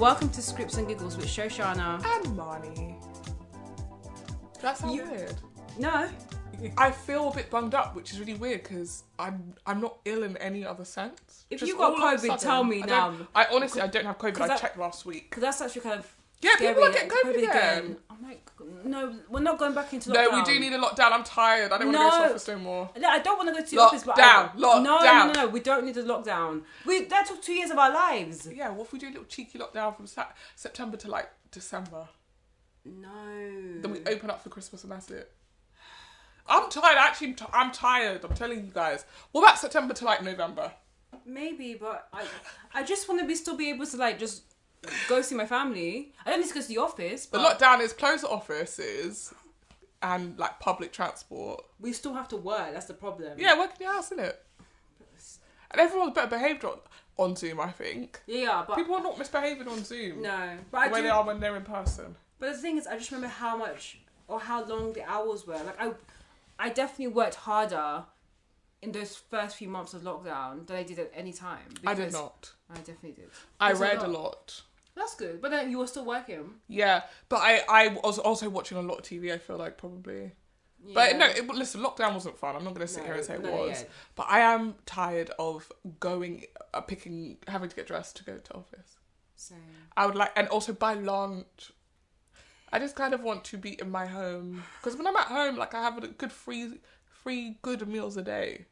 Welcome to Scripts and Giggles with Shoshana and Marnie. That sounds weird. No. I feel a bit bunged up, which is really weird because I'm not ill in any other sense. If Just you got all of a COVID, sudden, tell me now. I honestly don't have COVID. I that- checked last week. Because that's actually kind of Yeah, scary. people are getting COVID again. I'm like, no, we're not going back into lockdown. No, we do need a lockdown. I'm tired. I don't want to go to the office no more. I don't want to go to the Lockdown, office, but lockdown. No, we don't need a lockdown. That took 2 years of our lives. Yeah, what if we do a little cheeky lockdown from September to like December? No. Then we open up for Christmas and that's it. I'm tired. Actually, I'm tired. I'm telling you guys. What about September to like November? Maybe, but I just want to still be able to like just go see my family. I don't need to go to the office. But The lockdown is close offices and like public transport. We still have to work. That's the problem. Yeah, work in your house, innit? And everyone's better behaved on Zoom, I think. Yeah, but people are not misbehaving on Zoom. No, but the way they are when they're in person. But the thing is, I just remember how much or how long the hours were. Like I definitely worked harder in those first few months of lockdown than I did at any time. I did not. I definitely did. I read a lot. That's good. But then you were still working. Yeah, but I was also watching a lot of TV, I feel like, probably. Yeah. But no, listen, lockdown wasn't fun. I'm not going to sit here and say it was. Yeah. But I am tired of having to get dressed to go to office. Same. I would like, and also buy lunch. I just kind of want to be in my home. Because when I'm at home, like, I have a good free good meals a day.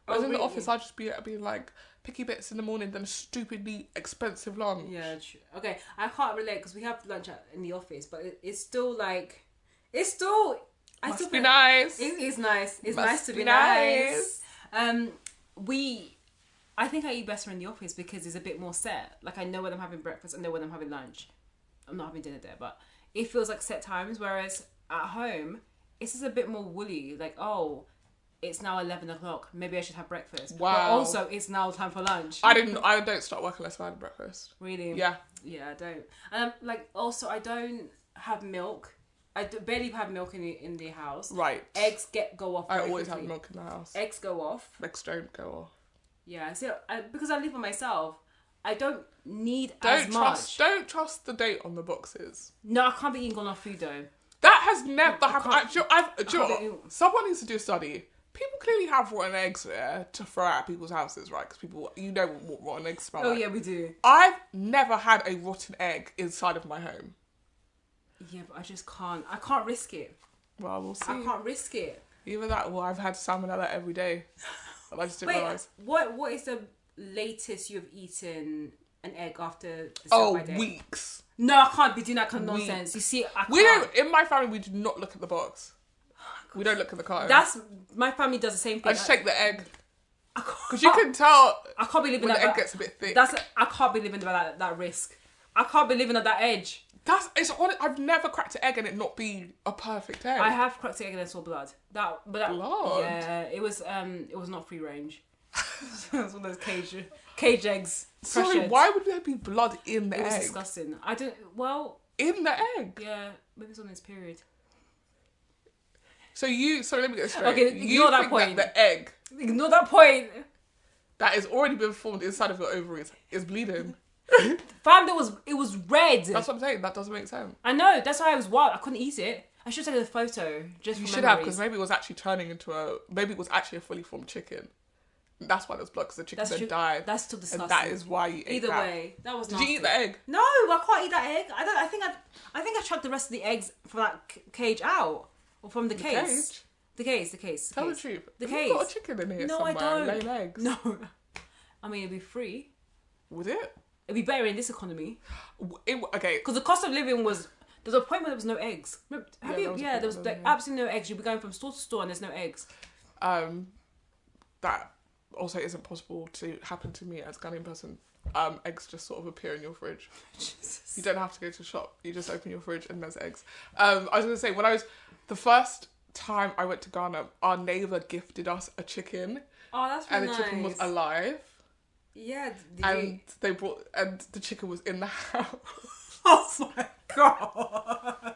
Whereas in the office, I'll just be like, picky bits in the morning, then a stupidly expensive lunch. Yeah, true. Okay, I can't relate because we have lunch in the office, but it's still like, Must be nice. It is nice. It's Must nice to be nice. I think I eat better in the office because it's a bit more set. Like I know when I'm having breakfast, I know when I'm having lunch. I'm not having dinner there, but it feels like set times. Whereas at home, it's just a bit more woolly. Like, oh, it's now 11 o'clock. Maybe I should have breakfast. Wow. But also, it's now time for lunch. I don't start work unless I have breakfast. Really? Yeah. Yeah, I don't. And also, I don't have milk. I barely have milk in the house. Right. Eggs go off. I always have milk in the house. Eggs go off. Eggs don't go off. Yeah, so because I live by myself, I don't need as much. Don't trust the date on the boxes. No, I can't be eating enough food though. That has never happened. Someone needs to do a study. People clearly have rotten eggs there to throw out people's houses, right? Because people, what rotten eggs smell like. Oh yeah, we do. I've never had a rotten egg inside of my home. Yeah, but I just can't. I can't risk it. Well, we'll see. I can't risk it. Either that or I've had salmonella every day. And I just didn't realise. What is the latest you've eaten an egg after the day? Weeks. No, I can't be doing that kind of nonsense. You see, I can't. In my family, we do not look at the box. We don't look at the carton. My family does the same thing. I just take the egg. Because you can tell I can't be living when at the egg gets a bit thick. I can't be living at that risk. I can't be living at that edge. I've never cracked an egg and it not be a perfect egg. I have cracked an egg and I saw blood. Blood? Yeah, it was not free range. It was one of those cage eggs. Sorry, why would there be blood in the egg? It was disgusting. In the egg? Yeah, maybe it's on this period. So let me get this straight. Okay, ignore that point. That the egg. Ignore that point. That has already been formed inside of your ovaries is bleeding. Fam, it was red. That's what I'm saying. That doesn't make sense. I know. That's why I was wild. I couldn't eat it. I should have taken a photo just for You should have, because maybe it was actually a fully formed chicken. That's why there was blood, because the chicken then died. That's still disgusting. And that is why you ate that. Either way, that was nasty. Did you eat the egg? No, I can't eat that egg. I think I chucked the rest of the eggs from that cage out. Or from the case. The case. Tell the truth. The case. case. You've got a chicken in here somewhere. No, I don't. Laying eggs. No. I mean, it'd be free. Would it? It'd be better in this economy. Okay. Because the cost of living was... There was a point where there was no eggs. There was absolutely no eggs. You'd be going from store to store and there's no eggs. That also isn't possible to happen to me as a Ghanaian person. Eggs just sort of appear in your fridge. Jesus. You don't have to go to the shop. You just open your fridge and there's eggs. I was going to say, the first time I went to Ghana, our neighbour gifted us a chicken. Oh, that's really nice. And the chicken was alive. Yeah. And the chicken was in the house. Oh my god.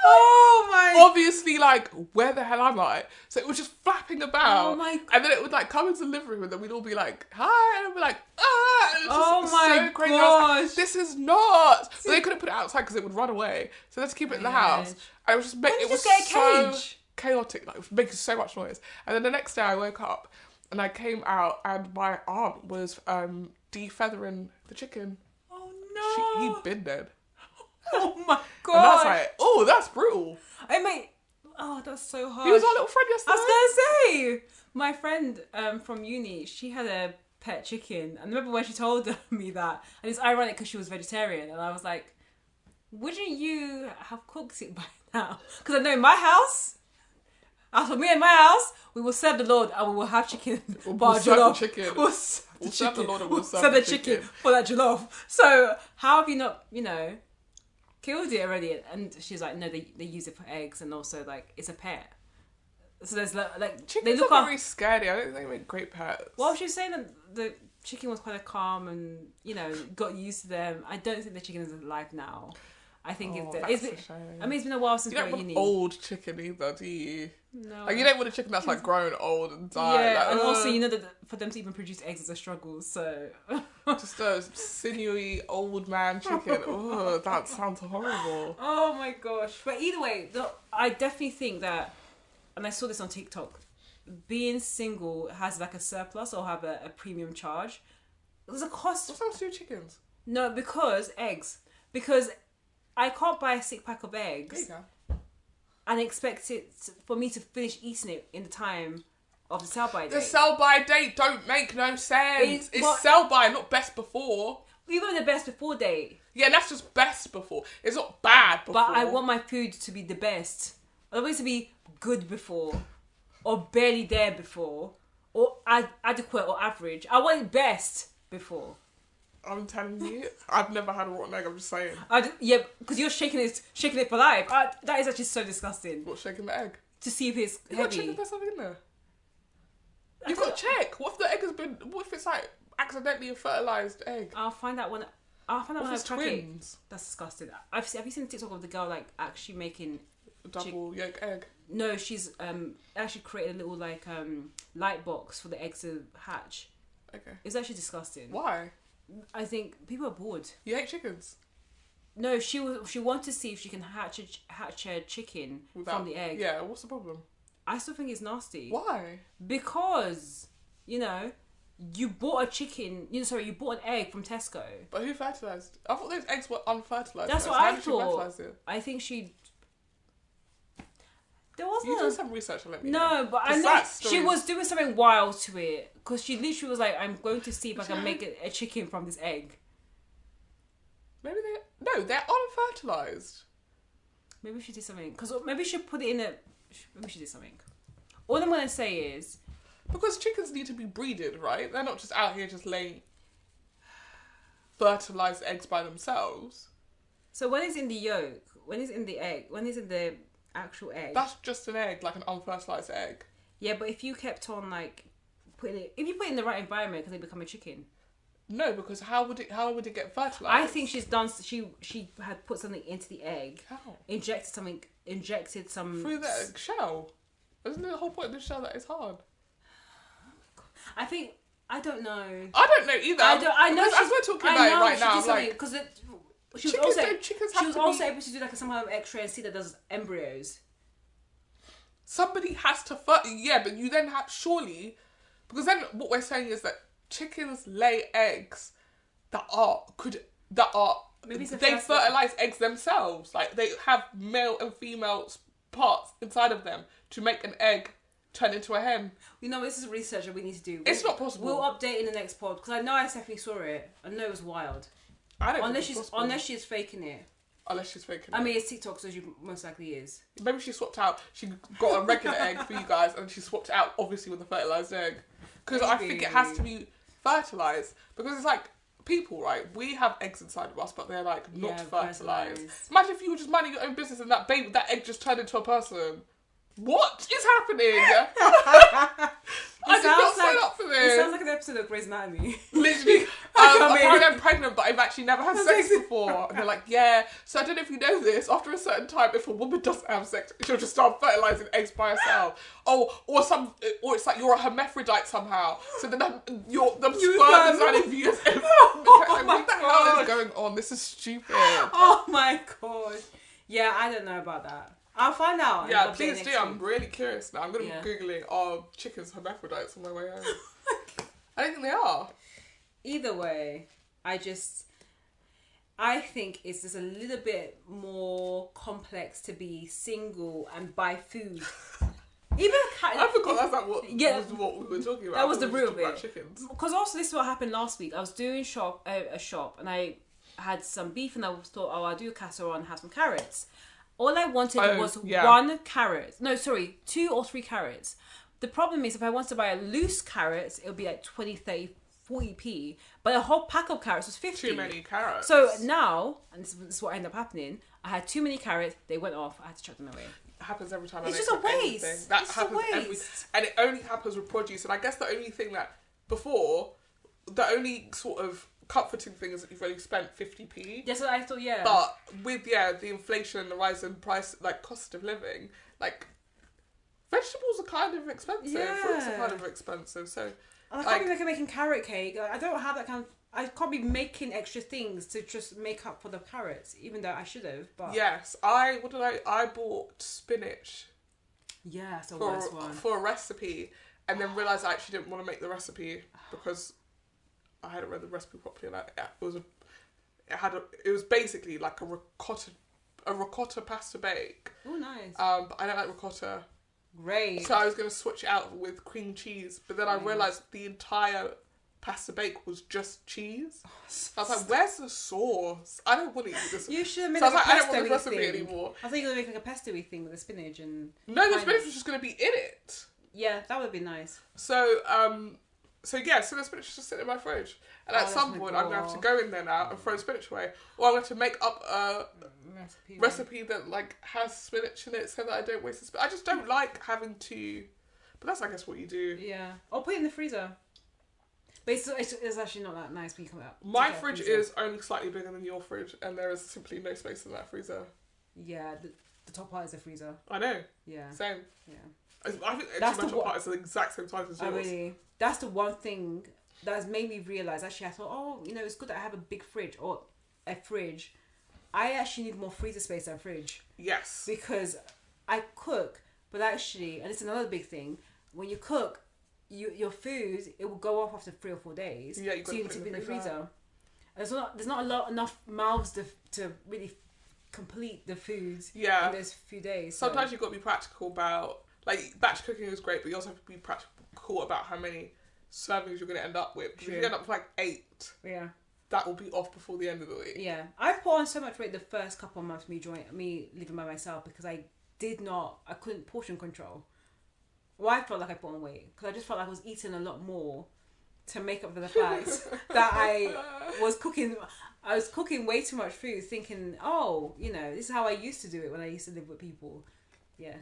Oh my. Obviously, like, where the hell am I? So it was just flapping about. Oh my. And then it would like come into the living room and then we'd all be like, hi, and we'd be like, ah. And it was Oh just my so crazy. I was like, gosh. this is not. But they couldn't put it outside because it would run away. So let's keep it in the house. And it was just Why it don't you was just get a so cage? chaotic. Like, it was making so much noise. And then the next day I woke up and I came out and my aunt was defeathering the chicken. Oh no. He'd been dead. Oh my god. And that's like, oh, that's brutal. I mean, oh, that's so hard. He was our little friend yesterday. I was gonna say, my friend from uni, she had a pet chicken, and I remember when she told me that, and it's ironic because she was vegetarian, and I was like, wouldn't you have cooked it by now? Because I know in my house, as for me and my house, we will serve the Lord and we will have chicken. We'll serve the chicken. We'll serve the Lord and we'll serve the the chicken chicken. for that jollof. So how have you not, killed it already? And she's like, no, they use it for eggs, and also like it's a pet. So there's like Chickens they look are very scary. I don't think they make great pets. Well, she was saying that the chicken was quite calm and got used to them. I don't think the chicken is alive now. I think it's dead. I mean, it's been a while since you don't we're want at uni. old chicken either, do you? No. Like, you don't want a chicken that's like grown old and died. Yeah, like, and also that for them to even produce eggs is a struggle. So just a sinewy old man chicken. Oh, that sounds horrible. Oh my gosh! But either way, I definitely think that, and I saw this on TikTok, being single has like a surplus or have a premium charge. There's a cost. What's that to do with chickens? No, because eggs. Because I can't buy a 6-pack of eggs and expect it for me to finish eating it in the time of the sell-by date. The sell-by date don't make no sense. It's sell-by, not best before. Even the best before date. Yeah, that's just best before. It's not bad before. But I want my food to be the best. I want it to be good before, or barely there before, or adequate or average. I want it best before. I'm telling you, I've never had a rotten egg. I'm just saying. Yeah, because you're shaking it for life. That is actually so disgusting. What, shaking the egg? To see if it's You've heavy. got to check if there's something in there. You've got to check. What if the egg has been? What if it's like accidentally a fertilized egg? I'll find out when I What crack twins? it. That's disgusting. Have you seen the TikTok of the girl like actually making A double yolk egg. No, she's actually created a little like light box for the eggs to hatch. Okay. It's actually disgusting. Why? I think people are bored. You hate chickens? No, she wanted to see if she can hatch a chicken from the egg. Yeah, what's the problem? I still think it's nasty. Why? Because you bought a chicken. You bought an egg from Tesco. But who fertilized? I thought those eggs were unfertilized. That's what How I did she thought. fertilize it? I think there wasn't. You do some research and let me know. No, but I know she was doing something wild to it because she literally was like, "I'm going to see if I can make a chicken from this egg." Maybe they're unfertilized. Maybe she did something because maybe she put it in a. Maybe she did something. All I'm gonna say is because chickens need to be breeded, right? They're not just out here just laying fertilized eggs by themselves. So when it's in the yolk, when it's in the egg, when it's in the actual egg. That's just an egg, like an unfertilized egg. Yeah, but if you kept on like putting it, if you put it in the right environment, can it become a chicken? No, because how would it get fertilized? I think she's done. She had put something into the egg. How? Injected some through the egg shell. Isn't the whole point of the shell that it's hard? I don't know. I don't know either. I know. As we're talking about it right now, I'm like, because she chickens was also able to do like some kind of X-ray and see that there's embryos. Somebody has to yeah, but you then have surely, because then what we're saying is that chickens lay eggs that they fertilize eggs themselves. Like they have male and female parts inside of them to make an egg turn into a hen. This is research that we need to do. It's not possible. We'll update in the next pod because I know I definitely saw it. I know it was wild. I don't unless she's faking it. Unless she's faking it. I mean, it's TikTok, so she most likely is. Maybe she swapped out. She got a regular egg for you guys, and she swapped it out, obviously, with a fertilized egg. Because I think it has to be fertilized. Because it's like people, right? We have eggs inside of us, but they're like not fertilized. Imagine if you were just minding your own business and that egg just turned into a person. What is happening? I did not sign up for this. It sounds like an episode of Grey's Anatomy. Literally, apparently I'm pregnant, but I've actually never had sex before. And they're like, yeah. So I don't know if you know this. After a certain time, if a woman doesn't have sex, she'll just start fertilizing eggs by herself. Oh, or it's like you're a hermaphrodite somehow. So then the sperm is out of you. What the hell is going on? This is stupid. Oh my god. Yeah, I don't know about that. I'll find out. Yeah, please do. I'm really curious now. I'm going to be Googling, are chickens hermaphrodites on my way home? I don't think they are. Either way, I think it's just a little bit more complex to be single and buy food. Even I forgot that's what we were talking about. That was the root of it. Chickens. Because also this is what happened last week. I was doing a shop and I had some beef and I thought, I'll do a casserole and have some carrots. All I wanted was 1 carrot. No, sorry, 2 or 3 carrots. The problem is if I wanted to buy a loose carrots, it would be like 20, 30, 40p. But a whole pack of carrots was 50. Too many carrots. So now, and this is what ended up happening, I had too many carrots, they went off, I had to chuck them away. It happens every time. It's just a waste. Anything. That happens and it only happens with produce. And I guess the only thing that before, the only sort of comforting thing is that you've only spent 50p. Yes, I thought, yeah. But with the inflation and the rise in price, like cost of living, like vegetables are kind of expensive. Yeah. Fruits are kind of expensive. So I can't be making carrot cake. I don't have that kind of. I can't be making extra things to just make up for the carrots, even though I should have. But yes, I bought spinach. Yeah, that's the worst one. For a recipe, and then realised I actually didn't want to make the recipe because I hadn't read the recipe properly, and it was basically like a ricotta pasta bake. Oh, nice. But I don't like ricotta. Great. So I was going to switch it out with cream cheese, but then I realised the entire pasta bake was just cheese. I was like, where's the sauce? I don't want to eat this. You should have made so like a I don't want the pesto-y recipe thing. anymore. I think you were going to make like a pesto-y thing with the spinach and... No, the spinach was just going to be in it. Yeah, that would be nice. So the spinach is just sitting in my fridge. And at some point, I'm going to have to go in there now and throw spinach away. Or I'm going to make up a recipe that like has spinach in it so that I don't waste the spinach. I just don't like having to... But that's, I guess, what you do. Yeah. Or put it in the freezer. But it's actually not that nice when you come out. My fridge is only slightly bigger than your fridge, and there is simply no space in that freezer. Yeah, the top part is a freezer. I know. Yeah. Same. Yeah. I think the top part is the exact same size as yours. Really? That's the one thing that has made me realise, actually, I thought, it's good that I have a big fridge, or a fridge. I actually need more freezer space than a fridge. Yes. Because I cook, but actually, and it's another big thing, when you cook, your food, it will go off after 3 or 4 days. Yeah, so you need to put it in the freezer. And there's not enough mouths to really complete the food in those few days. So. Sometimes you've got to be practical about, like, batch cooking is great, but you also have to be practical about how many servings you're going to end up with. If you end up with like 8, that will be off before the end of the week. Yeah, I put on so much weight the first couple of months me living by myself because I couldn't portion control. Well, I felt like I put on weight because I just felt like I was eating a lot more to make up for the fact that I was cooking. I was cooking way too much food, thinking, this is how I used to do it when I used to live with people. Yeah,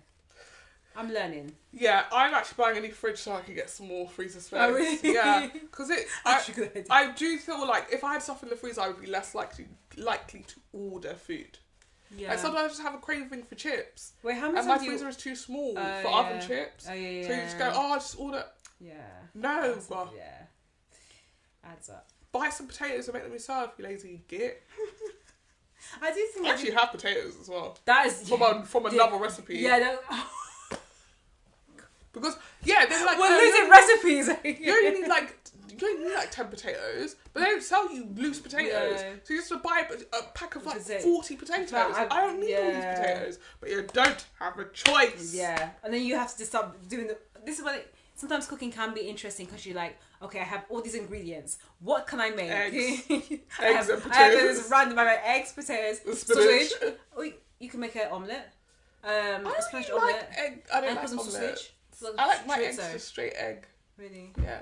I'm learning. Yeah, I'm actually buying a new fridge so I can get some more freezer space. Oh, really? Yeah, because I do feel like if I had stuff in the freezer, I would be less likely to order food. Yeah. And sometimes I just have a craving for chips. Wait, how much? And my freezer is too small for oven chips. Oh, yeah. So you just go, I'll just order. Yeah. No. Yeah. Adds up. Buy some potatoes and make them yourself, you lazy git. I do think I actually have potatoes as well. That is from another recipe. Yeah. Because they're like we're losing recipes. You only need like 10 potatoes, but they don't sell you loose potatoes. Yeah. So you just have to buy a pack of like 40 potatoes. I don't need all these potatoes, but you don't have a choice. Yeah, and then you have to just start doing this is what sometimes cooking can be interesting because you're like, okay, I have all these ingredients. What can I make? Eggs and potatoes. I have this random eggs, potatoes, sausage. You can make an omelette. I Spanish don't omelette. Like egg. I don't like some omelette. sausage. I like my eggs just straight egg. Really? Yeah.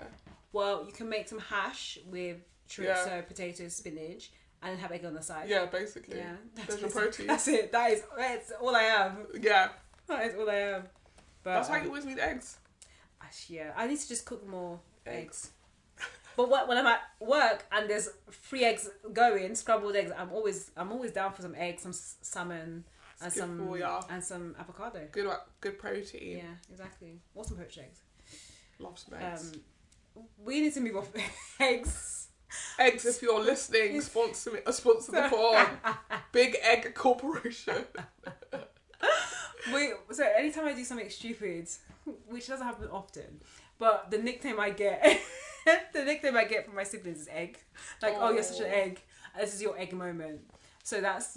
Well, you can make some hash with chorizo, potatoes, spinach, and have egg on the side. Yeah, basically. Yeah. There's your protein. That's it. That's all I have. Yeah. That is all I have. But, that's why you always need eggs. Yeah, I need to just cook more eggs. But when I'm at work and there's 3 eggs going, scrambled eggs, I'm always down for some eggs, some salmon, and some avocado. Good protein. Yeah, exactly. Or some poached eggs. Love some eggs. We need to move off eggs. Eggs, if you're listening, sponsor the pod. Big Egg Corporation. So anytime I do something stupid, which doesn't happen often, but the nickname I get from my siblings is Egg. Like, oh, you're such an egg. This is your egg moment. So that's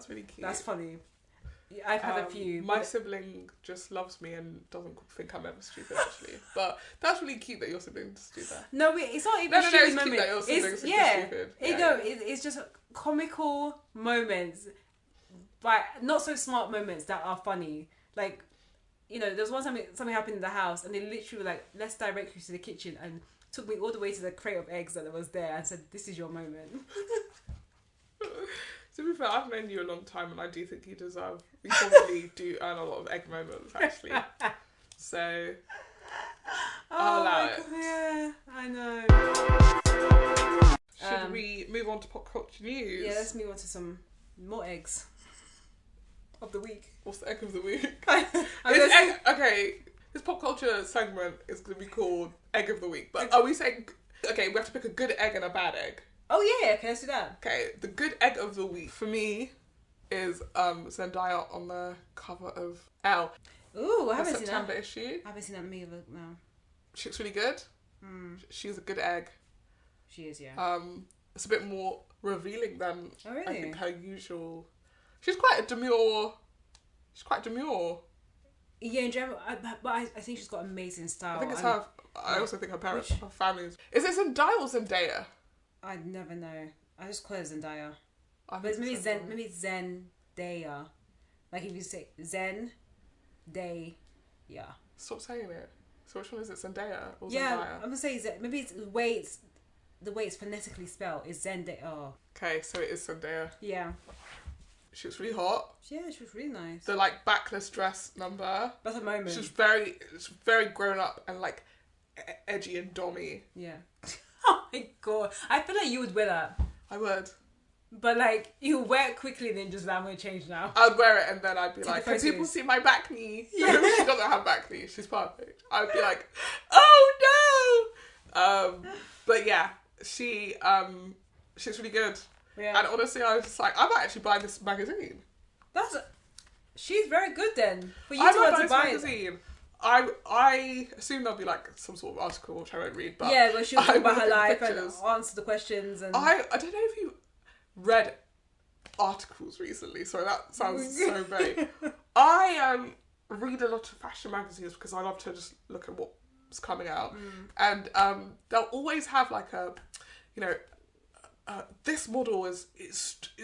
really cute. That's funny. I've had a few. My sibling just loves me and doesn't think I'm ever stupid, actually. But that's really cute that your siblings do that. No, it's not even stupid it's moment. Cute that your siblings stupid. It's just comical moments, but not so smart moments that are funny. Like, there was one time something happened in the house and they literally were like, let's direct you to the kitchen, and took me all the way to the crate of eggs that was there and said, this is your moment. To be fair, I've known you a long time and I do think you probably do earn a lot of egg moments, actually. So, I'll allow it. Yeah, I know. Should we move on to pop culture news? Yeah, let's move on to some more eggs of the week. What's the egg of the week? Okay. This pop culture segment is going to be called Egg of the Week. But are we saying, we have to pick a good egg and a bad egg? Oh yeah, okay, let's do that. Okay, the good egg of the week for me is Zendaya on the cover of Elle. Ooh, I haven't seen that. September issue. I haven't seen that movie now. She looks really good. She's a good egg. She is, yeah. It's a bit more revealing than I think her usual. She's quite demure. Yeah, in general, but I think she's got amazing style. I think it's her. I also think her parents, her family is it Zendaya or Zendaya? I'd never know. I just call her Zendaya. But it's maybe Zendaya. Like if you say Zen, Day, yeah. Stop saying it. So which one is it, Zendaya or Zendaya? Yeah, I'm gonna say maybe it's the way it's phonetically spelled is Zendaya. Oh. Okay, so it is Zendaya. Yeah. She was really hot. Yeah, she was really nice. The backless dress number. That's a moment. She's very grown up and edgy and dommy. Yeah. Oh my god. I feel like you would wear that. I would. But you wear it quickly and then just I'm gonna change now. I'd wear it and then I'd be like, can people see my back knee? Yeah. She doesn't have back knee. She's perfect. I'd be like, oh no. But yeah, she's really good. Yeah. And honestly, I was just like, I might actually buy this magazine. She's very good then. For you I to might want to buy buy this magazine. I assume there'll be some sort of article which I won't read, but yeah, where she'll talk about her life and answer the questions. And I don't know if you read articles recently. Sorry, that sounds so vague. I read a lot of fashion magazines because I love to just look at what's coming out, and they'll always have this model is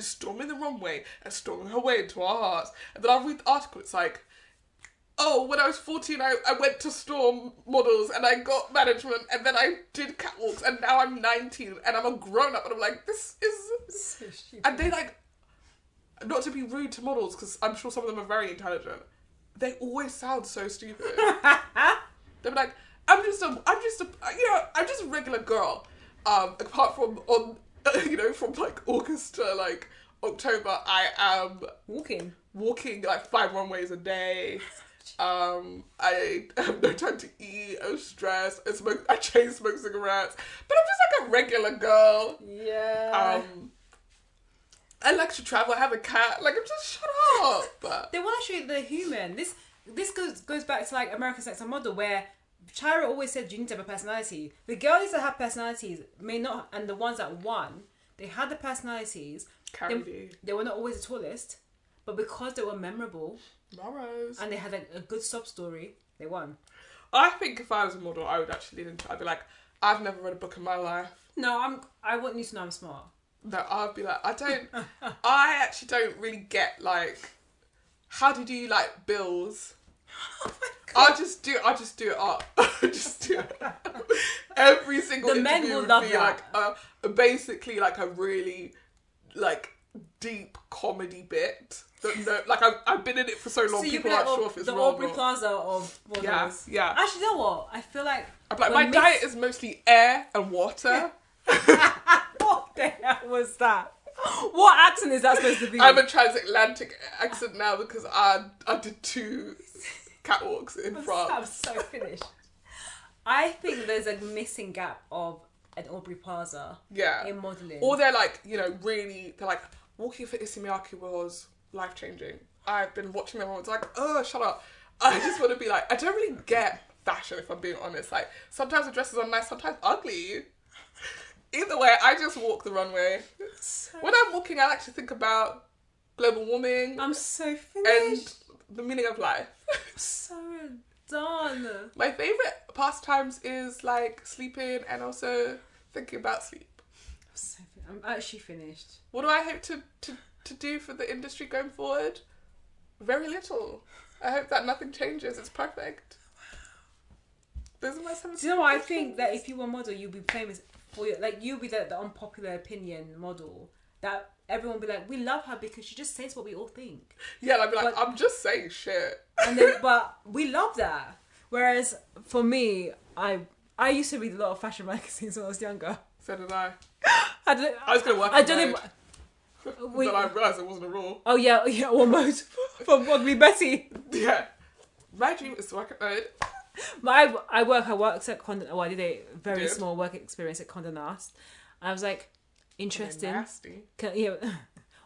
storming the runway and storming her way into our hearts. And then I'll read the article, it's like, oh, when I was 14, I went to storm models and I got management and then I did catwalks and now I'm 19 and I'm a grown-up and I'm like, this is... So stupid. And they not to be rude to models because I'm sure some of them are very intelligent, they always sound so stupid. They're like, I'm just a regular girl. Apart from from August to October, I am walking 5 runways a day. I have no time to eat. I'm stressed. I chain smoke cigarettes, but I'm just a regular girl. Yeah. I like to travel. I have a cat. I'm just shut up. But they want to show you the human. This goes back to American Sex and Model, where Tyra always said you need to have a personality. The girls that have personalities may not, and the ones that won, they had the personalities. They were not always the tallest, but because they were memorable, and they had a good sob story, they won. I think if I was a model, I would actually I'd be like, I've never read a book in my life. No, I want you to know I'm smart. No, I'd be like, I actually don't really get how do you do bills? Oh my God. I'll just do it up. Just do it up. Every single the men will love that. Basically a really deep comedy bit. That no, like I've been in it for so long. So People you'd be aren't like, sure if it's the wrong Aubrey or Plaza of models. yeah. Actually, you know what? I feel like I'm like, my diet is mostly air and water. What the hell was that? What accent is that supposed to be? I'm a transatlantic accent now because I did 2 catwalks in France. I'm so finished. I think there's a missing gap of an Aubrey Plaza in modelling. Or they're like, really, they're like, walking for Issey Miyake was life-changing. I've been watching them and it's like, oh, shut up. I just want to be like, I don't really get fashion if I'm being honest. Like, sometimes the dresses are nice, sometimes ugly. Either way, I just walk the runway. When I'm walking, I actually think about global warming. I'm so finished. And the meaning of life. I'm so done. My favourite pastimes is like sleeping and also thinking about sleep. I'm actually finished. What do I hope to do for the industry going forward? Very little. I hope that nothing changes. It's perfect. Those are my 7 Do you know what? I think that if you were a model, you'd be famous for your, like, you'll be the unpopular opinion model that everyone will be like, we love her because she just says what we all think. Yeah, I'd be like, I'm just saying shit. And then, but we love that. Whereas for me, I used to read a lot of fashion magazines when I was younger. So did I. I was going to work I don't know. Then I realised it wasn't a rule. Oh yeah, almost. From Ugly Betty. Yeah. My dream is to work at Mode. I worked at Condé. Well, I did a very small work experience at Condé Nast. I was like, interesting. Nasty. Yeah.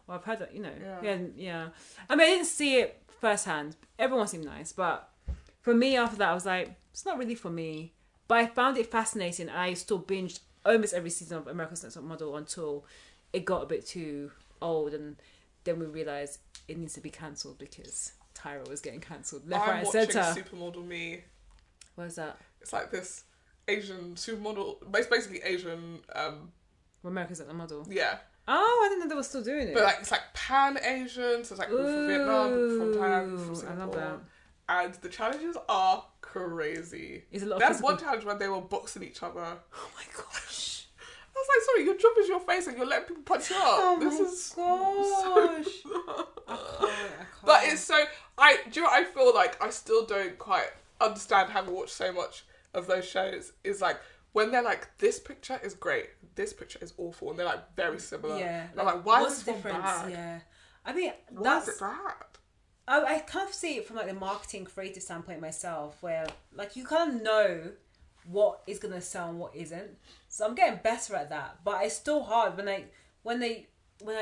Well, I've heard that, yeah. I mean, I didn't see it firsthand. Everyone seemed nice, but for me, after that, I was like, it's not really for me. But I found it fascinating. I still binged almost every season of America's Next Top Model until it got a bit too old, and then we realised it needs to be cancelled because Tyra was getting cancelled left, right, and centre. I'm watching Supermodel Me. What is that? It's like this Asian supermodel, basically Asian. America's Next Top Model. Yeah. Oh, I didn't know they were still doing it. But like it's like Pan Asian, so it's like people from Vietnam, people from Thailand, people from Singapore. I love that. And the challenges are crazy. Is a lot of There's physical... one challenge where they were boxing each other. Oh my gosh. I was like, sorry, your job is your face and you're letting people punch you up. Oh this my is gosh. So... I can't. But it's so do you know what I feel like I still don't quite understand, having watched so much of those shows, is like when they're like, this picture is great, this picture is awful, and they're like very similar. Yeah. And I'm like, why what's is this the one difference? bad? Yeah. I think Why is it bad? I kind of see it from like the marketing creative standpoint myself, where like you kind of know what is gonna sell and what isn't. So I'm getting better at that, but it's still hard when I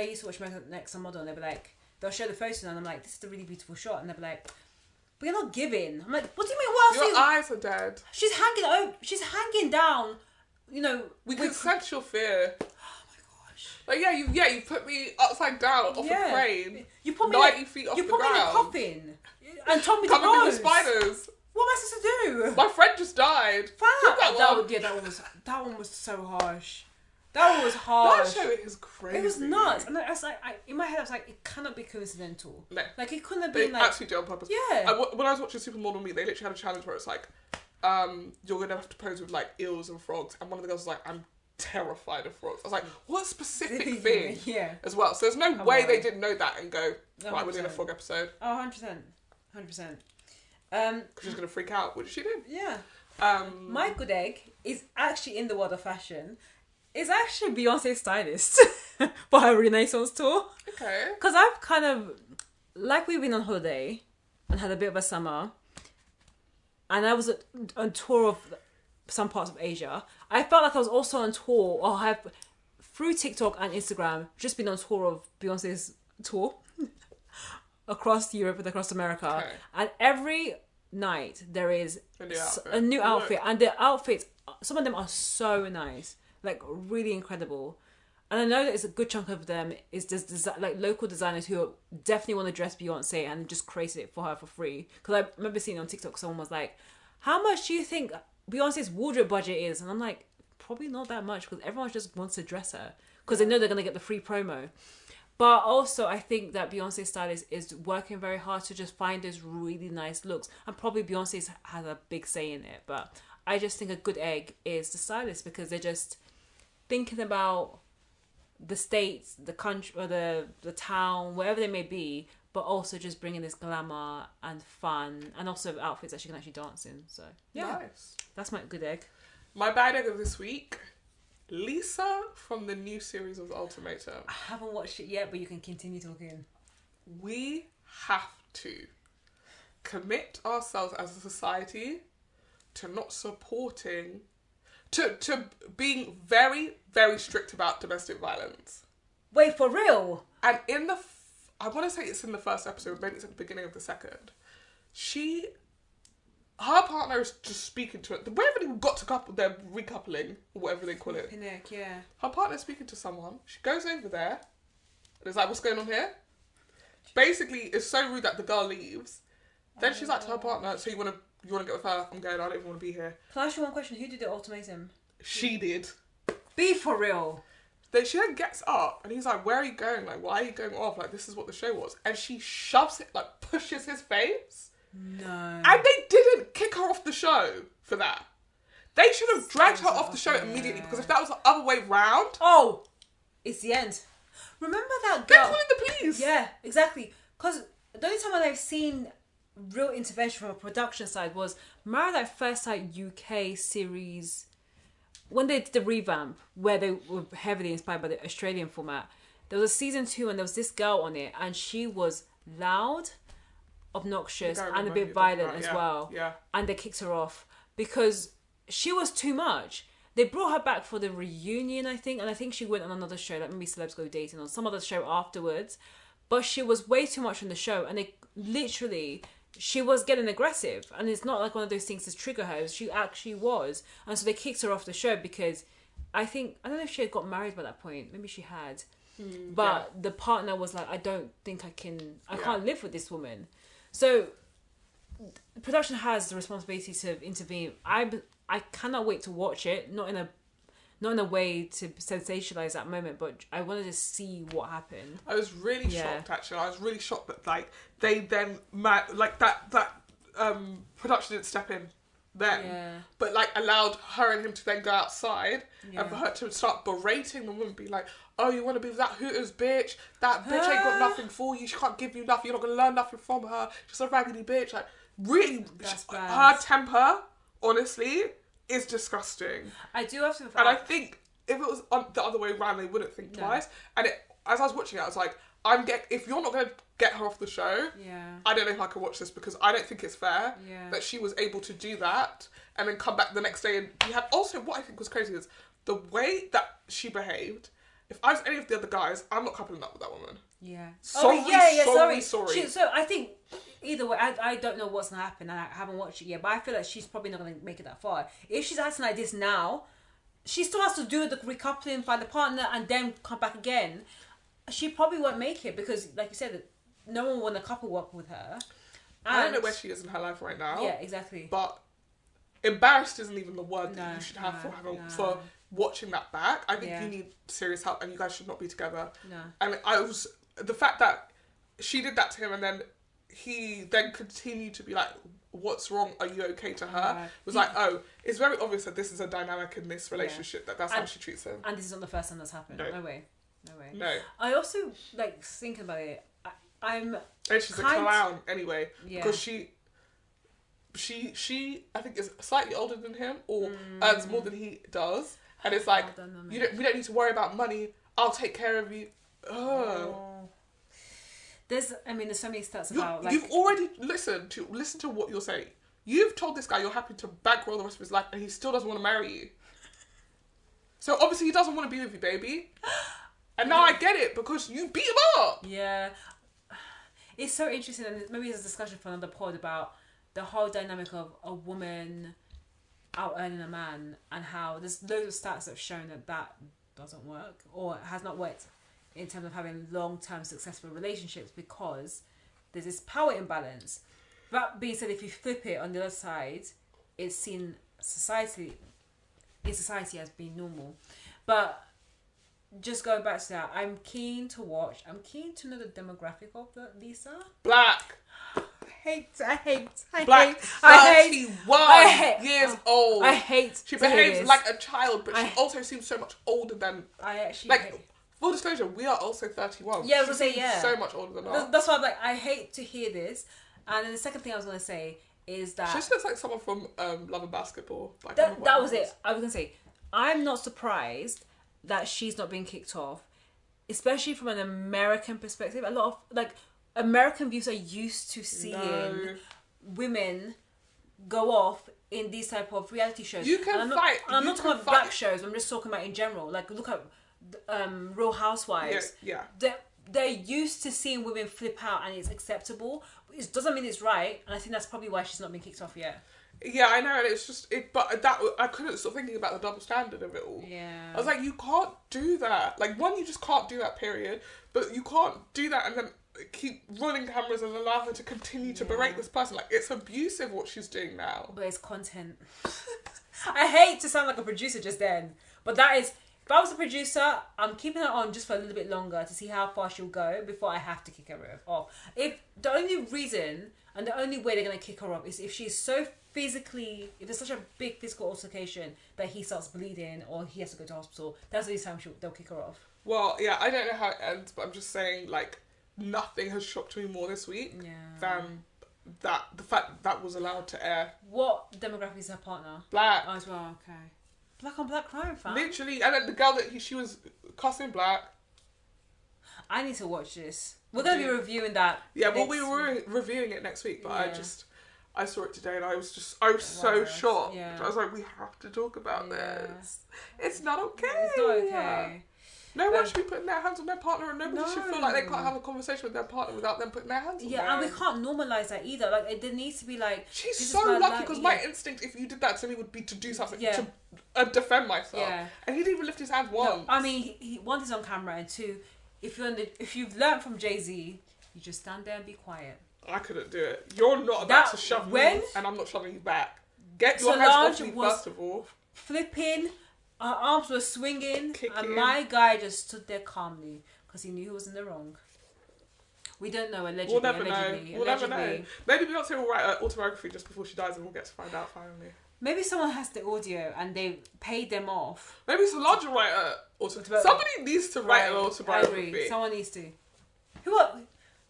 used to watch American Next Top Model and they'd be like, they'll show the photo and I'm like, this is a really beautiful shot, and they'll be like, but you're not giving. I'm like, what do you mean? What else? Your eyes are dead. She's hanging down. You know, we can sense your fear. Oh my gosh. Like you put me upside down off a crane. You put me 90 feet off the ground. You put me in a coffin and told me to covered rose. with spiders. What am I supposed to do? My friend just died. That one was so harsh. That one was harsh. That show is crazy. It was nuts. And I was like, in my head, I was like, it cannot be coincidental. No. Like, it couldn't have They been like... absolutely did on purpose. Yeah. When I was watching Supermodel Me, they literally had a challenge where it's like, you're going to have to pose with like eels and frogs. And one of the girls was like, I'm terrified of frogs. I was like, what specific thing? Yeah. As well. So there's no way they didn't know that and go, right, we're doing a frog episode. Oh, 100%. 100%. Because she's going to freak out, which she did. Yeah. My good egg is actually in the world of fashion. It's actually Beyonce's stylist for her Renaissance tour. Okay. Because I've kind of, like we've been on holiday and had a bit of a summer, and I was on tour of some parts of Asia. I felt like I was also on tour, or have through TikTok and Instagram just been on tour of Beyonce's tour across Europe and across America. Okay. And every night there is a new outfit. And the outfits, some of them are so nice. Like, really incredible. And I know that it's a good chunk of them is just like local designers who definitely want to dress Beyonce and just created it for her for free. Because I remember seeing on TikTok, someone was like, how much do you think Beyonce's wardrobe budget is? And I'm like, probably not that much, because everyone just wants to dress her because they know they're going to get the free promo. But also, I think that Beyonce's stylist is working very hard to just find those really nice looks. And probably Beyonce's has a big say in it. But I just think a good egg is the stylist, because they're just thinking about the states, the country, or the town, wherever they may be, but also just bringing this glamour and fun, and also outfits that she can actually dance in. So yeah, Nice. that's my good egg. My bad egg of this week, Lisa from the new series of Ultimatum. I haven't watched it yet, but you can continue talking. We have to commit ourselves as a society to not supporting, to being very, very strict about domestic violence. Wait, for real? And in the, I want to say it's in the first episode, maybe it's at the beginning of the second, her partner is just speaking to it. Wherever they got to couple, they're recoupling, or whatever they call it. Pinnock, yeah. Her partner's speaking to someone. She goes over there, and is like, what's going on here? Basically, it's so rude that the girl leaves. Then she's like to her partner, so you want to get with her? I'm going, I don't even want to be here. Can I ask you one question? Who did the ultimatum? She did. Be for real. Then she then gets up, and he's like, where are you going? Like, why are you going off? Like, this is what the show was. And she shoves it, like, pushes his face. No. And they didn't kick her off the show for that. They should have dragged her off the show immediately, because if that was the other way round... Oh! It's the end. Remember that girl? They're calling the police. Yeah, exactly. Because the only time I've seen real intervention from a production side was, remember that First Sight UK series, when they did the revamp, where they were heavily inspired by the Australian format. There was a season 2 and there was this girl on it, and she was loud, obnoxious, and a bit violent as well. Yeah. And they kicked her off because she was too much. They brought her back for the reunion, I think, and I think she went on another show, like maybe Celebs Go Dating, or some other show afterwards. But she was way too much on the show, and she was getting aggressive, and it's not like one of those things to trigger her. She actually was, and so they kicked her off the show because I don't know if she had got married by that point. Maybe she had, but the partner was like, I don't think I can't live with this woman. So production has the responsibility to intervene. I cannot wait to watch it. Not in a way to sensationalize that moment, but I wanted to see what happened. I was really shocked, actually. I was really shocked that like they then that production didn't step in then, but like allowed her and him to then go outside and for her to start berating the woman, be like, "Oh, you want to be with that Hooters bitch? That bitch ain't got nothing for you. She can't give you nothing. You're not gonna learn nothing from her. She's a raggedy bitch." Like, really, her temper, honestly, is disgusting. I do have to, and I think if it was the other way around, they wouldn't think twice. And as I was watching it, I was like, if you're not going to get her off the show, I don't know if I can watch this, because I don't think it's fair that she was able to do that and then come back the next day. And you had also, what I think was crazy is the way that she behaved. If I was any of the other guys, I'm not coupling up with that woman. Yeah. Sorry. So I think either way, I don't know what's going to happen, and I haven't watched it yet, but I feel like she's probably not going to make it that far. If she's acting like this now, she still has to do the recoupling, find the partner, and then come back again. She probably won't make it because, like you said, no one want to couple up with her. I don't know where she is in her life right now. Yeah, exactly. But embarrassed isn't even the word that you should have for watching that back. I think you need serious help, and you guys should not be together. No. And the fact that she did that to him, and then he then continued to be like, "What's wrong? Are you okay?" to her was like, oh, it's very obvious that this is a dynamic in this relationship, that's how she treats him. And this is not the first time that's happened. No way. No. I also think about it. And she's a clown anyway, because she I think is slightly older than him, or earns more than he does, and it's like, we don't need to worry about money. I'll take care of you. There's so many stats about you've already listen to what you're saying. You've told this guy you're happy to bankroll the rest of his life, and he still doesn't want to marry you. So obviously he doesn't want to be with you, baby. And now I get it, because you beat him up. Yeah. It's so interesting, and maybe there's a discussion for another pod about the whole dynamic of a woman out-earning a man, and how there's loads of stats that have shown that doesn't work, or has not worked in terms of having long-term successful relationships, because there's this power imbalance. That being said, if you flip it on the other side, it's seen in society as being normal. But just going back to that, I'm keen to know the demographic of Lisa. Black. I hate. Black, 31 years old. I hate. She behaves like a child, but she also seems so much older than. I actually hate. Full disclosure, we are also 31. Yeah, I was gonna say, yeah. So much older than us. That's why I'm like, I hate to hear this. And then the second thing I was gonna say is that she just looks like someone from Love and Basketball. Like, that was it. I was gonna say, I'm not surprised that she's not being kicked off, especially from an American perspective. A lot of like American views are used to seeing women go off in these type of reality shows. You can fight. I'm not talking about black shows. I'm just talking about in general. Like look at Real Housewives. Yeah. They're used to seeing women flip out and it's acceptable. It doesn't mean it's right, and I think that's probably why she's not been kicked off yet. Yeah, I know, and it's just but that I couldn't stop thinking about the double standard of it all. Yeah, I was like, you can't do that. Like, one, you just can't do that. Period. But you can't do that and then keep running cameras and allow her to continue to berate this person. Like, it's abusive what she's doing now. But it's content. I hate to sound like a producer just then, but that is. If I was a producer, I'm keeping her on just for a little bit longer to see how far she'll go before I have to kick her off. If the only reason and the only way they're going to kick her off is if she's so physically, if there's such a big physical altercation that he starts bleeding or he has to go to hospital, that's the only time they'll kick her off. Well, yeah, I don't know how it ends, but I'm just saying, like, nothing has shocked me more this week than the fact that was allowed to air. What demographic is her partner? Black. Oh, as well, okay. Black on black crime, fam. Literally, and then the girl that she was cussing black. I need to watch this. We're going to be reviewing that. Yeah, well, we were reviewing it next week, but I saw it today and I was so shocked. Yeah. I was like, we have to talk about this. It's not okay. It's not okay. No one should be putting their hands on their partner, and nobody should feel like they can't have a conversation with their partner without them putting their hands on them. Yeah, and we can't normalise that either. Like, there needs to be like... She's so lucky, because my instinct, if you did that to me, would be to do something to defend myself. Yeah. And he didn't even lift his hand once. No, I mean, one is on camera, and two, if you've learnt from Jay-Z, you just stand there and be quiet. I couldn't do it. You're not about to shove me, and I'm not shoving you back. Get your hands off me, first of all. Flipping... Our arms were swinging, kicking. And my guy just stood there calmly because he knew he was in the wrong. We don't know, allegedly. We'll never know. We'll never know. Maybe Beyonce will write an autobiography just before she dies and we'll get to find out finally. Maybe someone has the audio and they paid them off. Maybe Solange will write an autobiography. Somebody needs to write an autobiography. I agree. Someone needs to. Who?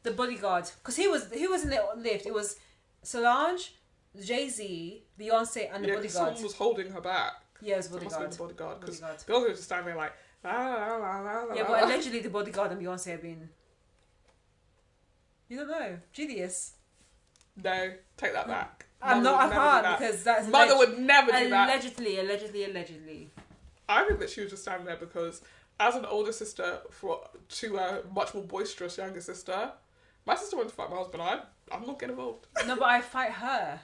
The bodyguard. Because he was in the lift. It was Solange, Jay-Z, Beyonce, and the bodyguard. Someone was holding her back. Yeah, it was bodyguard. It must have been the bodyguard. Because Beyonce was just standing there like, yeah, but allegedly the bodyguard and Beyonce have been... You don't know. Genius. No, take that back. I can't, because that's... Mother would never do that. Allegedly. I think that she was just standing there because as an older sister to a much more boisterous younger sister, my sister wouldn't fight my husband. I'm not getting involved. No, but I fight her.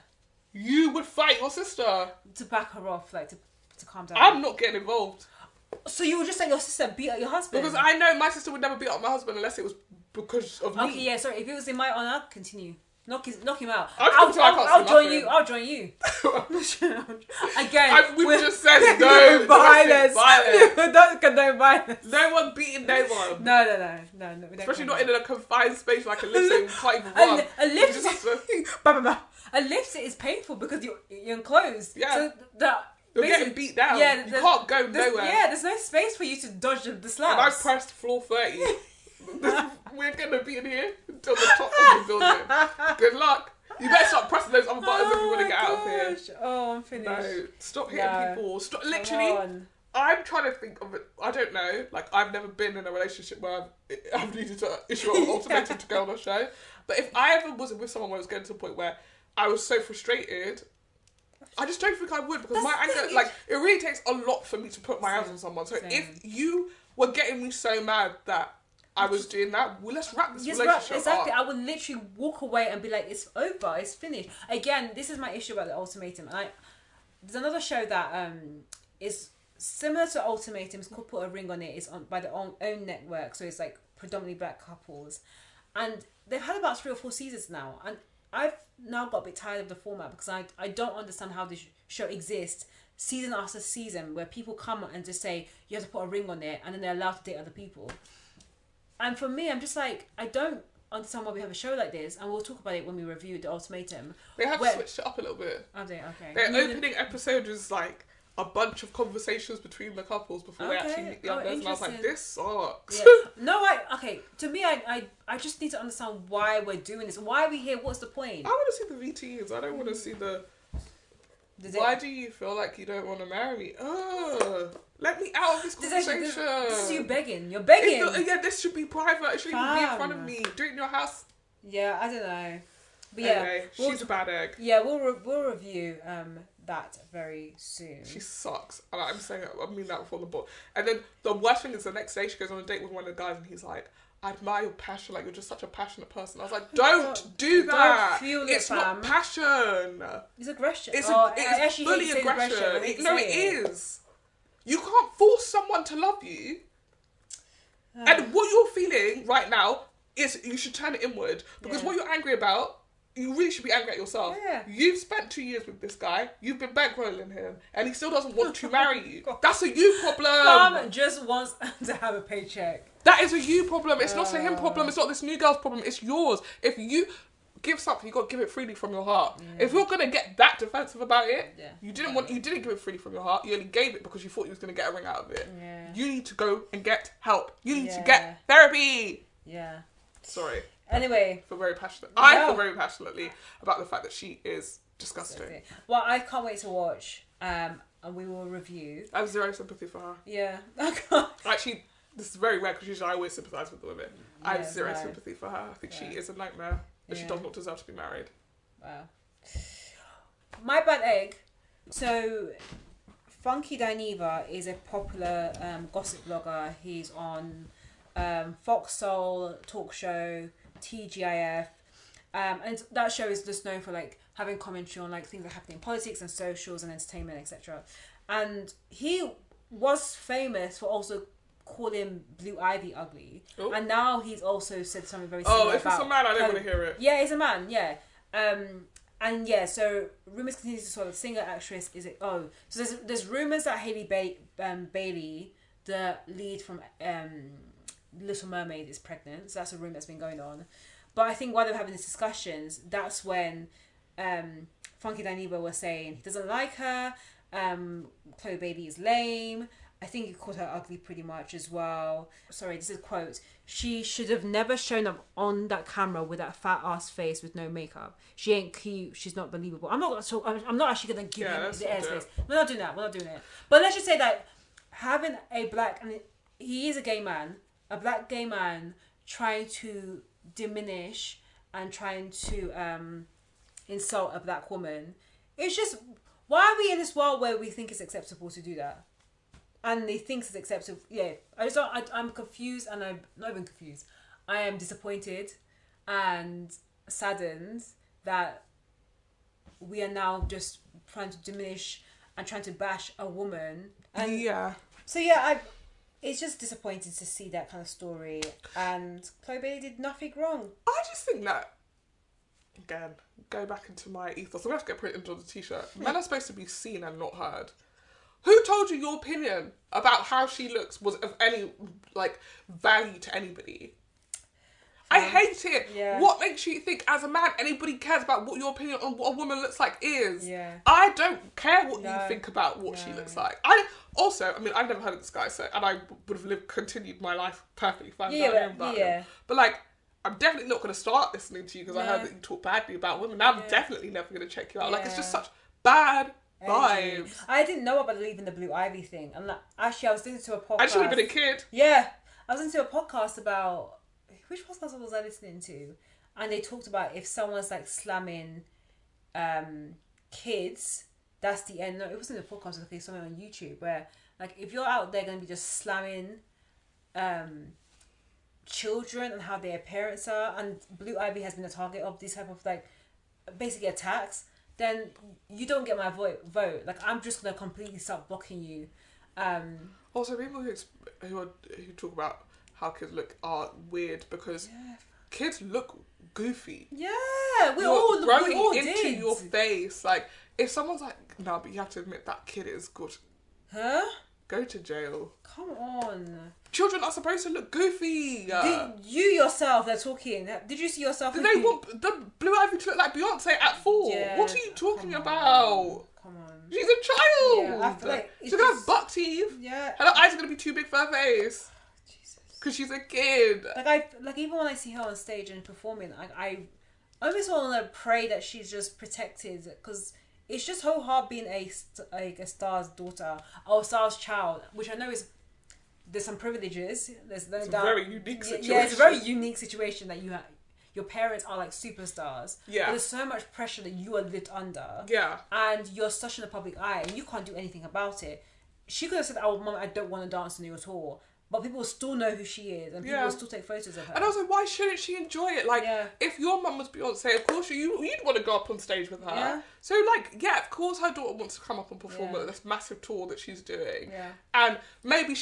You would fight your sister? To back her off, like to calm down. I'm not getting involved. So you would just let your sister beat up your husband? Because I know my sister would never beat up my husband unless it was because of me. Okay, yeah, sorry. If it was in my honour, continue. Knock him out. I'll join you. I'll join you. Again, we've just said no violence. Don't condone violence. No one beating no one. No. Especially not in a confined space like a lift, so you can't even run. A lift is painful because you're enclosed. Yeah. So you're getting beat down. Yeah, you can't go nowhere. Yeah, there's no space for you to dodge the slabs. And I pressed floor 30. We're going to be in here until the top of the building. Good luck. You better start pressing those other buttons if you want to get out of here. Oh, I'm finished. No, stop hitting people. Stop. Literally, I'm trying to think of it. I don't know. Like, I've never been in a relationship where I've needed to issue an ultimatum to go on a show. But if I ever was with someone where it was getting to a point where I was so frustrated, I just don't think I would, because my anger, like, it really takes a lot for me to put my hands on someone. So if you were getting me so mad that I was doing that, well, let's wrap this relationship exactly. up. I would literally walk away and be like, it's over, it's finished. Again, this is my issue about the Ultimatum. There's another show that is similar to Ultimatum. It's called Put a Ring on It. It's on by their own network, so it's like predominantly black couples. And they've had about 3 or 4 seasons now. And I've now got a bit tired of the format because I don't understand how this show exists season after season, where people come and just say, you have to put a ring on it, and then they're allowed to date other people. And for me, I'm just like, I don't understand why we have a show like this, and we'll talk about it when we review the Ultimatum. They have switched it up a little bit. Are they? Okay. Their opening episode was like, a bunch of conversations between the couples before they actually meet the others, and I was like, this sucks. Yeah. No, to me, I just need to understand why we're doing this. Why are we here? What's the point? I want to see the VTs. I don't want to see the... Why do you feel like you don't want to marry me? Let me out of this conversation. This is you begging. You're begging. This should be private. It shouldn't even be in front of me. Do it in your house. Yeah, I don't know. But anyway, she's a bad egg. Yeah, we'll review that very soon. She sucks. And I mean that from the book. And then the worst thing is the next day she goes on a date with one of the guys and he's like, I admire your passion, like you're just such a passionate person. I was like, don't do that. Don't fuel it's not passion. It's aggression. It's fully aggression. It is. You can't force someone to love you. And what you're feeling right now is you should turn it inward. Because what you're angry about, you really should be angry at yourself. Yeah. You've spent 2 years with this guy. You've been bankrolling him. And he still doesn't want to marry you. That's a you problem. Tom just wants to have a paycheck. That is a you problem. It's not a him problem. It's not this new girl's problem. It's yours. If you give something, you got to give it freely from your heart. Yeah. If you're going to get that defensive about it, you didn't give it freely from your heart. You only gave it because you thought you was going to get a ring out of it. Yeah. You need to go and get help. You need to get therapy. Yeah. Sorry. Anyway. I feel very passionately about the fact that she is disgusting. Well, I can't wait to watch. And we will review. I have zero sympathy for her. Yeah. Actually, this is very rare because usually I always sympathise with the women. I have zero sympathy for her. I think she is a nightmare. And she does not deserve to be married. Wow. My bad egg. So, Funky Dineva is a popular gossip blogger. He's on Fox Soul talk show, TGIF, and that show is just known for like having commentary on like things that happen in politics and socials and entertainment, etc. And he was famous for also calling Blue Ivy ugly. Ooh. And now he's also said something very similar. If it's a man, I don't want to hear it. Yeah, it's a man. Yeah. And yeah, so rumors continue to swirl. The singer actress so there's rumors that Hailey Bailey, the lead from Little Mermaid, is pregnant. So that's a rumor that's been going on. But I think while they were having these discussions, that's when Funky Dineva was saying he doesn't like her. Chloe Bailey is lame. I think he called her ugly pretty much as well. Sorry, this is a quote. She should have never shown up on that camera with that fat ass face with no makeup. She ain't cute. She's not believable. I'm not actually gonna give him the airspace. We're not doing that. But let's just say that having a black, and he is a gay man, a black gay man trying to diminish and trying to insult a black woman. It's just, why are we in this world where we think it's acceptable to do that? And they think it's acceptable. Yeah, I'm confused, and I'm not even confused. I am disappointed and saddened that we are now just trying to diminish and trying to bash a woman. And so it's just disappointing to see that kind of story. And Chloe Bailey did nothing wrong. I just think that, again, go back into my ethos. I'm going to have to get printed into the t-shirt. Men are supposed to be seen and not heard. Who told you your opinion about how she looks was of any, like, value to anybody? I hate it. Yeah. What makes you think, as a man, anybody cares about what your opinion on what a woman looks like is? Yeah. I don't care what you think about what she looks like. I've never heard of this guy, and I would have continued my life perfectly fine without him. But, like, I'm definitely not going to start listening to you because I heard that you talk badly about women. I'm definitely never going to check you out. Like, it's just such bad vibes. I didn't know about leaving the Blue Ivy thing. And actually, I was listening to a podcast. I should have been a kid. Yeah. I was listening to a podcast about... Which podcast was I listening to? And they talked about if someone's like slamming kids, that's the end. No, it wasn't a podcast. It was something on YouTube where, like, if you're out there going to be just slamming children and how their parents are, and Blue Ivy has been a target of this type of, like, basically attacks, then you don't get my vote. Like, I'm just going to completely start blocking you. Also, people who talk about how kids look are weird because kids look goofy. Yeah, we all into did. Your face. Like, if someone's like, no, but you have to admit that kid is good. Huh? Go to jail. Come on. Children are supposed to look goofy. You yourself, they're talking. Did you see yourself? Did they want the Blue Ivy to look like Beyonce at 4? Yeah, what are you talking about? Come on. She's a child. Yeah, I feel like she's gonna have buck teeth. Yeah. And her eyes are gonna be too big for her face. Jesus. Because she's a kid. Like even when I see her on stage and performing, I almost want to pray that she's just protected, because it's just so hard being a star's daughter or a star's child, which I know is. There's some privileges. There's no doubt. It's a very unique situation. Yeah, it's a very unique situation that you have. Your parents are like superstars. Yeah. But there's so much pressure that you are lived under. Yeah. And you're such in the public eye, and you can't do anything about it. She could have said, "Oh, Mum, I don't want to dance on you at all." But people will still know who she is, and people will still take photos of her. And also, why shouldn't she enjoy it? Like, if your mum was Beyonce, of course you'd want to go up on stage with her. Yeah. So, like, yeah, of course her daughter wants to come up and perform at this massive tour that she's doing. Yeah. And maybe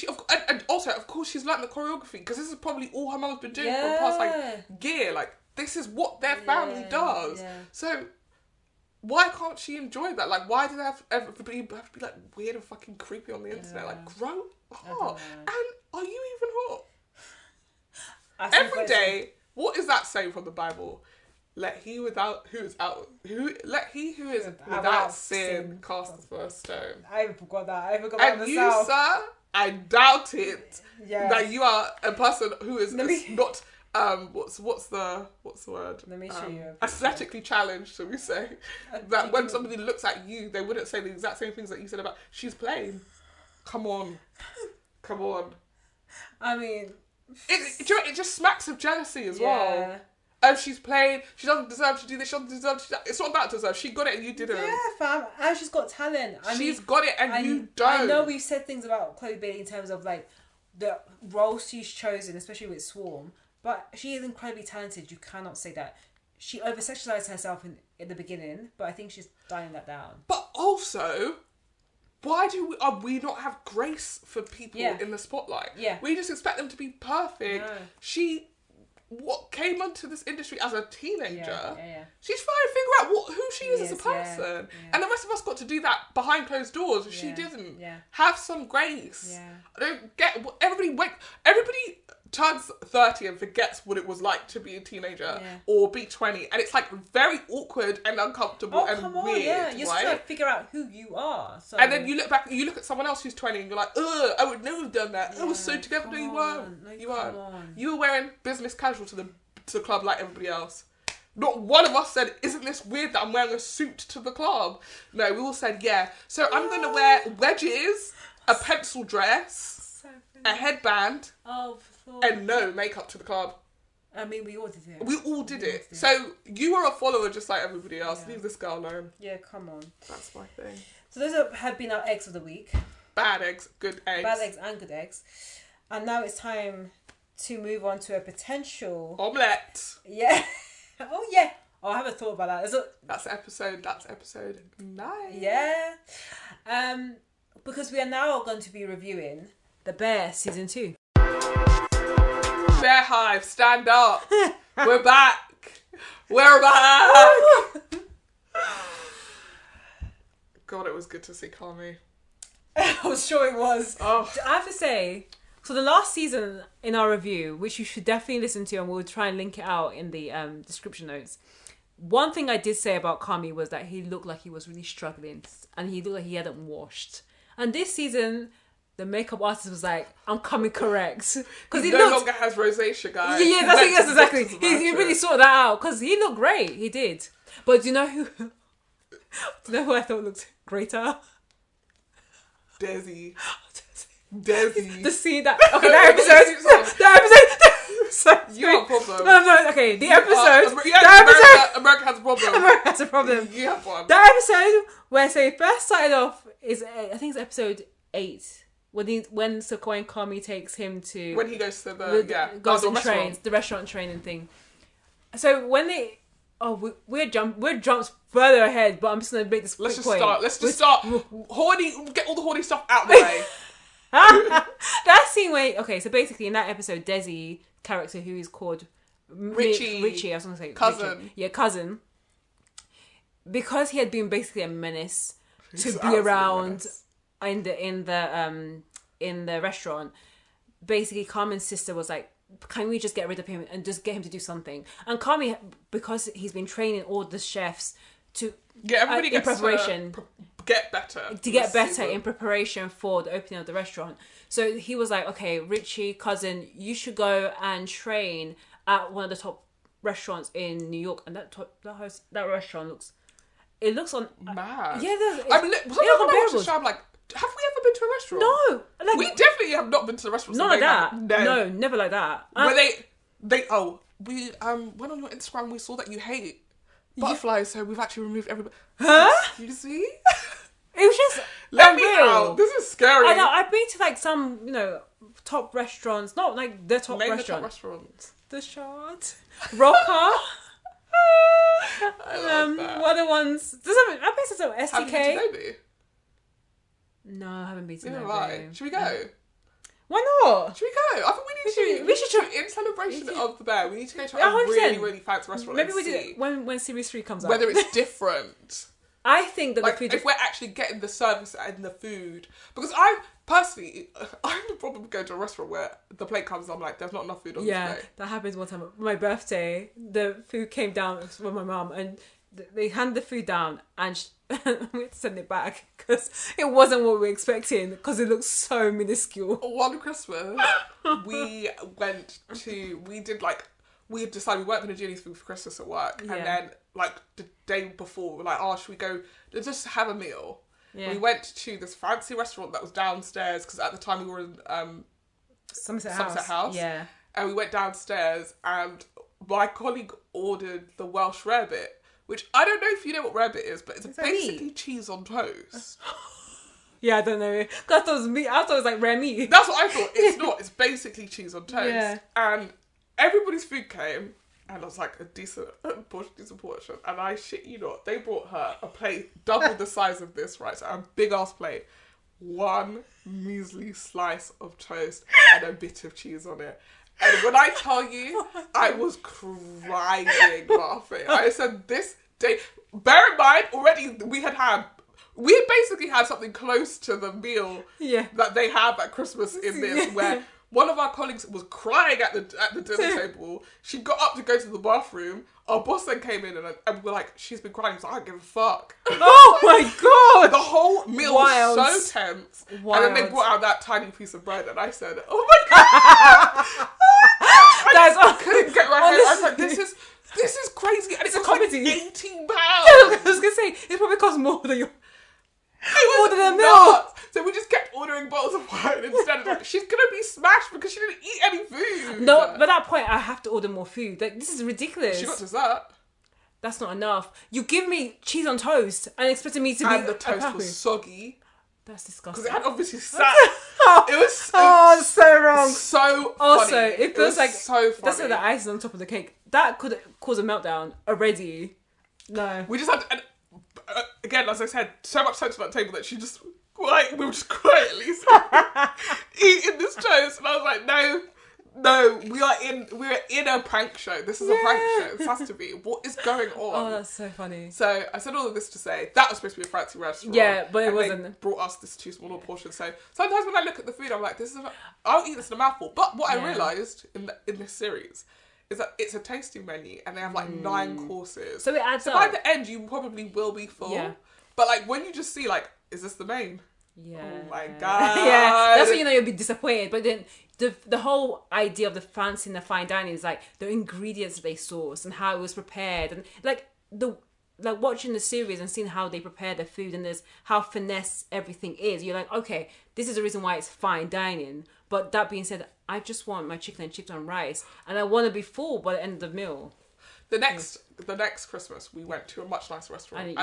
and also, of course, she's learnt the choreography, because this is probably all her mum's been doing for the past, like, year. Like, this is what their family does. Yeah. So, why can't she enjoy that? Like, why do they everybody have to be, like, weird and fucking creepy on the internet? Like, grow up. And are you even hot? Every day, what is that saying from the Bible? Let he who is without sin cast the first stone. I forgot that. And you, sir, I doubt it that you are a person who is not what's the word? Let me show you. Aesthetically challenged, shall we say? That when somebody looks at you, they wouldn't say the exact same things that you said about she's plain. Come on. I mean, it just smacks of jealousy as well. Oh, she's plain. She doesn't deserve to do this. She doesn't deserve to. It's not about deserve. She got it and you didn't. Yeah, fam. And she's got talent. She's got it and you don't. I know we've said things about Chloe Bailey in terms of like the roles she's chosen, especially with Swarm. But she is incredibly talented. You cannot say that. She over-sexualized herself in the beginning, but I think she's dialing that down. But also, why do we not have grace for people in the spotlight? Yeah. We just expect them to be perfect. No. She came onto this industry as a teenager. She's trying to figure out who she is as a person. And the rest of us got to do that behind closed doors. She didn't. Have some grace. I don't get everybody turns 30 and forgets what it was like to be a teenager or be 20, and it's like very awkward and uncomfortable and weird. You're trying to figure out who you are. So. And then you look back, you look at someone else who's 20 and you're like, ugh, I would never have done that. I was so together. No, you weren't. You were wearing business casual to the club like everybody else. Not one of us said, isn't this weird that I'm wearing a suit to the club? No, we all said, yeah. So I'm going to wear wedges, a pencil dress, a headband, and no makeup to the club. I mean, we all did it. We all did it. So you are a follower just like everybody else. Leave this girl alone. Yeah, come on. That's my thing. So those have been our eggs of the week. Bad eggs, good eggs. Bad eggs and good eggs. And now it's time to move on to a potential... omelette. Yeah. Oh, yeah. Oh, I haven't thought about that. That's episode 9. Yeah. Because we are now going to be reviewing The Bear Season 2. Bear Hive, stand up. We're back. We're back. God, it was good to see Kami. I was sure it was. Oh. I have to say, so the last season in our review, which you should definitely listen to, and we'll try and link it out in the description notes. One thing I did say about Kami was that he looked like he was really struggling, and he looked like he hadn't washed. And this season, the makeup artist was like, I'm coming correct. Because he no longer has rosacea, guys. Yeah, that's exactly. He really sorted that out, because he looked great. He did. But do you know who I thought looked greater? Desi. The scene that... Okay, that episode... You have a problem. No, okay, the episode... America has a problem. America has a problem. You have one. That episode where, so it first started off is, I think it's episode 8. When Sequoia and Kami takes him to... When he goes to the restaurant training thing. So when they... Oh, we're jumped further ahead, but I'm just going to make this quick point. Let's just start. Horny, get all the horny stuff out of the way. That scene where... Okay, so basically in that episode, Desi, character who is called... Richie, I was going to say... Cousin. Richie. Yeah, cousin. Because he had been basically a menace to be around in the restaurant, basically Carmen's sister was like, can we just get rid of him and just get him to do something? And Kami, because he's been training all the chefs to everybody in preparation, get better. To get better in preparation for the opening of the restaurant. So he was like, okay, Richie, cousin, you should go and train at one of the top restaurants in New York. And that restaurant looks on... mad. Yeah, I mean, sometimes when I watch the show, I'm like, have we ever been to a restaurant? No. Like, we definitely have not been to the restaurant. Not like that. No, never like that. Where we went on your Instagram, we saw that you hate butterflies, so we've actually removed everybody. Huh? Excuse me? It was just Let me out. This is scary. I know. I've been to like some, top restaurants. Not like the top Name restaurant. the top restaurants. The Shard. Rocker. I love that. What are the ones? I've been to some STK. Have you been to Edebiri? No, I haven't been to Neither have Edebiri. I. Should we go? Why not? Should we go? I think we should in celebration of the bear. We need to go to a 100%. really, really fancy restaurant. Maybe we see do it when Series 3 comes out. whether it's different. I think that Like, the food... if we're actually getting the service and the food. Because I have a problem going to a restaurant where the plate comes and I'm like, there's not enough food on this plate. That happened one time. My birthday, the food came down with my mum and they handed the food down and we had to send it back because it wasn't what we were expecting because it looked so minuscule. One Christmas, we had decided we weren't going to do anything for Christmas at work. Yeah. And then, like, the day before, we were like, oh, should we go just have a meal? Yeah. We went to this fancy restaurant that was downstairs because at the time we were in Somerset House. Yeah. And we went downstairs and my colleague ordered the Welsh rarebit, which I don't know if you know what rarebit is, but it's basically cheese on toast. Yeah, I don't know. Cause I thought it was meat. I thought it was like rare meat. That's what I thought. It's not. It's basically cheese on toast. Yeah. And everybody's food came, and it was like a decent portion. And I shit you not, they brought her a plate double the size of this, right? So a big ass plate, one measly slice of toast, and a bit of cheese on it. And when I tell you, I was crying laughing. I said, this day, bear in mind, already we basically had something close to the meal that they have at Christmas in this, where one of our colleagues was crying at the dinner table. She got up to go to the bathroom. Our boss then came in and we're like, she's been crying, so I don't give a fuck. Oh my god! The whole meal was so tense. Wild. And then they brought out that tiny piece of bread and I said, oh my god! I couldn't get my head. I was like, this is crazy. And it's a comedy. Like £18. I was gonna say, it probably costs more than your... More than a meal. So we just kept ordering bottles of wine instead. Like, she's gonna be smashed because she didn't eat any food. No, by that point, I have to order more food. Like, this is ridiculous. She got dessert. That's not enough. You give me cheese on toast and expecting me to be... And the toast was soggy. That's disgusting. Because it had obviously sat. It was so wrong. So also, funny. it feels like so funny. that's like the icing on top of the cake. That could cause a meltdown already. No. We just had to, again, as I said, so much toast on that table that we were just quietly eating this toast, and I was like, no, we're in a prank show. This is a prank show. This has to be. What is going on? Oh, that's so funny. So I said all of this to say that was supposed to be a fancy restaurant. Yeah, but it wasn't. They brought us this too small a portion. So sometimes when I look at the food, I'm like, I'll eat this in a mouthful. But what I realised in this series is that it's a tasting menu and they have like 9 courses. So it adds up. By the end, you probably will be full. Yeah. But like when you just see like, is this the main? Yeah. Oh my god. Yeah. That's when you know you'll be disappointed. But then the whole idea of the fancy and the fine dining is like the ingredients that they sourced and how it was prepared and like watching the series and seeing how they prepare the food and there's how finesse everything is. You're like, okay, this is the reason why it's fine dining. But that being said, I just want my chicken and chips on rice and I want to be full by the end of the meal. The next Christmas, we went to a much nicer restaurant,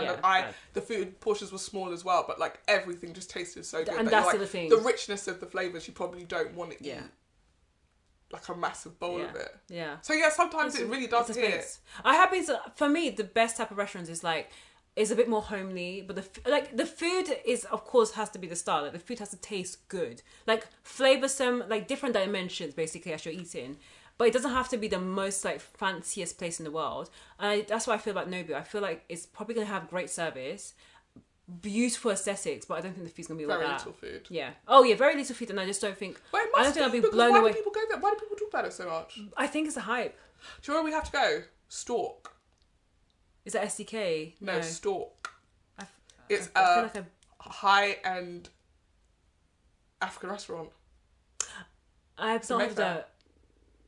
the food portions were small as well, but like everything just tasted so good. And that's the thing. The richness of the flavors, you probably don't want to eat like a massive bowl of it. Yeah. So yeah, sometimes it really does hit. I have been for me the best type of restaurants is a bit more homely, but the food is of course has to be the star. Like the food has to taste good, like flavoursome, like different dimensions basically as you're eating. But it doesn't have to be the most like fanciest place in the world. And that's what I feel about Nobu. I feel like it's probably going to have great service, beautiful aesthetics, but I don't think the food's going to be like that. Very little food. Yeah. Oh yeah, very little food, and I just don't think... I don't think I'll be blown away. Why do people go there? Why do people talk about it so much? I think it's a hype. Do you know where we have to go? Stork. Is that SDK? No, Stork. It's I feel a like high-end African restaurant. I've not heard of that.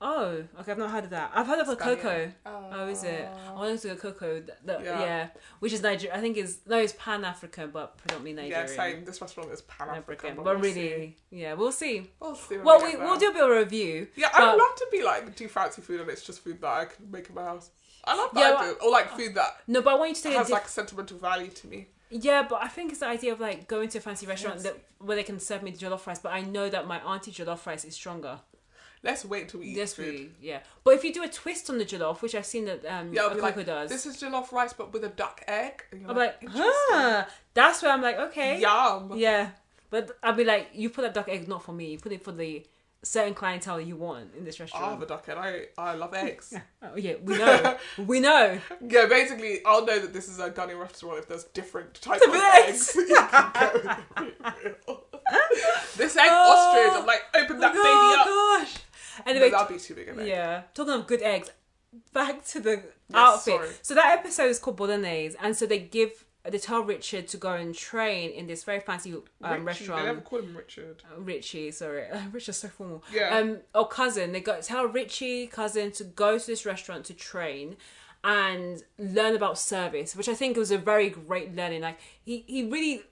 Oh, okay, I've not heard of that. I've heard of a Coco. Oh, is it? I wanted to go Coco. Yeah, which is Nigeria. I think it's Pan-African, but predominantly Nigerian. Yeah, same. This restaurant is Pan-African, but we'll really, we'll see. We'll see. Well, we'll do a bit of a review. Yeah, I would love to be like do fancy food and it's just food that I can make in my house. I love that idea. Or like food that but I want you to has like sentimental value to me. Yeah, but I think it's the idea of like going to a fancy restaurant where they can serve me the jollof rice, but I know that my auntie jollof rice is stronger. Let's wait till we eat food. Yeah. But if you do a twist on the jollof, which I've seen that Coco does. This is jollof rice but with a duck egg. I'm like, that's where I'm like, okay. Yum. Yeah. But I'll be like, you put that duck egg not for me. You put it for the certain clientele you want in this restaurant. I have a duck egg. I love eggs. Oh yeah, we know. We know. Yeah, basically, I'll know that this is a Ghanaian restaurant if there's different types of eggs. You can go. This egg ostrich, I'm like, open that baby up. Oh gosh. Anyway, that'll be too big an egg. Yeah. Talking of good eggs, back to the outfit. Sorry. So that episode is called Bolognese, and so they tell Richard to go and train in this very fancy restaurant. They never call him Richard. Richie, sorry. Richard's so formal. Yeah. Or cousin. They tell Richie, cousin, to go to this restaurant to train and learn about service, which I think was a very great learning. Like, he really...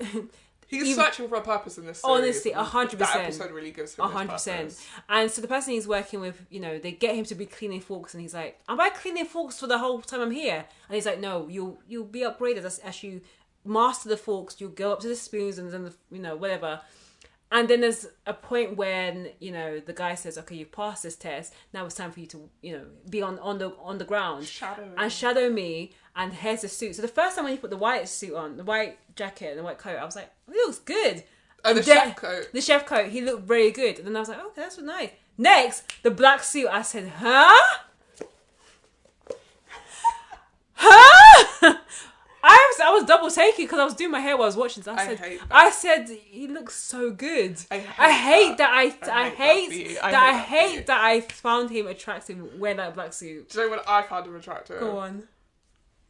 He's searching for a purpose in this series. Honestly, 100%. That episode really gives him 100%. And so the person he's working with, they get him to be cleaning forks, and he's like, "Am I cleaning forks for the whole time I'm here?" And he's like, "No, you'll be upgraded as you master the forks. You'll go up to the spoons and then whatever." And then there's a point when the guy says, "Okay, you've passed this test. Now it's time for you to be on the ground and shadow me." And here's the suit. So the first time when he put the white suit on, the white jacket and the white coat, I was like, "Oh, he looks good." Oh, the chef coat. The chef coat, he looked very good. And then I was like, "Okay, that's nice." Next, the black suit. I said, "Huh? Huh?" I was double taking because I was doing my hair while I was watching. So I said, "He looks so good." I hate that I found him attractive wearing that black suit. Do you know when I found him attractive? Go on.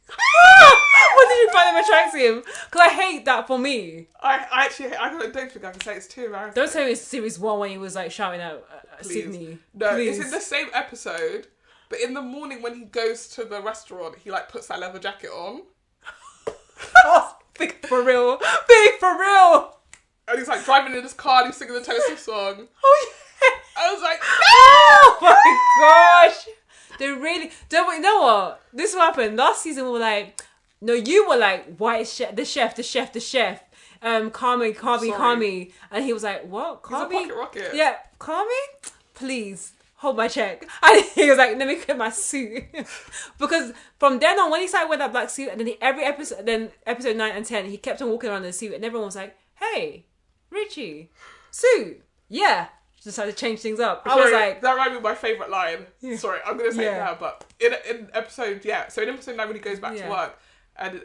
What did you find him attractive? Because I hate that for me. I don't think I can say it's too embarrassing. Don't tell me it's series 1 when he was like shouting out Sydney. No, Please. It's in the same episode, but in the morning when he goes to the restaurant, he like puts that leather jacket on. Oh, big for real. Big for real. And he's like driving in his car and he's singing the Taylor Swift song. Oh yeah. I was like, oh my gosh. They really don't. You know what? This is what happened last season. We were like, no, you were like, why is the chef? Call me. And he was like, what? Call me? Pocket rocket. Yeah, call me? Please hold my check. And he was like, let me get my suit. Because from then on, when he started wearing that black suit, and then episode 9 and 10, he kept on walking around in the suit, and everyone was like, hey, Richie, suit. Yeah. Decided to change things up. I was like, that reminded me of my favourite line. Yeah. Sorry, I'm going to say it now, but in episode 9 when he goes back to work and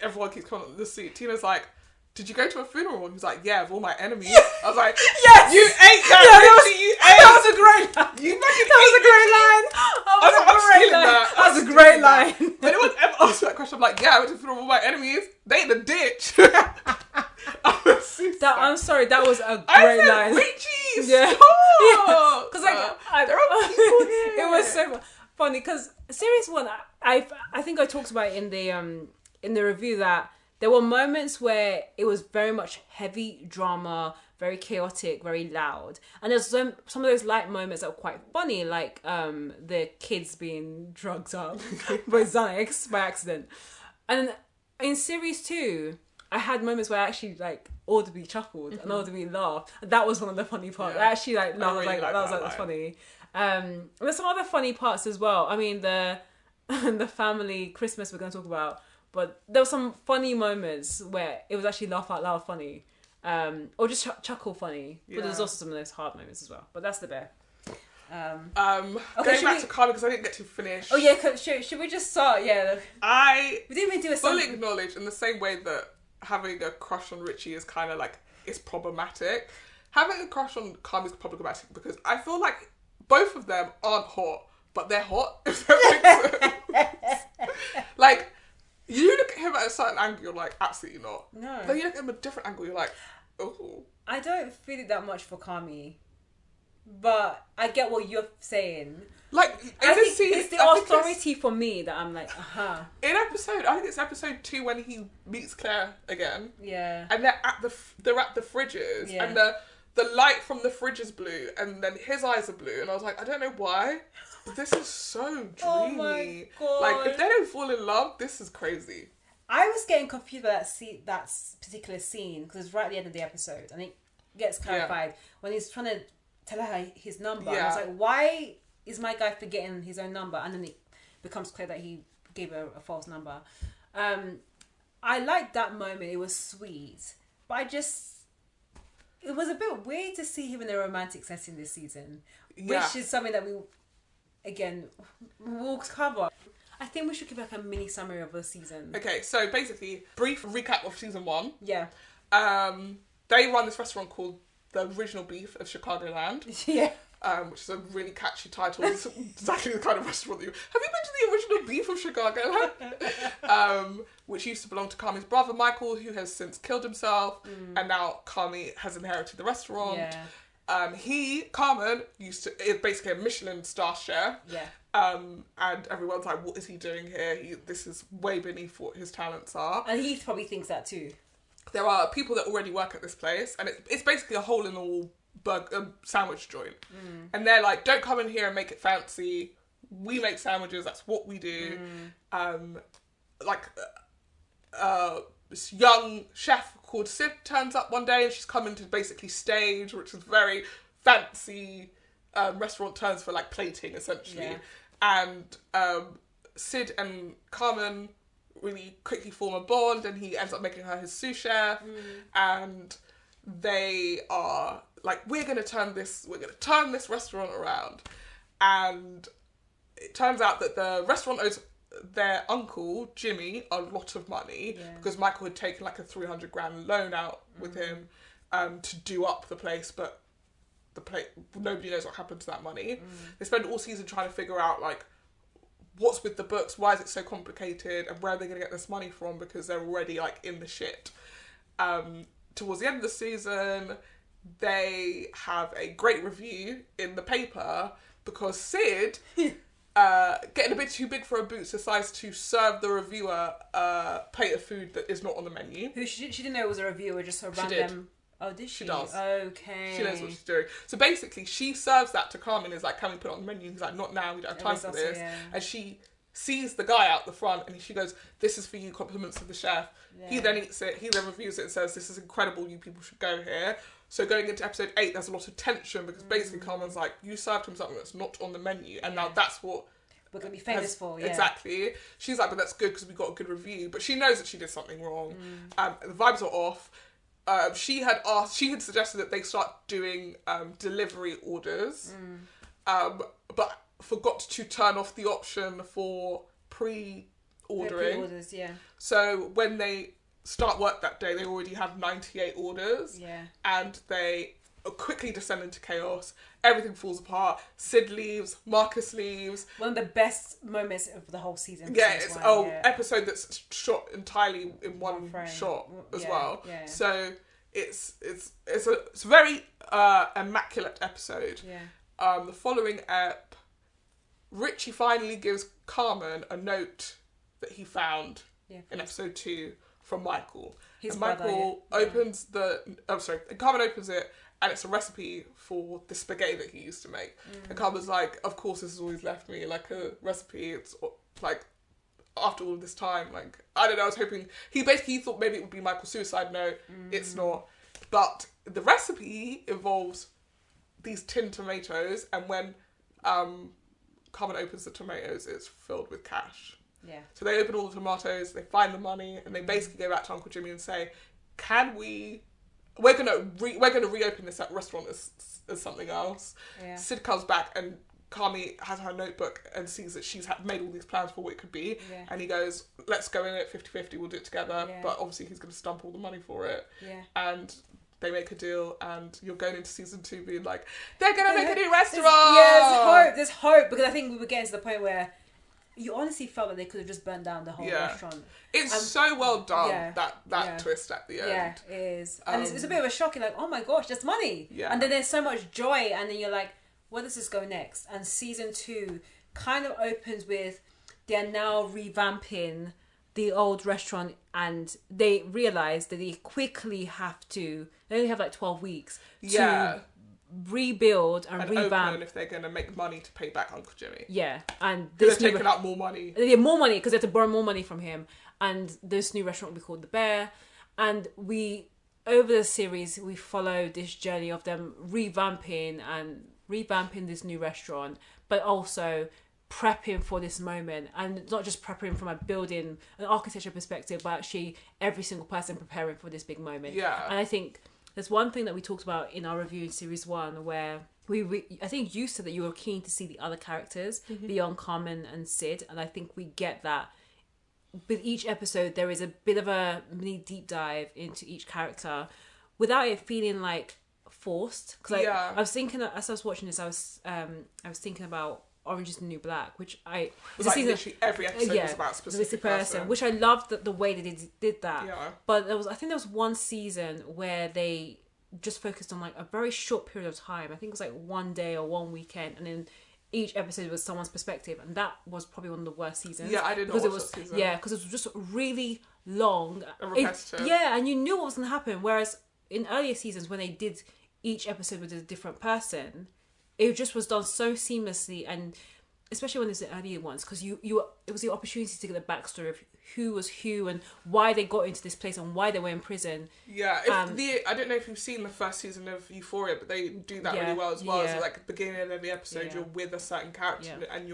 everyone keeps calling him the suit, Tina's like, did you go to a funeral? And he's like, yeah, of all my enemies. I was like, yes! You ate that, Richie, you ate! That was a great line. That was a great line. When anyone ever asks that question, I'm like, yeah, I went to a funeral of all my enemies. They in the ditch. I'm sorry, that was a great line. Richie, stop! Because there are people here. It was so funny because series 1, I think I talked about it in the review that there were moments where it was very much heavy drama, very chaotic, very loud, and there's some of those light moments that were quite funny, like the kids being drugged up with Xanax by accident. And in series 2, I had moments where I actually like audibly chuckled and audibly laughed. That was one of the funny parts. I actually like laughed. Really that's funny. There's some other funny parts as well. I mean the family Christmas we're going to talk about, but there were some funny moments where it was actually laugh out loud funny, or just chuckle funny. But there's also some of those hard moments as well. But that's the bear. Going back to Carly because I didn't get to finish. Oh yeah, should we just start? Yeah. We didn't even do a fully acknowledge in the same way that having a crush on Richie is kind of like, it's problematic. Having a crush on Carly is problematic because I feel like both of them aren't hot, but they're hot, if that makes sense. Like, You look at him at a certain angle, you're like, absolutely not. No. Then you look at him at a different angle, you're like, oh. I don't feel it that much for Kami. But I get what you're saying. Like, it's the authority for me that I'm like, In episode, I think it's episode 2 when he meets Claire again. Yeah. And they're at the fridges, yeah. and the light from the fridge is blue, and then his eyes are blue, and I was like, I don't know why, but this is so dreamy. Oh my God. Like, if they don't fall in love, this is crazy. I was getting confused by that particular scene because it's right at the end of the episode, and it gets clarified when he's trying to tell her his number. Yeah. And I was like, why is my guy forgetting his own number? And then it becomes clear that he gave her a false number. I liked that moment. It was sweet. But it was a bit weird to see him in a romantic setting this season. Yeah. Which is something that we'll cover. I think we should give like a mini summary of the season. Okay, so basically, brief recap of season 1. Yeah. They run this restaurant called The Original Beef of Chicagoland. Yeah. Which is a really catchy title. It's exactly the kind of restaurant that have you been to The Original Beef of Chicagoland? Which used to belong to Kami's brother Michael, who has since killed himself, and now Kami has inherited the restaurant. Yeah. Carmen, is basically a Michelin star chef. Yeah. And everyone's like, what is he doing here? This is way beneath what his talents are. And he probably thinks that too. There are people that already work at this place, and it's basically a hole-in-the-wall sandwich joint. And they're like, don't come in here and make it fancy. We make sandwiches, that's what we do. This young chef called Sid turns up one day, and she's coming to basically stage, which is very fancy restaurant terms for like plating, essentially. Yeah. And Sid and Carmen really quickly form a bond, and he ends up making her his sous chef. And they are like, we're gonna turn this restaurant around. And it turns out that the restaurant owes their uncle Jimmy a lot of money, because Michael had taken like a 300 grand loan out with him to do up the place, but nobody knows what happened to that money. They spend all season trying to figure out like what's with the books, why is it so complicated, and where are they going to get this money from, because they're already like in the shit. Towards the end of the season, they have a great review in the paper because Sid, getting a bit too big for her boots, decides to serve the reviewer a plate of food that is not on the menu. She didn't know it was a reviewer, just a random... Oh, did she? She does. Okay. She knows what she's doing. So basically, she serves that to Carmen, is like, can we put it on the menu? He's like, not now, we don't have time for this. Yeah. And she sees the guy out the front, and she goes, this is for you, compliments of the chef. Yeah. He then eats it, he then reviews it and says, this is incredible, you people should go here. So going into episode 8, there's a lot of tension, because basically Carmen's like, you served him something that's not on the menu, and now that's what we're going to be famous for, yeah. Exactly. She's like, but that's good because we got a good review. But she knows that she did something wrong. The vibes are off. She had suggested that they start doing delivery orders, but forgot to turn off the option for pre-ordering. Pre-orders, yeah. So when they start work that day, they already have 98 orders. Yeah. And they quickly descend into chaos. Everything falls apart. Sid leaves. Marcus leaves. One of the best moments of the whole season. Yeah, it's episode that's shot entirely in one shot as well. Yeah. So it's a very immaculate episode. Yeah. The following ep, Richie finally gives Carmen a note that he found in episode 2 from Michael. His brother, Michael opens Carmen opens it, and it's a recipe for the spaghetti that he used to make. And Carmen's like, of course this has always left me like a recipe. It's like, after all this time, like, I don't know, I was hoping, he thought maybe it would be Michael's suicide note. It's not. But the recipe involves these tinned tomatoes, and when Carmen opens the tomatoes, it's filled with cash. Yeah. So they open all the tomatoes, they find the money, and they basically go back to Uncle Jimmy and say, we're gonna reopen this restaurant as something else. Yeah. Sid comes back, and Kami has her notebook and sees that she's made all these plans for what it could be. Yeah. And he goes, let's go in at 50-50, we'll do it together. Yeah. But obviously he's going to stump all the money for it. Yeah. And they make a deal, and you're going into season 2 being like, they're going to make a new restaurant! There's hope, because I think we were getting to the point where you honestly felt that they could have just burned down the whole restaurant. It's so well done, that twist at the end. Yeah, it is. And it's a bit of a shock. You're like, oh my gosh, that's money. Yeah. And then there's so much joy, and then you're like, where does this go next? And season 2 kind of opens with they're now revamping the old restaurant, and they realise that they quickly have to, they only have like 12 weeks to rebuild and revamp. Open if they're going to make money to pay back Uncle Jimmy. Yeah, and they're taking out more money. Yeah, more money because they have to borrow more money from him. And this new restaurant will be called The Bear. And over the series, we follow this journey of them revamping this new restaurant, but also prepping for this moment, and not just prepping from a building, an architecture perspective, but actually every single person preparing for this big moment. Yeah. And I think there's one thing that we talked about in our review in series 1 where I think you said that you were keen to see the other characters beyond Carmen and Sid, and I think we get that. With each episode, there is a bit of a mini deep dive into each character without it feeling like forced. Because I was thinking, as I was watching this, I was thinking about Orange is the New Black, which literally every episode was about a specific person. Which I loved the way that they did that. Yeah. But I think there was one season where they just focused on like a very short period of time. I think it was like one day or one weekend, and then each episode was someone's perspective, and that was probably one of the worst seasons. Yeah, I didn't know that season. Yeah, because it was just really long. And repetitive. And you knew what was going to happen. Whereas in earlier seasons, when they did each episode with a different person, it just was done so seamlessly, and especially when it's the earlier ones, because it was the opportunity to get the backstory of who was who and why they got into this place and why they were in prison. Yeah, I don't know if you've seen the first season of Euphoria, but they do that really well as well. Yeah. So like at the beginning of every episode, you're with a certain character, and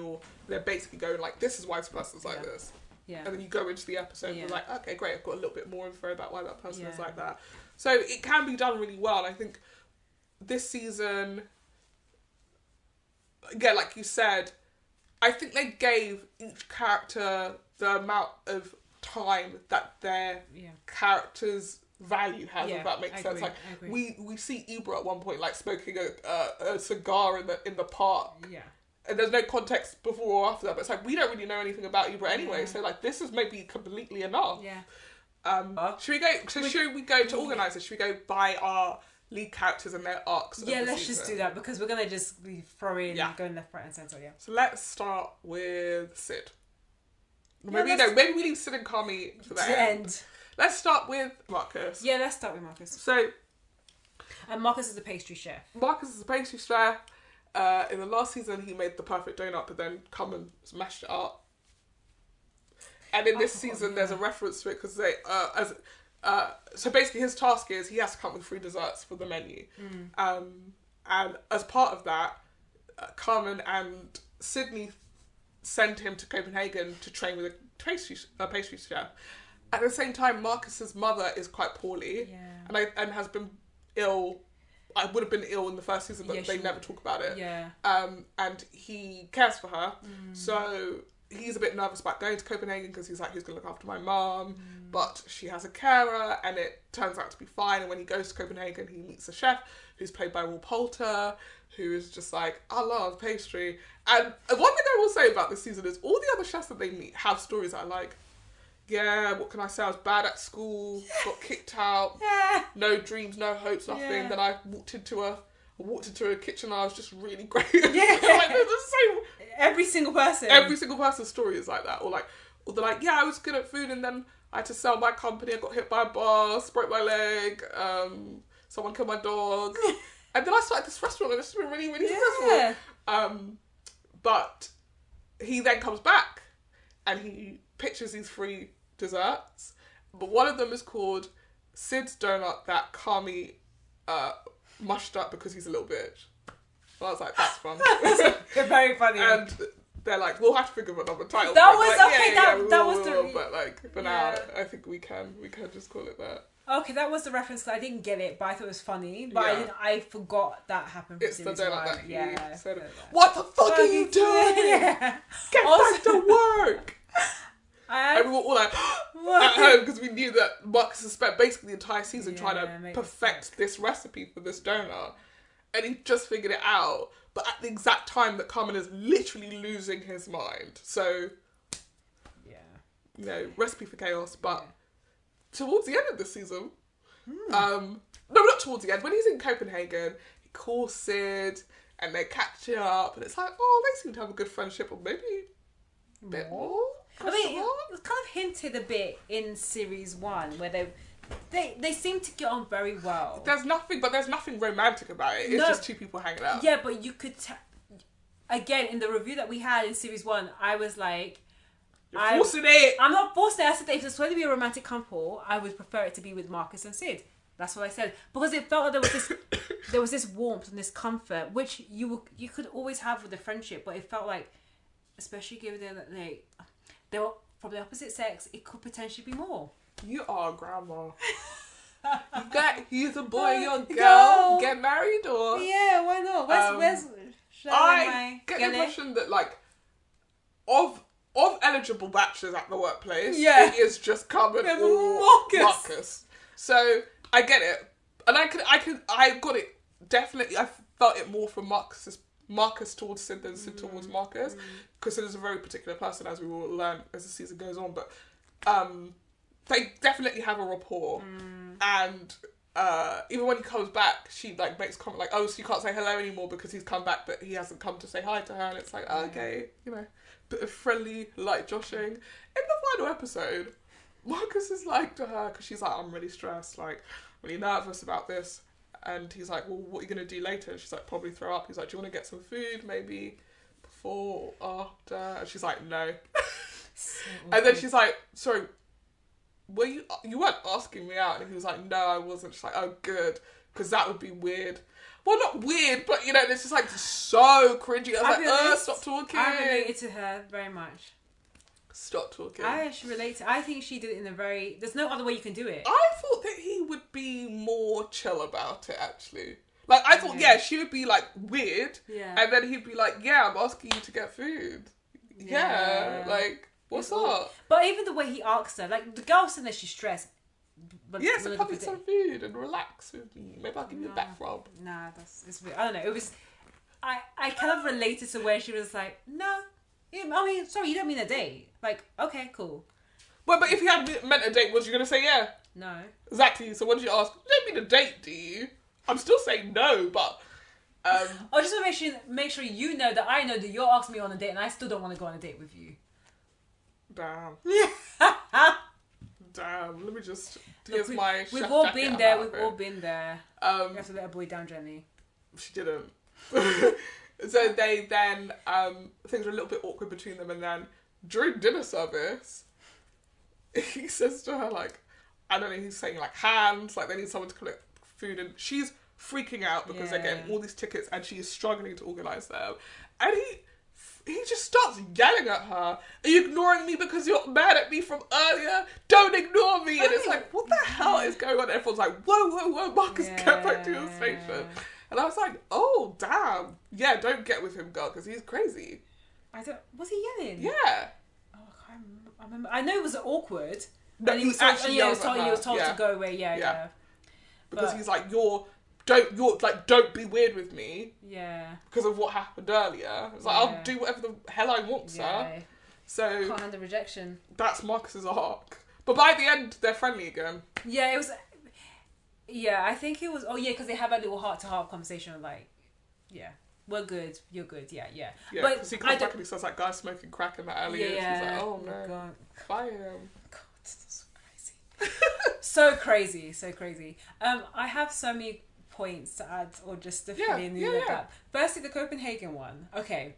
they're basically going like, this is why this person's like this. Yeah. And then you go into the episode and you're like, okay, great, I've got a little bit more info about why that person is like that. So it can be done really well. And I think this season, again, like you said, I think they gave each character the amount of time that their character's value has, if that makes sense. Like we see Ibra at one point like smoking a cigar in the park. Yeah. And there's no context before or after that, but it's like we don't really know anything about Ibra anyway, so like this is maybe completely enough. Yeah. Should we go to organise this? Should we go by our lead characters and their arcs? Yeah, let's just do that, because we're gonna just be throwing going left, right, and centre. Yeah. So let's start with Sid. Maybe we leave Sid and Kami for the end. Let's start with Marcus. Yeah, let's start with Marcus. So, and Marcus is a pastry chef. In the last season, he made the perfect donut, but then come and smashed it up. And in this season, there's a reference to it because so basically his task is he has to come with 3 desserts for the menu. And as part of that, Carmen and Sydney send him to Copenhagen to train with a pastry chef. At the same time, Marcus's mother is quite poorly and has been ill. I would have been ill in the first season, but they never talk about it. Yeah. And he cares for her, so he's a bit nervous about going to Copenhagen because he's like, who's going to look after my mom? But she has a carer, and it turns out to be fine. And when he goes to Copenhagen, he meets a chef who's played by Will Poulter, who is just like, I love pastry. And one thing I will say about this season is all the other chefs that they meet have stories that are like, yeah, what can I say? I was bad at school, got kicked out, no dreams, no hopes, nothing. Yeah. Then I walked into a kitchen and I was just really great. Yeah. Like, they're the same. Every single person's story is like that. Or they're like, yeah, I was good at food and then I had to sell my company. I got hit by a bus, broke my leg, someone killed my dog. And then I started this restaurant and it's been really, really successful. But he then comes back and he pitches these 3 desserts. But one of them is called Sid's Donut that Kami mushed up because he's a little bitch. And I was like, that's fun. They're very funny. And they're like, we'll have to think of another title. That was the... But like, for now, I think we can just call it that. Okay, that was the reference. I didn't get it, but I thought it was funny. But I forgot that happened. It's the donut that he said. What the fuck are you doing? Get back to work. And we were all like at home because we knew that Marcus has spent basically the entire season trying to perfect this recipe for this donut, and he just figured it out. But at the exact time that Carmen is literally losing his mind, so you know, recipe for chaos. But towards the end of the season, no, not towards the end, when he's in Copenhagen, he calls Sid and they're catching up, and it's like, oh, they seem to have a good friendship, or maybe a bit more. I mean, it was kind of hinted a bit in series 1 where they seem to get on very well. There's nothing romantic about it. It's just two people hanging out. Yeah, but you could again, in the review that we had in series 1, I was like, You're forcing it. I'm not forcing it. I said that if it's going to be a romantic couple, I would prefer it to be with Marcus and Sid. That's what I said, because it felt like there was this warmth and this comfort, which you could always have with a friendship, but it felt like, especially given that they were from the opposite sex, it could potentially be more. You are a grandma. He's a boy, you're a girl. Get married, or yeah, why not? Where's I get the impression that, like, of eligible bachelors at the workplace, it is just Carmen or Marcus. So I get it, and I got it. Definitely, I felt it more from Marcus towards Sid than Sid towards Marcus, because Sid is a very particular person, as we will learn as the season goes on. But they definitely have a rapport, and even when he comes back, she like makes comment like, "Oh, so you can't say hello anymore because he's come back, but he hasn't come to say hi to her." And it's like, okay, you know, bit of friendly light joshing. In the final episode, Marcus is like to her, because she's like, "I'm really stressed, like, really nervous about this." And he's like, "Well, what are you going to do later?" And she's like, "Probably throw up." He's like, "Do you want to get some food, maybe before or after?" And she's like, "No." And then she's like, "Sorry, you weren't asking me out?" And he was like, "No, I wasn't." She's like, "Oh, good, because that would be weird." Well, not weird, but, you know, it's just like so cringy. I was like, stop talking. I related to her very much. Stop talking. I actually relate to. I think she did it in a very. There's no other way you can do it. I thought that he would be more chill about it, actually. Like, I thought, she would be like weird, and then he'd be like, "Yeah, I'm asking you to get food." Yeah, like, what's up? But even the way he asks her, like, the girl said that she's stressed. But so come eat some food and relax with me. Maybe I'll give you a back rub. Nah, it's weird. I don't know. It was. I kind of related to where she was like, "No, I mean, sorry, you don't mean a date." Like, okay, cool. Well, but if you had meant a date, was you going to say yeah? No. Exactly. So what did you ask? You don't mean a date, do you? I'm still saying no, but... I just want to make sure you know that I know that you're asking me on a date and I still don't want to go on a date with you. Damn. Damn. Let me just... We've all been there. We've all been there. You have to let a boy down, Jenny. She didn't. So they then... things were a little bit awkward between them, and then during dinner service, he says to her, like, I don't know, he's saying, like, hands, like, they need someone to collect food, and she's freaking out because they're getting all these tickets and she is struggling to organise them. And he just starts yelling at her, "Are you ignoring me because you're mad at me from earlier? Don't ignore me!" And it's like, what the hell is going on? Everyone's like, whoa, Marcus, get back to your station. And I was like, oh, damn. Yeah, don't get with him, girl, because he's crazy. Was he yelling? Yeah. Oh, I can't remember. I know it was awkward. No, he was told to go away. Yeah. Because he's like, don't be weird with me. Yeah. Because of what happened earlier. It's like, I'll do whatever the hell I want, sir. So can't handle rejection. That's Marcus's arc. But by the end, they're friendly again. Yeah, it was. Yeah, I think it was. Oh yeah, because they have a little heart-to-heart conversation. Like, yeah, we're good. You're good. Yeah. Yeah, because he comes back and he says that guy smoking crack in that alley. And she's like, oh no, God. Fire him. God, this is so crazy. so crazy. I have so many points to add, or just to fill in the gap. Firstly, the Copenhagen one. Okay,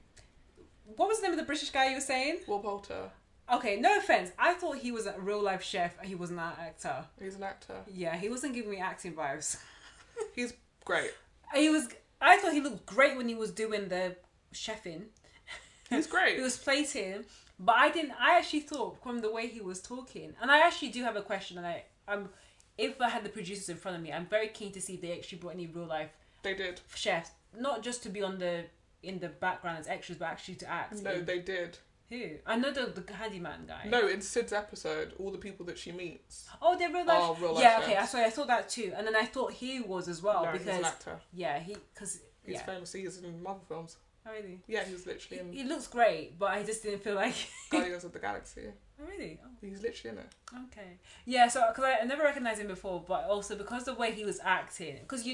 what was the name of the British guy you were saying? Will Poulter. Okay, no offense. I thought he was a real life chef and he was not an actor. He's an actor. Yeah, he wasn't giving me acting vibes. He's great. I thought he looked great when he was doing the chefing. He's great. He was plating, but I actually thought from the way he was talking, and I actually do have a question, and if I had the producers in front of me, I'm very keen to see if they actually brought any real life. They did. Chefs, not just to be in the background as extras, but actually to act. No, they did. Who? I know the handyman guy. No, in Sid's episode, all the people that she meets. Oh, they're real life. Oh, real life. Yeah, okay. I thought that too, and then I thought he was as well No, because he's an actor. yeah, he's famous. He's in other films. Oh, really? Yeah, he was literally in He looks great, but I just didn't feel like... Guardians of the Galaxy. Oh, really? Oh. He's literally in it. Okay. Yeah, so, because I never recognised him before, but also because the way he was acting, because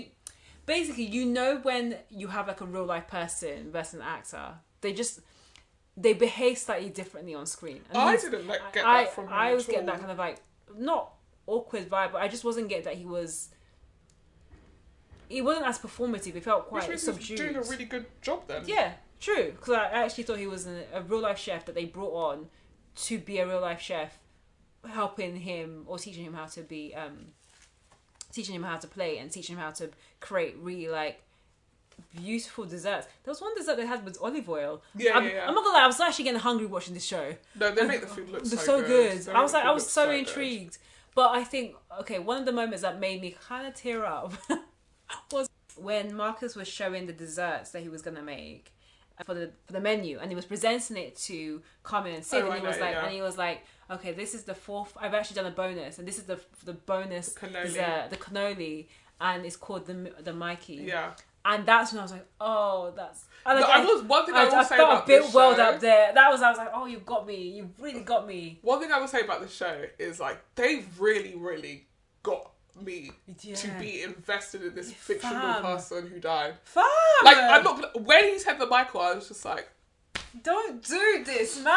basically, you know when you have like a real life person versus an actor, they behave slightly differently on screen. And I didn't get that from him. I was getting that kind of like, not awkward vibe, but I just wasn't getting that he wasn't as performative. It felt quite subdued. He was doing a really good job then. Yeah, true. Because I actually thought he was a real life chef that they brought on to be a real life chef, helping him or teaching him how to be, teaching him how to play and teaching him how to create really like beautiful desserts. There was one dessert they had with olive oil. I'm not gonna lie, I was actually getting hungry watching this show. No, they make the food look so good. I was so intrigued. But I think, okay, one of the moments that made me kind of tear up was when Marcus was showing the desserts that he was gonna make for the menu, and he was presenting it to Carmen and Sid, and he was like, okay, this is the fourth. I've actually done a bonus, and this is the bonus dessert, the cannoli, and it's called the Mikey. Yeah. And that's when I was like, oh, that's. I felt a bit welled up there. I was like, oh, you've got me. You've really got me. One thing I will say about this show is like they've really, really got me to be invested in this fictional person who died. Fam! Like, I'm not gonna. When he said the Michael, I was just like, don't do this, man.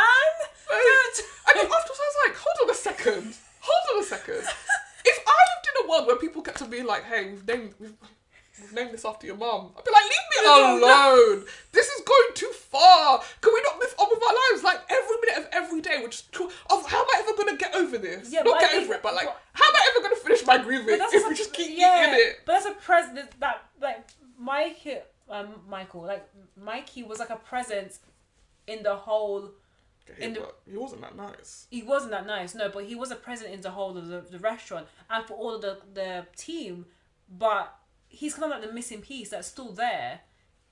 And then afterwards, I was like, hold on a second. If I lived in a world where people kept on being like, hey, we've named this after your mum, I'd be like, leave me alone. This is going too far. Can we not move on with our lives? Like, every minute of every day, we're just talking of how am I ever going to get over this? Yeah, not get over it, but like, how am I ever going to finish my grievance if we just keep eating it? But that's a present that, like, Mikey was like a presence in the whole... He wasn't that nice. He wasn't that nice, no, but he was a present in the whole of the restaurant and for all of the team, but he's kind of like the missing piece that's still there.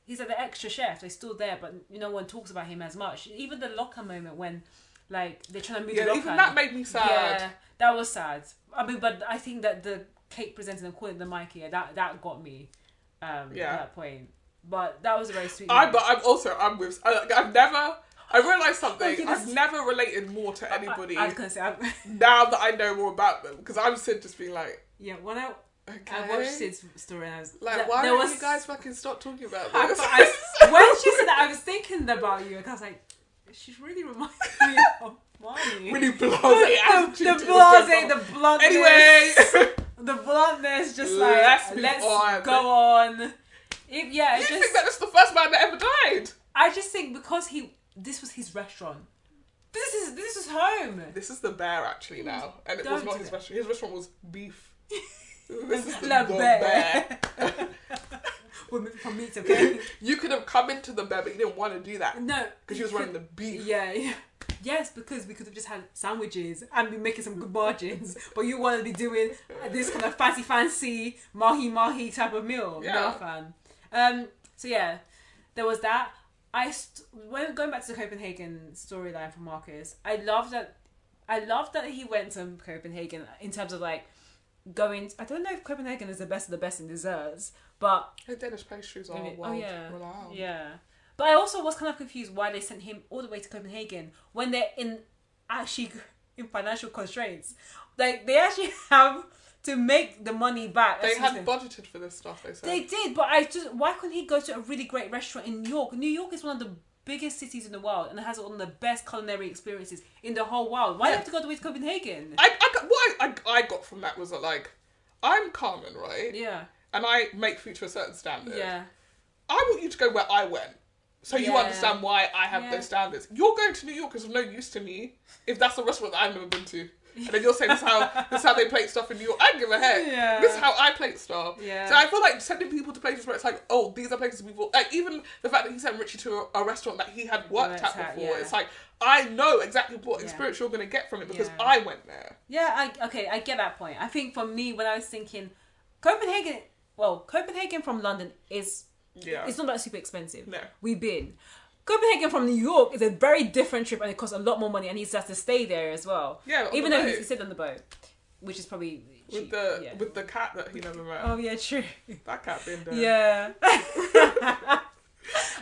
He's like the extra chef, they're still there, but no one talks about him as much. Even the locker moment when, like, they're trying to move the locker. Even that made me sad. Yeah, that was sad. I mean, but I think that the cake presenting and calling the Mikey, that got me at that point. But that was a very sweet moment. I realised something. I've never related more to anybody I was going to say... now that I know more about them. Because I'm Sid just being like... Yeah, when I watched Sid's story and I was... Like, why don't you guys fucking stop talking about this? When she said that, I was thinking about you. And I was like, she's really reminding me of Marnie. Really blasé. The bluntness. Anyway. The bluntness, just like, let's go on. Do you think that it's the first man that ever died? I just think because this was his restaurant. This is home. This is the bear actually now, and it was not his restaurant. His restaurant was beef. This is the bear. From meat, okay. You could have come into the bear, but you didn't want to do that. No, because you was running the beef. Yeah. Yes, because we could have just had sandwiches and be making some good margins, but you want to be doing this kind of fancy mahi type of meal. Yeah. No fan. So yeah, there was that. When going back to the Copenhagen storyline for Marcus, I love that he went to Copenhagen in terms of like going. I don't know if Copenhagen is the best of the best in desserts, but the Danish pastries are renowned. Yeah, but I also was kind of confused why they sent him all the way to Copenhagen when they're in financial constraints. Like they actually have to make the money back. They had budgeted for this stuff, they said. They did, but why couldn't he go to a really great restaurant in New York? New York is one of the biggest cities in the world and it has one of the best culinary experiences in the whole world. Why do you have to go to Copenhagen? What I got from that was that, like, I'm Carmen, right? Yeah. And I make food to a certain standard. Yeah. I want you to go where I went. So you understand why I have those standards. You're going to New York is of no use to me if that's a restaurant that I've never been to. And then you're saying this is how they plate stuff in New York. I don't give a heck. Yeah. This is how I plate stuff. Yeah. So I feel like sending people to places where it's like, oh, these are places people... Like, even the fact that he sent Richie to a restaurant that he had worked at before, it's like, I know exactly what experience you're going to get from it because I went there. Yeah, I get that point. I think for me, when I was thinking, Copenhagen from London is... Yeah. It's not that super expensive. No. We've been... Copenhagen from New York is a very different trip and it costs a lot more money and he has to stay there as well. Yeah, even though he stayed on the boat, which is probably cheap. With the cat that he never met. Oh yeah, true. That cat been there. Yeah.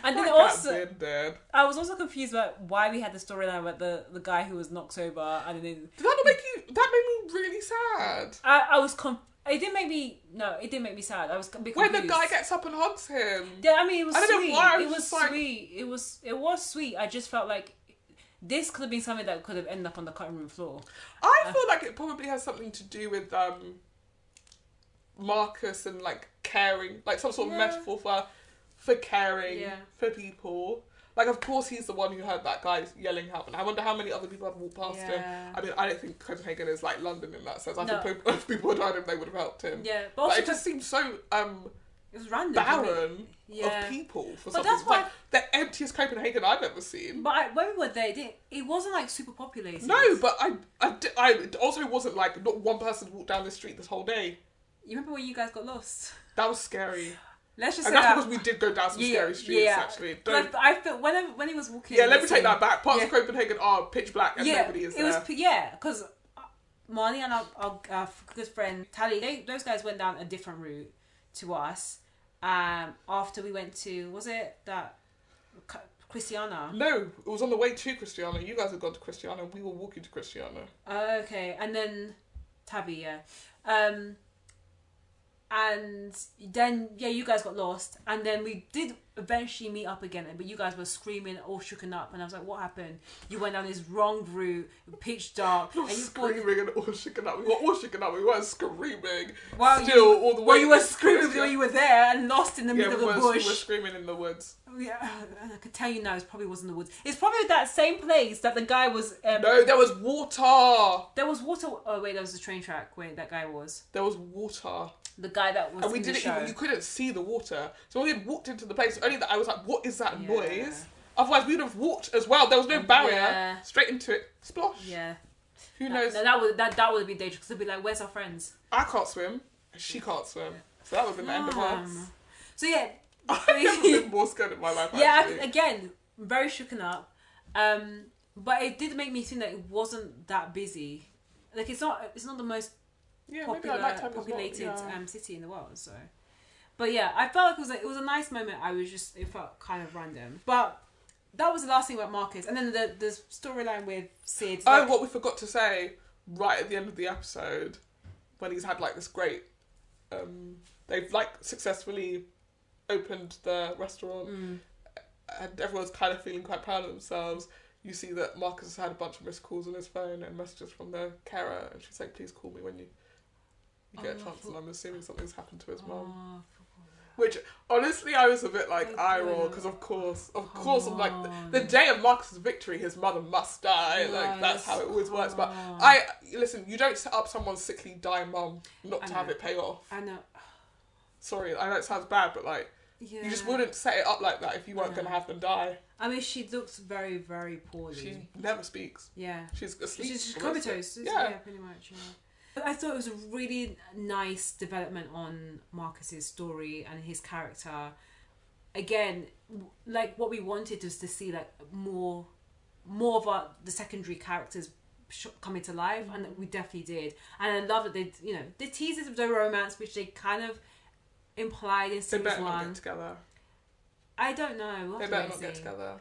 And then also I was also confused about why we had the storyline about the guy who was knocked over and then. Did that not make you? That made me really sad. I was it didn't make me. No, it didn't make me sad. I was a bit confused. When the guy gets up and hugs him. Yeah, I mean, it was sweet. Know why, it was sweet. It was sweet. I just felt like this could have been something that could have ended up on the cutting room floor. I feel like it probably has something to do with Marcus and like caring, like some sort of metaphor for caring for people. Like, of course, he's the one who heard that guy yelling help, and I wonder how many other people have walked past him. I mean, I don't think Copenhagen is like London in that sense. I think if people had heard him, they would have helped him. Yeah, but it just seems so it was random, barren of people for something. That's like the emptiest Copenhagen I've ever seen. But when we were there, it wasn't like super populated. No, but I also wasn't like not one person walked down the street this whole day. You remember when you guys got lost? That was scary. Let's just and say that's because we did go down some scary streets, actually. I felt when he was walking... Yeah, let me take that back. Parts of Copenhagen are pitch black and nobody is there. Because Marnie and our good friend Tally, those guys went down a different route to us after we went to... Was it that... Christiana? No, it was on the way to Christiana. You guys had gone to Christiana. We were walking to Christiana. Okay, and then Tabby, and then you guys got lost, and then we did eventually meet up again, but you guys were screaming, all shooken up, and I was like, what happened? You went down this wrong route, pitch dark, and you screaming and all shooken up. We were all shooken up. We weren't screaming. All the way. You were screaming when you were there and lost in the middle of the bush. We were screaming in the woods. Yeah, I can tell you now, it probably was in the woods. It's probably that same place that the guy was. No, there was water. There was water. Oh wait, there was the train track where that guy was. There was water. The guy that was. And we didn't even. You couldn't see the water, so we had walked into the place. Only that I was like, "What is that noise?" Otherwise, we would have walked as well. There was no barrier. Straight into it. Splosh. Yeah. Who knows? No, that would have been dangerous. Because they'd be like, "Where's our friends?" I can't swim. She can't swim. So that would have been the end of us. So yeah. I've never been more scared in my life. Again, very shooken up. But it did make me think that it wasn't that busy. Like it's not the most populated city in the world. So, but yeah, I felt like it was a nice moment. It felt kind of random. But that was the last thing about Marcus, and then the storyline with Sid. What we forgot to say right at the end of the episode, when he's had like this great, they've like successfully opened the restaurant and everyone's kind of feeling quite proud of themselves. You see that Marcus has had a bunch of missed calls on his phone and messages from the carer, and she's like, please call me when you get a chance, and I'm assuming something's happened to his mum. Which, honestly, I was a bit like, eye roll, because of course, I'm like, the day of Marcus's victory, his mother must die. Like, that's how it always works. But listen, you don't set up someone's sickly dying mum not to have it pay off. I know. Sorry, I know it sounds bad, but like, you just wouldn't set it up like that if you weren't going to have them die. I mean, she looks very, very poorly. She never speaks. Yeah. She's asleep. She's comatose. Yeah, pretty much. Yeah. I thought it was a really nice development on Marcus's story and his character. Again, like what we wanted was to see like more of the secondary characters coming to life, and we definitely did. And I love that they teased of the romance, which they kind of implied in season 1. They better not get together. I don't know. They better not get together.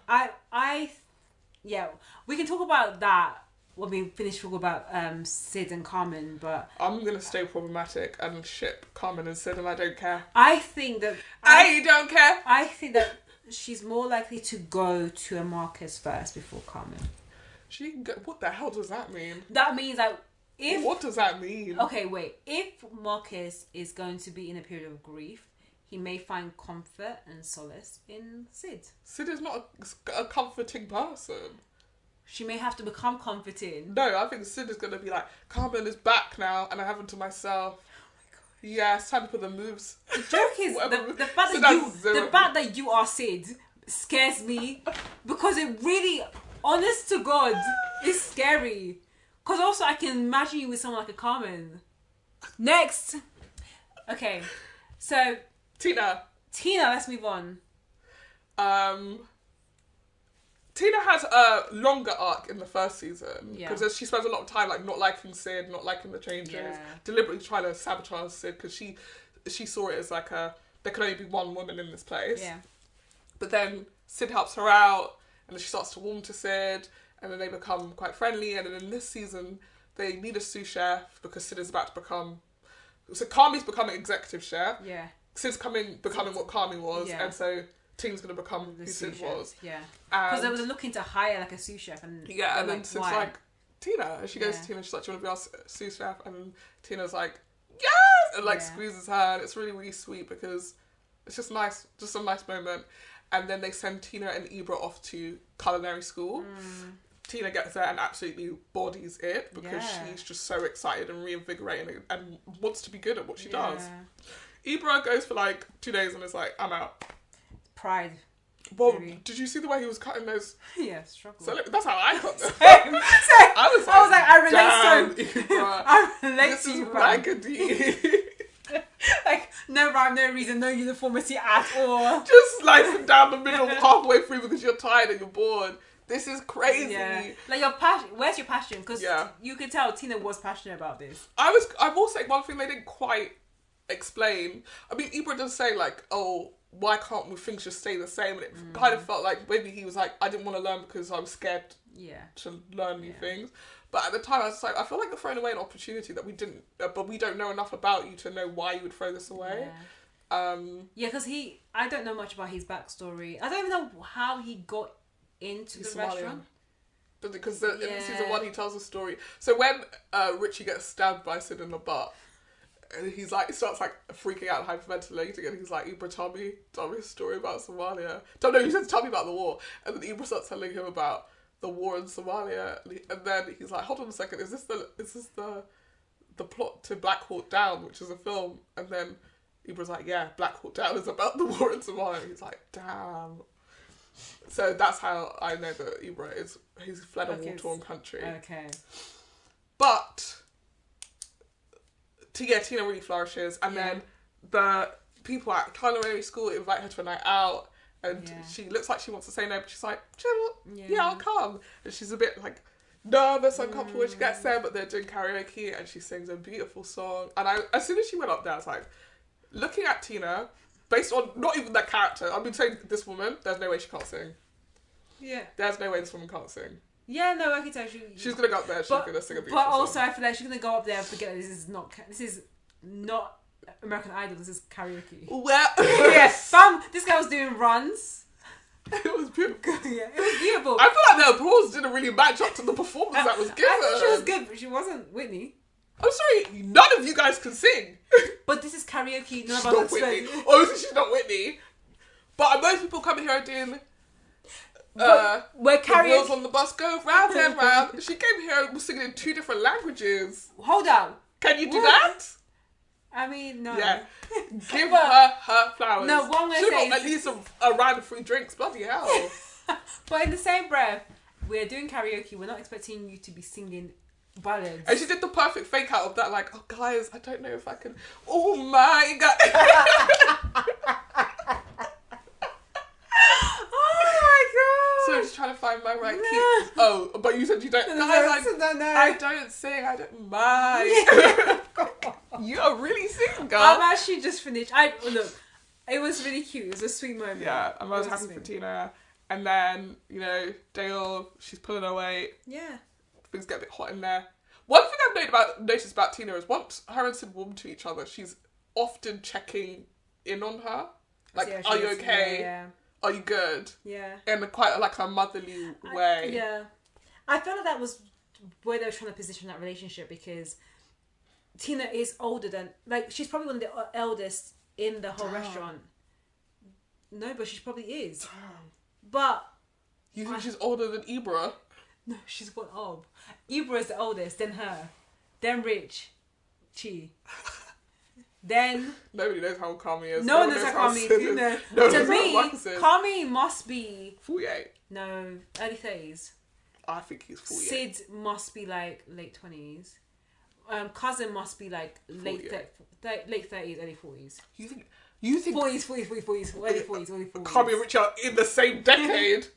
We can talk about that when we finish talking about Sid and Carmen, but I'm gonna stay problematic and ship Carmen and Sid, and I don't care. I think that I don't care. I think that she's more likely to go to a Marcus first before Carmen. She can go. What the hell does that mean? That means that what does that mean? Okay, wait. If Marcus is going to be in a period of grief, he may find comfort and solace in Sid. Sid is not a comforting person. She may have to become comforting. No, I think Sid is going to be like, Carmen is back now and I have him to myself. Oh my God. Yeah, it's time to put the moves. The joke is, the fact that you are Sid scares me because it really, honest to God, is scary. Because also I can imagine you with someone like a Carmen. Next. Okay, so... Tina, let's move on. Tina has a longer arc in the first season because she spends a lot of time like not liking Sid, not liking the changes, deliberately trying to sabotage Sid because she saw it as like there could only be one woman in this place. Yeah. But then Sid helps her out, and then she starts to warm to Sid, and then they become quite friendly. And then in this season, they need a sous chef because Sid is about to become. So Kami's becoming executive chef. Yeah. Sid's becoming what Kami was, Yeah. and so Tina's gonna become who Sid was. Yeah. Because they were looking to hire like a sous chef, and then Sid's why? like, Tina, and she goes to Tina. She's like, "Do you want to be our sous chef?" And Tina's like, "Yes!" and like squeezes her. And it's really, really sweet because it's just nice, just a nice moment. And then they send Tina and Ibra off to culinary school. Tina gets there and absolutely bodies it because she's just so excited and reinvigorating and wants to be good at what she does. Ibra goes for like 2 days and is like, "I'm out." Pride. Well, Maybe. did you see the way he was cutting those? Yeah, struggle. So that's how I cut them. Same. I relate so. I relate This to is you, bro. raggedy. Like, no rhyme, no reason, no uniformity at all. Just slicing down the middle halfway through because you're tired and you're bored. This is crazy. Yeah. Like, your passion, where's your passion? Because Yeah. you could tell Tina was passionate about this. I will say one thing they didn't quite explain. I mean, Ibra does say like, "Oh, why can't we things just stay the same?" And it kind of felt like maybe he was like, "I didn't want to learn because I was scared to learn new things." But at the time, I was like, I feel like you're throwing away an opportunity that we didn't, but we don't know enough about you to know why you would throw this away. Because I don't know much about his backstory. I don't even know how he got into the restaurant. Because in season 1, he tells a story. So when Richie gets stabbed by Sid in the butt, and he starts like freaking out, hyperventilating, and he's like, "Ibra, tell me a story about Somalia." No, he says, "Tell me about the war." And then Ibra starts telling him about the war in Somalia, and then he's like, "Hold on a second, is this the plot to Black Hawk Down, which is a film?" And then Ibra's like, "Yeah, Black Hawk Down is about the war in Somalia." And he's like, "Damn." So that's how I know that he's fled a war-torn country. Okay. But Tina really flourishes, and then the people at culinary school invite her to a night out, and she looks like she wants to say no, but she's like, "Yeah, I'll come." And she's a bit like nervous, uncomfortable when she gets there, but they're doing karaoke, and she sings a beautiful song. And as soon as she went up there, I was like, looking at Tina, based on not even that character, I've been saying, this woman, there's no way she can't sing. Yeah. There's no way this woman can't sing. Yeah, no, I can tell she's gonna go up there. She's gonna sing a beautiful But also, song. I feel like she's gonna go up there and forget that this is not American Idol. This is karaoke. Well, This guy was doing runs. It was beautiful. Yeah, it was beautiful. I feel like the applause didn't really match up to the performance that was given. I thought she was good, but she wasn't Whitney. I'm sorry, none of you guys can sing. But this is karaoke. None She's of not us Whitney. explain. Obviously, she's not Whitney. But most people coming here are doing. We're the wheels on the bus go round and round. She came here and was singing in 2 different languages. Hold on. Can you do that? I mean, no. Yeah. Give her flowers. No, one way She say got at least a round of free drinks. Bloody hell. But in the same breath, we're doing karaoke. We're not expecting you to be singing ballads. And she did the perfect fake out of that, like, "Oh, guys, I don't know if I can. Oh my God." So I'm just trying to find my right key. Oh, but you said you don't. Guys, I don't sing. I don't mind. You are really singing, girl. I'm actually just finished. Look, it was really cute. It was a sweet moment. Yeah, and I was happy for Tina. And then, Dale, she's pulling her weight. Yeah. Things get a bit hot in there. One thing I've noticed about Tina is once her and Sid warm to each other, she's often checking in on her. Like, Yeah, are you is, okay? Yeah. Are you good? Yeah. In quite like a motherly way. Yeah. I felt like that was where they were trying to position that relationship, because Tina is older than, like, she's probably one of the eldest in the whole restaurant. No, but she probably is. But you think she's older than Ibra? No, she's one of. Ibra is the oldest, then her, then Rich, Chi, then nobody knows how old Kami is. no one knows how Kami is. To me, Kami must be 48. No, early 30s. I think he's 48. Sid must be like late 20s. Cousin must be like late 30s, early 40s. You think 40s, early 40s. Kami and Rich are in the same decade?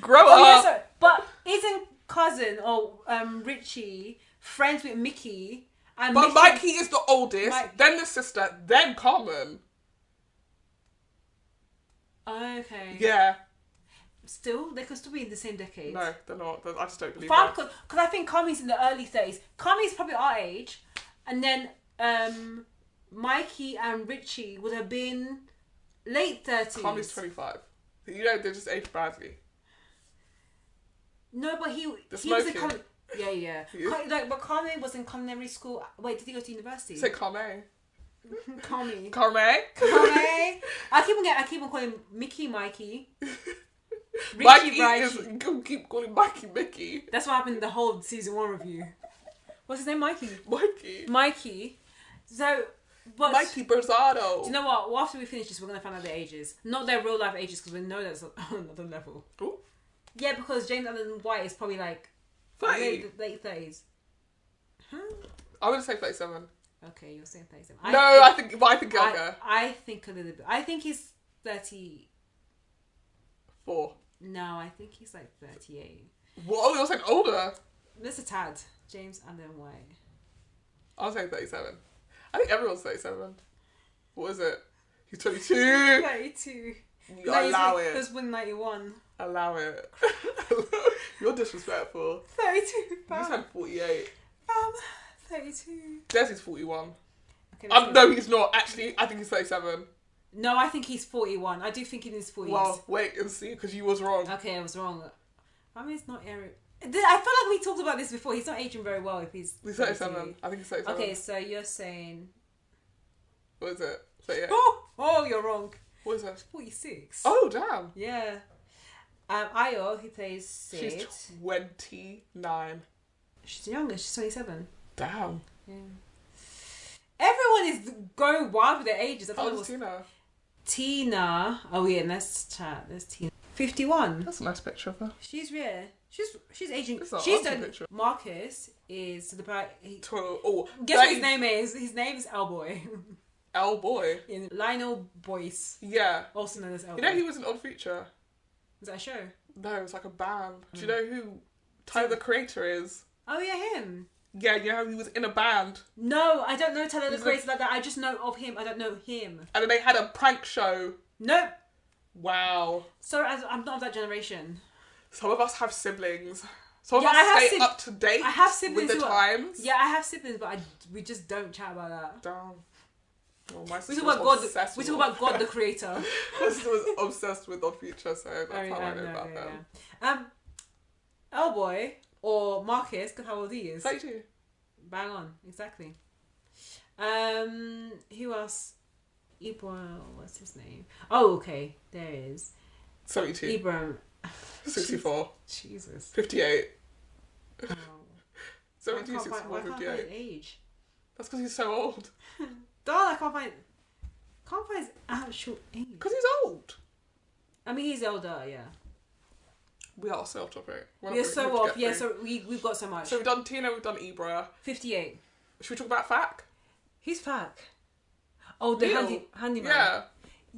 Grow up. Yeah, sorry. But isn't Cousin or Richie friends with Mickey? And but Mickey, Mikey is the oldest, then the sister, then Carmen. Okay. Yeah. Still, they could still be in the same decade. No, they're not. I just don't believe Fam, that. because I think Kami's in the early 30s. Kami's probably our age. And then Mikey and Richie would have been late 30s. Kami's 25. You know, they just aged badly. No, but he was in yeah. But Kami was in culinary school. Wait, did he go to university? Say Kame. Kami. Kame. Kami. I keep on calling him Mickey Mikey. Mikey is... Keep calling Mikey Mickey. That's what happened in the whole season 1 review. What's his name? Mikey. Mikey. So... But Mikey Berzado. Do you know what? Well, after we finish this, we're going to find out their ages. Not their real life ages, because we know that's on another level. Ooh. Yeah, because James Allen White is probably like 30. late 30s. Huh? I'm going to say 37. Okay, you're saying 37. I think younger. I think a little bit. I think he's 34. No, I think he's like 38. What? You're saying older? There's a tad. James Allen White. I'll say 37. I think everyone's 37. What is it? He's 22. 32. You allow it. He was born 91. Allow it. You're disrespectful. 32. You said 48. 32. Desi's 41. Okay, no, he's not. Actually, I think he's 37. No, I think he's 41. I do think he's in his 40s. Well, wait and see, because you was wrong. Okay, I was wrong. I mean, it's not Eric. I feel like we talked about this before. He's not aging very well if he's... He's 37. I think he's 37. Okay, so you're saying... What is it? 38. Oh, you're wrong. What is it? 46. Oh, damn. Yeah. Ayo, who plays Sid. She's 29. She's younger. She's 27. Damn. Yeah. Everyone is going wild with their ages. I thought How old is Tina? Tina. Oh, yeah, let's chat. There's Tina. 51. That's a nice picture of her. She's rare. She's aging. It's not She's an ugly done. picture. Marcus is the guess what his name is? His name is L-Boy. L-Boy? In Lionel Boyce. Yeah. Also known as L-Boy. You know he was in Odd Future? Was that a show? No, it was like a band. Do you know who Tyler the Creator is? Oh yeah, him. Yeah, you know how he was in a band? No, I don't know Tyler the Creator like that. I just know of him. I don't know him. And then they had a prank show. Nope. Wow. Sorry, I'm not of that generation. Some of us have siblings. Some of us stay up to date I have siblings with the times. Yeah, I have siblings, but we just don't chat about that. Damn. Oh, my we talk about God. We talk about God, the Creator. My sister was obsessed with Odd Future, so that's how I know about them. L-Boy or Marcus, because how old he is. 32. Bang on, exactly. Who else? Ibrahim, what's his name? Oh, okay, there it is. 72. Ibrahim. 64. Jesus. 58. Oh. 72, 64, 58. His age. That's because he's so old. Darn, I can't find his actual age. Because he's old. I mean, he's older, yeah. We are so off topic. We're so off, yeah, so we've got so much. So we've done Tina, we've done Ibra. 58. Should we talk about Fak? Who's Fak? Oh, the handyman. Yeah.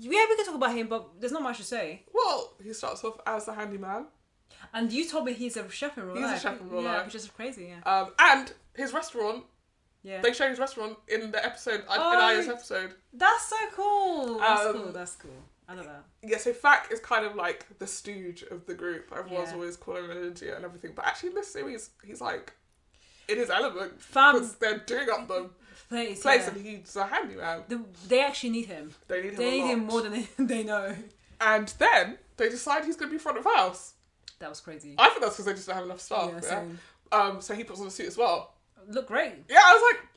Yeah, we can talk about him, but there's not much to say. Well, he starts off as the handyman. And you told me he's a chef in real life. He's a chef in real life. Yeah, which is crazy, yeah. And his restaurant. Yeah. They show his restaurant in the episode, in Aya's episode. That's so cool. That's cool. I love that. Yeah, so Fak is kind of like the stooge of the group. Everyone's always calling him an idiot and everything. But actually in this series, he's like in his element. Because they're doing up the place and he's a handyman. They actually need him. They need him more than they know. And then they decide he's going to be front of house. That was crazy. I think that's because they just don't have enough staff. Yeah. So he puts on a suit as well. Look great. Yeah, I was like,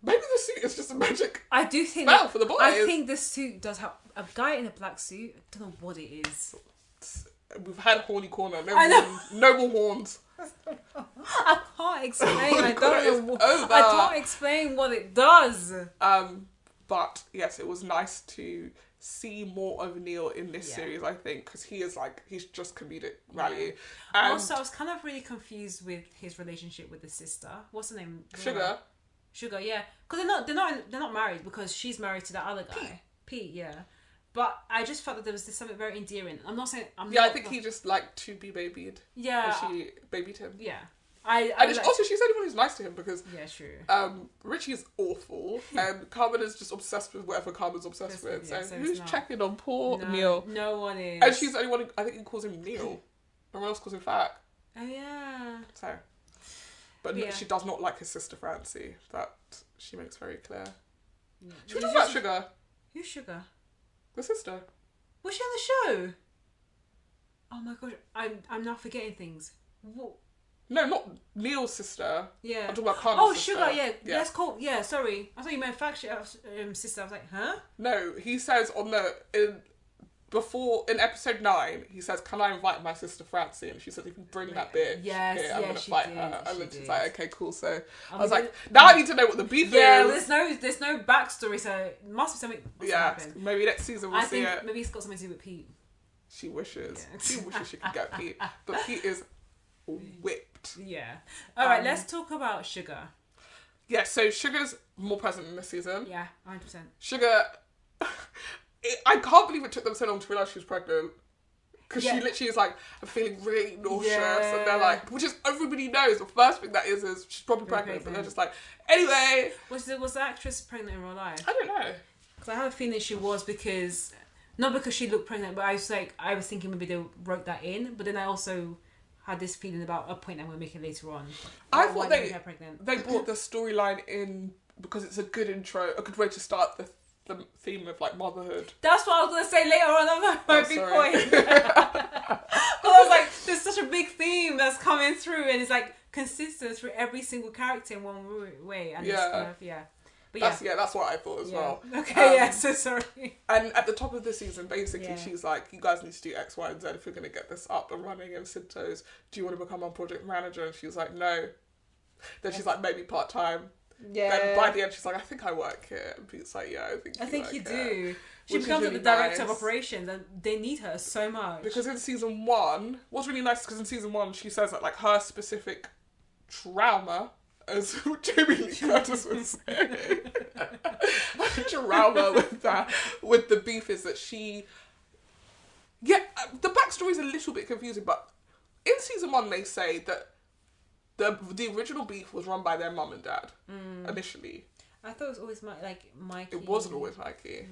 maybe the suit is just a magic spell for the boys. I think the suit does have a guy in a black suit. I don't know what it is. We've had a horny corner. No more horns. I can't explain. I don't know. I can't explain what it does. But yes, it was nice to see more of Neil in this series, I think, because he's just comedic value. And also, I was kind of really confused with his relationship with the sister. What's her name? Sugar, yeah. Because they're not married, because she's married to that other guy, Pete, yeah. But I just felt that there was something very endearing. I'm not saying I think he just liked to be babied. Yeah. And she babied him. Yeah. Also, she's the only one who's nice to him because yeah, true. Richie is awful and Carmen is just obsessed with whatever Carmen's obsessed with. Yeah, so who's checking on poor no, Neil? No one is. And she's the only one who, I think, he calls him Neil. Everyone else calls him Fat. Oh yeah. So, but yeah. She does not like his sister Francie. That she makes very clear. Yeah. Should we talk about Sugar? Who's Sugar? The sister. Was she on the show? Oh my gosh, I'm now forgetting things. What? No, not Neil's sister. Yeah. I'm talking about Carmen's sister. Sugar, yeah. That's cool. Yeah, sorry. I thought you meant sister. I was like, huh? No, he says in episode 9, he says, "Can I invite my sister Francie?" And she said, "If you bring that bitch here, I'm gonna fight her." And then she's like, "Okay, cool." So I was like, now I need to know what the beef is. Yeah, well, there's no backstory, so it must be something. Maybe next season we'll see it. Maybe it's got something to do with Pete. She wishes. Yeah. She wishes she could get Pete, but Pete is whipped. Yeah. All right, let's talk about Sugar. Yeah, so Sugar's more present in this season. Yeah, 100%. Sugar. I can't believe it took them so long to realise she was pregnant. Because she literally is like, I'm feeling really nauseous. Yeah. And they're like, which is, everybody knows, the first thing that is she's probably pregnant. But they're just like, anyway. Was the actress pregnant in real life? I don't know. Because I have a feeling she was because, not because she looked pregnant, but I was thinking maybe they wrote that in. But then I also had this feeling about a point I'm going to make it later on. I thought they brought the storyline in because it's a good intro, a good way to start the theme of like motherhood. That's what I was going to say later on. That was my big point. Because I was like, there's such a big theme that's coming through and it's like consistent through every single character in one way. And it's kind of, But that's what I thought as well. Okay, so sorry. And at the top of the season, basically, she's like, you guys need to do X, Y, and Z if you're going to get this up and running. And Sid goes, do you want to become our project manager? And she's like, no. Then she's like, maybe part-time. Yeah. Then by the end, she's like, I think I work here. And Pete's like, yeah, I think you do. She becomes really the director of operations and they need her so much. Because in season 1, what's really nice is because in season 1, she says that like her specific trauma, as Jamie Lee Curtis was saying, trauma with the beef is that she... Yeah, the backstory is a little bit confusing, but in season 1, they say that the original beef was run by their mum and dad initially. I thought it was always Mikey. It wasn't always Mikey.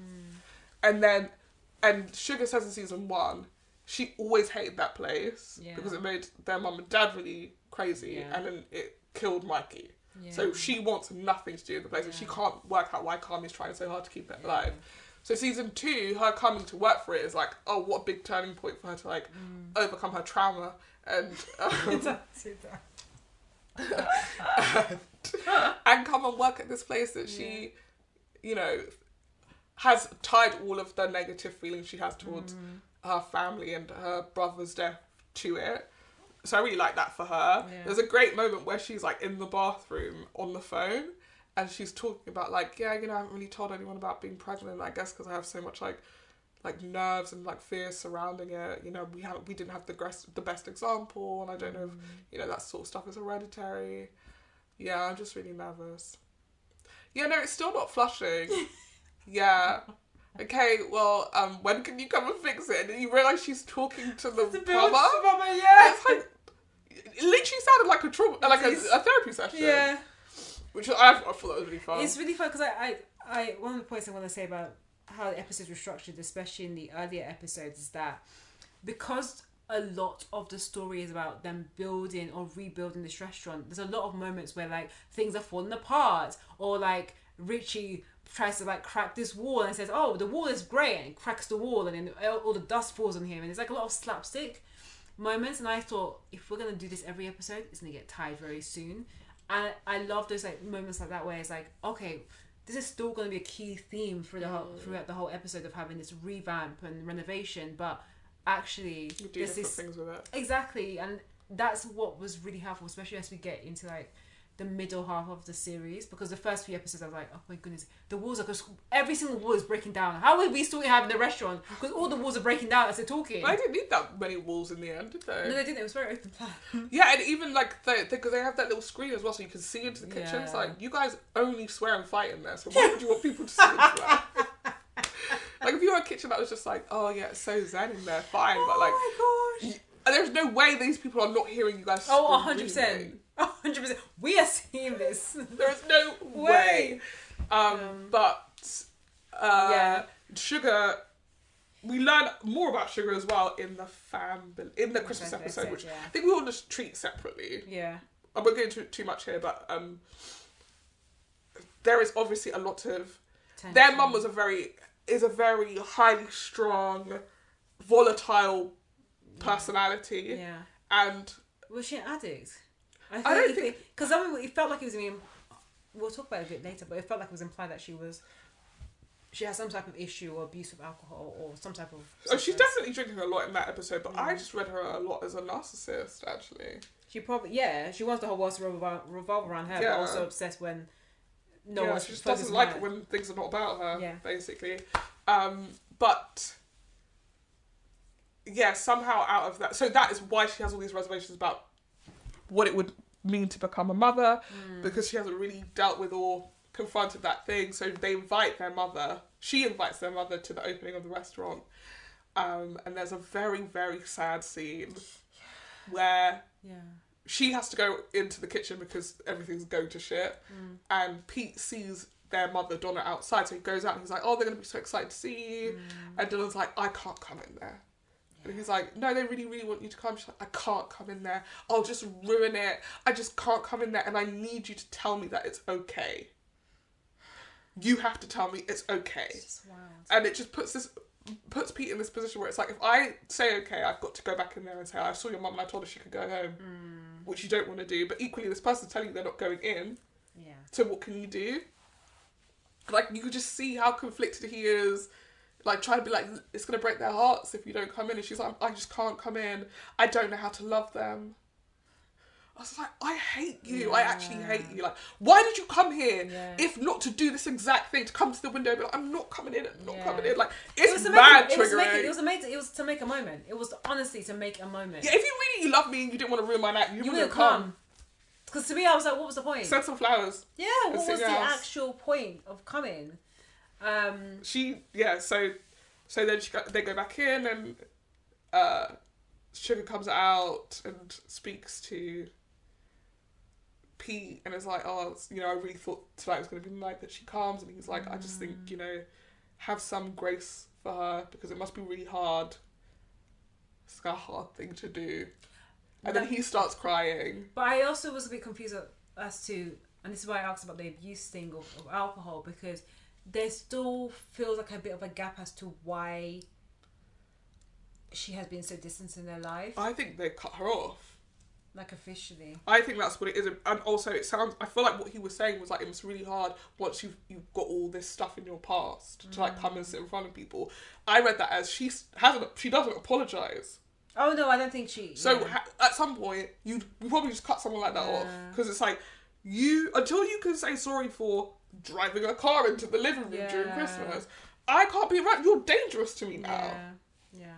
And Sugar says in season 1, she always hated that place because it made their mum and dad really crazy and then it killed Mikey. Yeah. So she wants nothing to do with the place and she can't work out why Kami's trying so hard to keep it alive. So season 2, her coming to work for it is like, oh, what a big turning point for her to like overcome her trauma and and come and work at this place that she, you know, has tied all of the negative feelings she has towards her family and her brother's death to it. So I really like that for her. Yeah. There's a great moment where she's like in the bathroom on the phone and she's talking about like, I haven't really told anyone about being pregnant, I guess because I have so much like nerves and like fears surrounding it. You know, we didn't have the best example and I don't know if, that sort of stuff is hereditary. Yeah, I'm just really nervous. Yeah, no, it's still not flushing. Yeah. Okay, well, when can you come and fix it? And then you realise she's talking to the plumber. Yeah. It's like, it literally sounded like a therapy session. Yeah. Which I thought that was really fun. It's really fun because I one of the points I want to say about how the episodes were structured, especially in the earlier episodes, is that because a lot of the story is about them building or rebuilding this restaurant, there's a lot of moments where like things are falling apart or like Richie tries to like crack this wall and says, oh, the wall is great, and he cracks the wall and then all the dust falls on him and it's like a lot of slapstick moments. And I thought, if we're going to do this every episode, it's going to get tired very soon. And I love those like moments like that where it's like, okay, this is still going to be a key theme for throughout the whole episode of having this revamp and renovation, but actually you do different things with it. Exactly, and that's what was really helpful, especially as we get into like the middle half of the series, because the first few episodes I was like, oh my goodness, the walls are just, every single wall is breaking down. How are we still having the restaurant? Because all the walls are breaking down as they're talking. I didn't need that many walls in the end, did they? No, they didn't. It was very open plan. Yeah, and even like because they have that little screen as well, so you can see into the kitchen. It's like, you guys only swear and fight in there, so why would you want people to see into that? Like if you were a kitchen that was just like, oh yeah, it's so zen in there, fine, but like, oh my gosh, there's is no way these people are not hearing you guys. Oh, 100%. 100%. We are seeing this. There is no way. But Sugar, we learn more about Sugar as well in the Christmas episode, which I think we all just treat separately. Yeah. I won't go into too much here, but there is obviously a lot of tension. Their mum is a very highly strong, volatile personality. Yeah. And was she an addict? I don't think, because it felt like it was being. We'll talk about it a bit later, but it felt like it was implied that she has some type of issue or abuse of alcohol or some type of. Oh, she's definitely drinking a lot in that episode, but I just read her a lot as a narcissist, actually. She probably, she wants the whole world to revolve around her, but also obsessed when she just doesn't like it when things are not about her, basically. But somehow out of that, so that is why she has all these reservations about what it would mean to become a mother, because she hasn't really dealt with or confronted that thing. So they invite their mother. She invites their mother to the opening of the restaurant, and there's a very, very sad scene where she has to go into the kitchen because everything's going to shit, and Pete sees their mother Donna outside, so he goes out and he's like, oh, they're going to be so excited to see you, and Donna's like, I can't come in there. And he's like, no, they really, really want you to come. She's like, I can't come in there. I'll just ruin it. I just can't come in there, and I need you to tell me that it's okay. You have to tell me it's okay. It's just wild. And it just puts Pete in this position where it's like, if I say okay, I've got to go back in there and say, I saw your mum and I told her she could go home, which you don't want to do. But equally, this person's telling you they're not going in. Yeah. So what can you do? Like, you could just see how conflicted he is. Like, trying to be like, it's going to break their hearts if you don't come in. And she's like, I just can't come in. I don't know how to love them. I was like, I hate you. I actually hate you. Like, why did you come here if not to do this exact thing? To come to the window and be like, I'm not coming in. I'm not coming in. Like, it's mad triggering. It was to make a moment. It was honestly to make a moment. Yeah, if you really love me and you didn't want to ruin my night, you wouldn't come. Because to me, I was like, what was the point? Send some flowers. Yeah, what was the actual point of coming? So then they go back in, and Sugar comes out and speaks to Pete and is like, oh, I really thought tonight was going to be the night that she comes. And he's like, I just think, have some grace for her, because it must be really hard. It's a hard thing to do. And then he starts crying. But I also was a bit confused as to, and this is why I asked about the abuse thing of alcohol, because there still feels like a bit of a gap as to why she has been so distant in their life. I think they cut her off. Like, officially. I think that's what it is. And also, I feel like what he was saying was like, it was really hard once you've got all this stuff in your past to like come and sit in front of people. I read that as she doesn't apologise. Oh no, I don't think she. So at some point, you probably just cut someone like that off, because it's like, until you can say sorry for driving a car into the living room during Christmas, I can't be around. You're dangerous to me now. Yeah.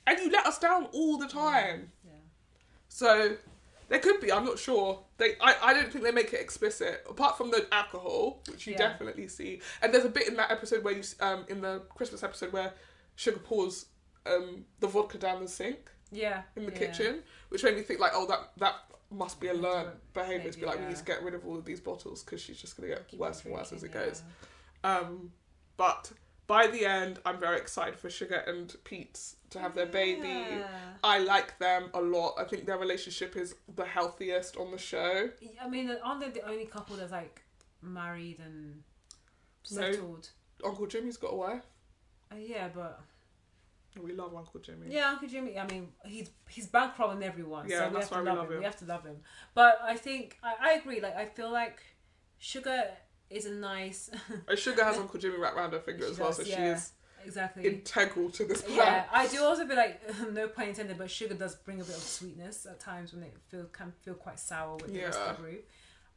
And you let us down all the time. Yeah. So there could be. I'm not sure. I don't think they make it explicit, apart from the alcohol, which you definitely see. And there's a bit in that episode where in the Christmas episode where Sugar pours the vodka down the sink. Yeah. In the kitchen, which made me think like, oh, that must be a learned behaviour to be like, we need to get rid of all of these bottles because she's just going to get worse and worse as it goes. But by the end, I'm very excited for Sugar and Pete to have their baby. I like them a lot. I think their relationship is the healthiest on the show. I mean, aren't they the only couple that's like married and settled? No, Uncle Jimmy's got a wife. Yeah, but we love Uncle Jimmy. Yeah, Uncle Jimmy. I mean, he's bankrolling everyone. Yeah, so that's why we love him. We have to love him. But I think I agree. Like, I feel like Sugar is a nice. Sugar has Uncle Jimmy wrapped around her finger as well, so she is exactly integral to this plan. Yeah, I do also feel like, no pun intended, but Sugar does bring a bit of sweetness at times when it can feel quite sour with the rest of the group,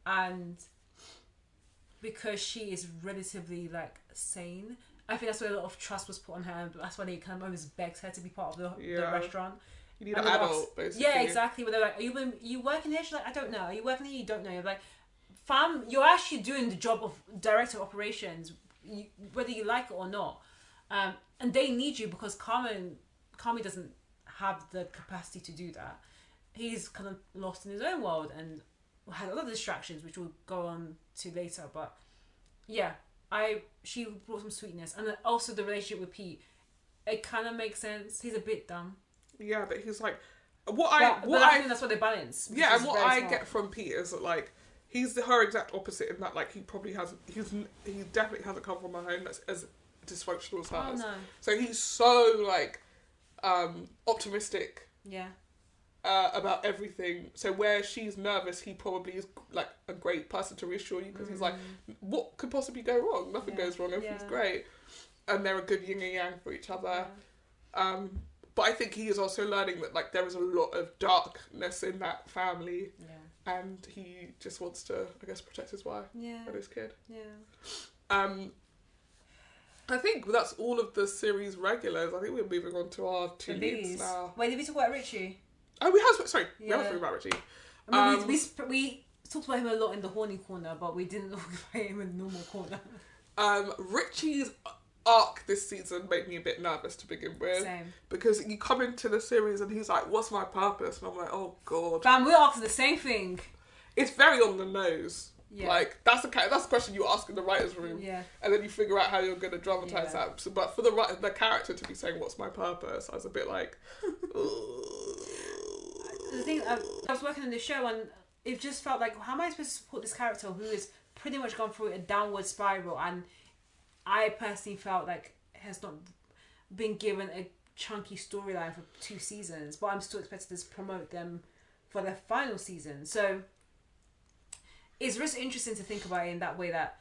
and because she is relatively like sane. I think that's where a lot of trust was put on her, and that's why they kind of always begged her to be part of the restaurant. You need an adult, basically. Yeah, exactly. Where they're like, are you working here? She's like, I don't know. Are you working here? You don't know. You're like, fam, you're actually doing the job of director of operations, whether you like it or not. And they need you because Carmi doesn't have the capacity to do that. He's kind of lost in his own world and had a lot of distractions, which we'll go on to later. But yeah, she brought some sweetness, and then also the relationship with Pete. It kind of makes sense. He's a bit dumb. Yeah, but he's like, But I think that's what they balance. Yeah, and what I get from Pete is that like he's her exact opposite in that like he definitely hasn't come from a home that's as dysfunctional as hers. Oh no. So he's so like optimistic. Yeah. About everything. So where she's nervous, he probably is like a great person to reassure you because he's like, what could possibly go wrong? Nothing goes wrong. Everything's great, and they're a good yin and yang for each other. Yeah. But I think he is also learning that like there is a lot of darkness in that family, and he just wants to, I guess, protect his wife and his kid. Yeah. I think that's all of the series regulars. I think we're moving on to our two leads now. Wait, did we talk about Richie? Oh, we have spoken about Richie. I mean, we talked about him a lot in the horny corner, but we didn't talk about him in the normal corner. Richie's arc this season made me a bit nervous to begin with. Same. Because you come into the series and he's like, what's my purpose? And I'm like, oh God. Fam, we're asking the same thing. It's very on the nose. Yeah. Like, that's the question you ask in the writer's room. Yeah. And then you figure out how you're going to dramatise that. So, but for the character to be saying, what's my purpose? I was a bit like... The thing, I was working on this show and it just felt like, how am I supposed to support this character who has pretty much gone through a downward spiral, and I personally felt like has not been given a chunky storyline for 2 seasons, but I'm still expected to promote them for their final season. So it's just interesting to think about it in that way, that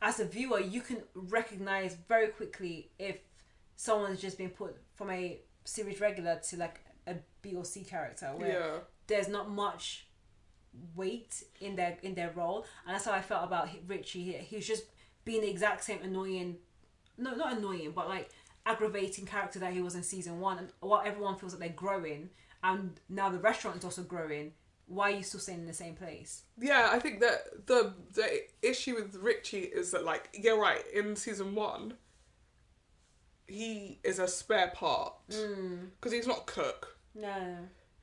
as a viewer you can recognise very quickly if someone's just been put from a series regular to like a B or C character where there's not much weight in their role, and that's how I felt about Richie. He was just being the exact same annoying, no, not annoying, but like aggravating character that he was in season 1. And while everyone feels like they're growing, and now the restaurant is also growing, why are you still staying in the same place? Yeah, I think that the issue with Richie is that, like, you're right, in season 1 he is a spare part because he's not a cook. No.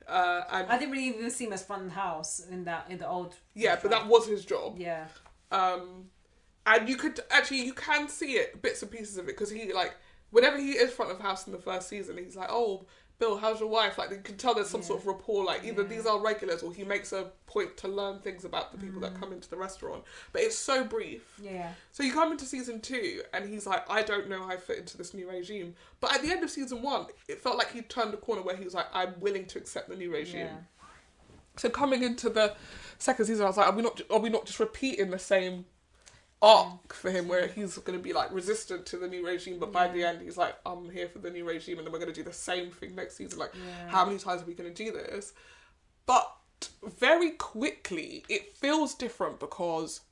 And I didn't really even see him as front of house in the old. Yeah, but that was his job. Yeah. And you can see it, bits and pieces of it, because he, like, whenever he is front of house in the first season, he's like, oh, Bill, how's your wife? Like, you can tell there's some sort of rapport, like, either these are regulars or he makes a point to learn things about the people that come into the restaurant. But it's so brief. Yeah. So you come into season 2 and he's like, I don't know how I fit into this new regime. But at the end of season 1, it felt like he turned a corner where he was like, I'm willing to accept the new regime. Yeah. So coming into the second season, I was like, are we not just repeating the same arc for him where he's going to be like resistant to the new regime, but by the end he's like, I'm here for the new regime, and then we're going to do the same thing next season. Like, how many times are we going to do this? But very quickly it feels different because,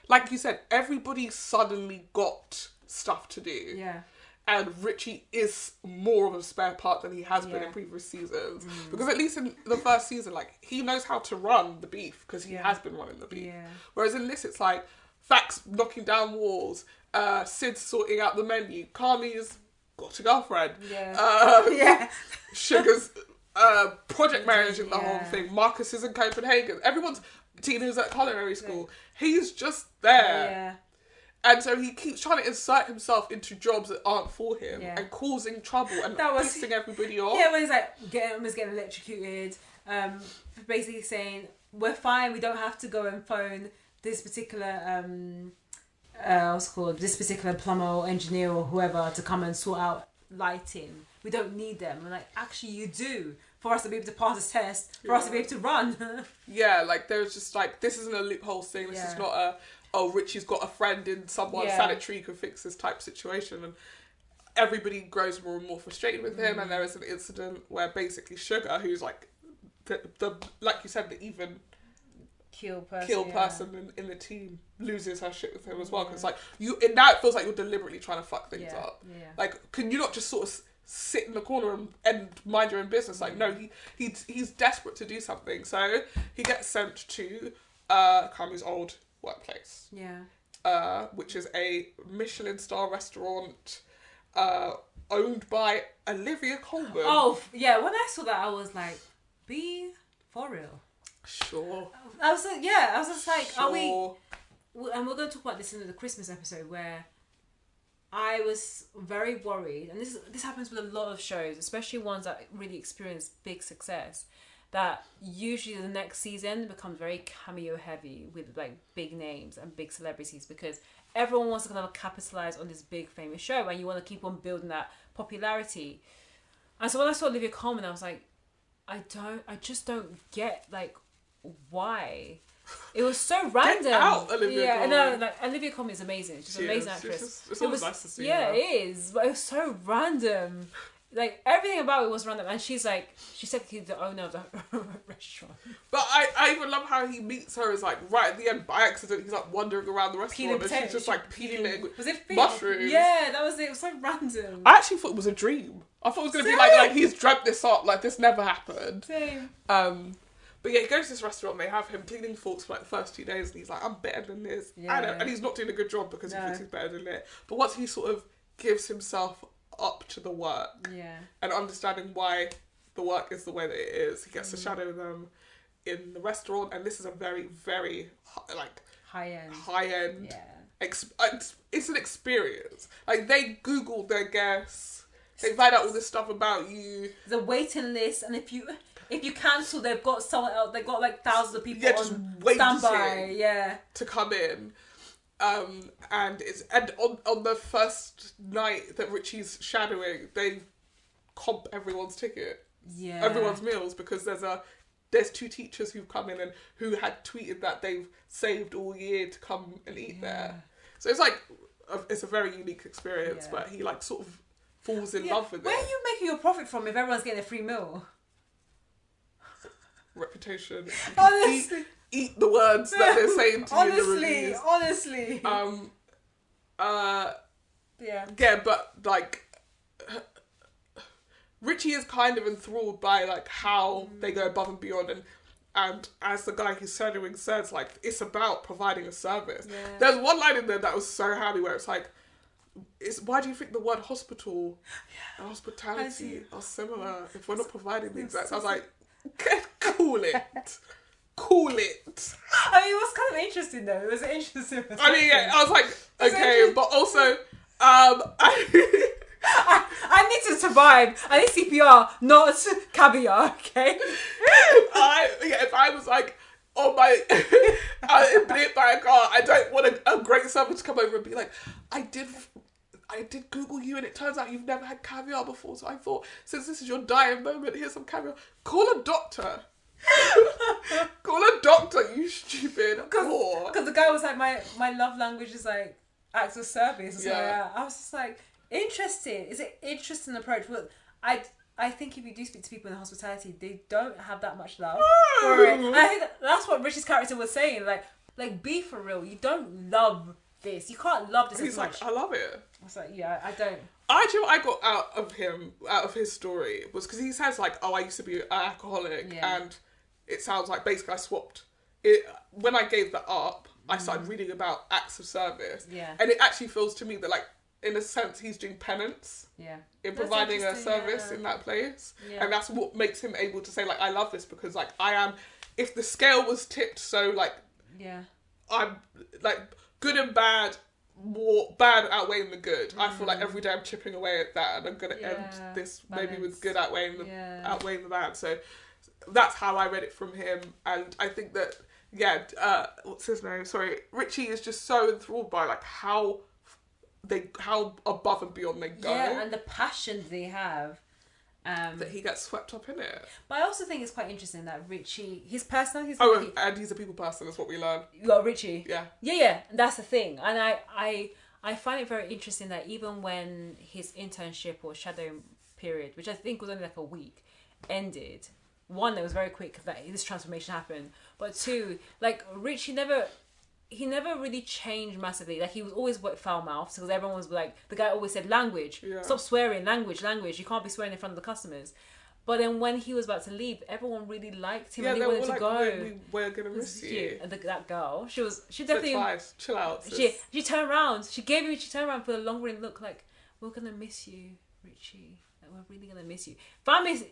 like you said, everybody suddenly got stuff to do. Yeah. And Richie is more of a spare part than he has been in previous seasons. Because at least in the first season, like, he knows how to run the beef because he has been running the beef. Yeah. Whereas in this, it's like, Fax knocking down walls, Sid sorting out the menu, Carmi's got a girlfriend, Sugar's project managing the whole thing, Marcus is in Copenhagen, everyone's, Tina's at culinary school, he's just there. And so he keeps trying to insert himself into jobs that aren't for him and causing trouble and pissing everybody off. Yeah, when he's like, almost getting electrocuted, basically saying, we're fine, we don't have to go and phone this particular this particular plumber or engineer or whoever to come and sort out lighting. We don't need them. And like, actually you do, for us to be able to pass this test, for us to be able to run. Yeah, like there's just like, this isn't a loophole thing, this is not a, oh, Richie's got a friend in someone's sanitary who can fix this type situation. And everybody grows more and more frustrated with him, and there is an incident where basically Sugar, who's like the like you said, the even kill person in the team, loses her shit with him as well, because like now it feels like you're deliberately trying to fuck things up. Like, can you not just sort of sit in the corner and mind your own business? Like, no, he's desperate to do something, so he gets sent to Carmi's old workplace, which is a Michelin star restaurant owned by Olivia Colman. Oh, yeah. When I saw that, I was like, be for real. Sure. I was like, yeah. I was just like, Sure. are we... And we're going to talk about this in the Christmas episode where I was very worried, and this happens with a lot of shows, especially ones that really experience big success, that usually the next season becomes very cameo heavy with like big names and big celebrities, because everyone wants to kind of capitalize on this big famous show and you want to keep on building that popularity. And so when I saw Olivia Colman, I was like, I just don't get like why. It was so random. Get out, Olivia Colman. No, like Olivia Colman is amazing. She's an amazing actress. It's always nice to see her. her. It is, but it was so random. Like everything about it was random, and she's technically the owner of the restaurant. But I even love how he meets her as like right at the end by accident. He's like wandering around the restaurant and she's just like peeling mushrooms. Yeah, that was it. It was so random. I actually thought it was a dream. I thought it was gonna be like he's dreamt this up, like this never happened. Same. But yeah, he goes to this restaurant, they have him cleaning forks for like the first 2 days, and he's like, I'm better than this. Yeah. And he's not doing a good job because he thinks he's better than it. But once he sort of gives himself up to the work and understanding why the work is the way that it is, he gets to shadow them in the restaurant. And this is a very, very like high-end it's an experience. Like they Googled their guests, they find out all this stuff about you. The waiting list, and if you cancel, they've got someone else. They've got like thousands of people just on waiting standby. To come in. And on the first night that Richie's shadowing, they comp everyone's ticket, everyone's meals, because there's 2 teachers who've come in and who had tweeted that they've saved all year to come and eat there. So it's like it's a very unique experience, but he like sort of falls in love with it. Where are you making your profit from if everyone's getting a free meal? Reputation. Honestly. Eat the words that they're saying to you in the reviews. Honestly. Yeah, but like Richie is kind of enthralled by like how they go above and beyond, and as the guy who's shadowing says, like it's about providing a service. There's one line in there that was so happy where it's like, why do you think the word hospital and hospitality are similar if we're not providing the exact? I was like, cool it. I mean, it was kind of interesting though. It was an interesting. I mean, yeah, I was like, okay, but also, I need to survive. I need CPR, not caviar. Okay. If I was like on my bit by a car, I don't want a great servant to come over and be like, I did Google you and it turns out you've never had caviar before, so I thought since this is your dying moment, here's some caviar. Call a doctor. Call a doctor, you stupid whore. Because the guy was like, my love language is like acts of service or something like that. I was just like, interesting. Is it interesting approach? But I think if you do speak to people in hospitality, they don't have that much love for it. And I think that's what Richie's character was saying. Like be for real. You don't love this. You can't love this. He's like, I love it. I was like, yeah, I don't. What I got out of his story was because he says like, oh, I used to be an alcoholic, and it sounds like basically I swapped it. When I gave that up, I started reading about acts of service, and it actually feels to me that like in a sense he's doing penance, in providing a service in that place, and that's what makes him able to say like, I love this because like I am. If the scale was tipped, so like I'm like good and bad. More bad outweighing the good. I feel like every day I'm chipping away at that, and I'm gonna end this maybe with good outweighing the bad. So that's how I read it from him, and I think that what's his name? Sorry, Richie is just so enthralled by like how above and beyond they go. Yeah, and the passion they have. That he gets swept up in it. But I also think it's quite interesting that Richie, his personality... and he's a people person, is what we learn. You got Richie. Yeah. Yeah, that's the thing. And I find it very interesting that even when his internship or shadowing period, which I think was only like a week, ended, one, it was very quick that this transformation happened. But two, like Richie he never really changed massively. Like he was always foul mouthed because everyone was like, the guy always said language, stop swearing, language, you can't be swearing in front of the customers. But then when he was about to leave, everyone really liked him and he wanted to go. We're gonna miss you. And that girl, she definitely twice. Chill out. She turned around. She turned around for a long look like, we're gonna miss you, Richie, we're really gonna miss you.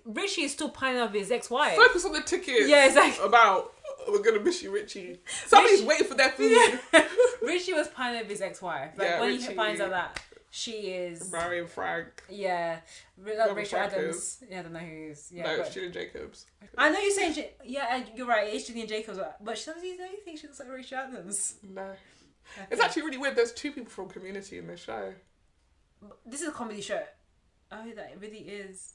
Richie is still pining over his ex-wife. Focus on the ticket. Yeah, exactly. About we're gonna miss you, Richie. Somebody's waiting for their food. Yeah. Richie was pining over his ex-wife. Like when Richie, he finds out that she is marrying Frank. Yeah, Rachel Adams. Yeah, I don't know who he is. Yeah, no, it's Julian Jacobs. I know you're saying and you're right. It's Julian Jacobs, but she doesn't think she looks like Rachel Adams. No, it's actually really weird. There's 2 people from Community in this show. This is a comedy show. Oh, that really is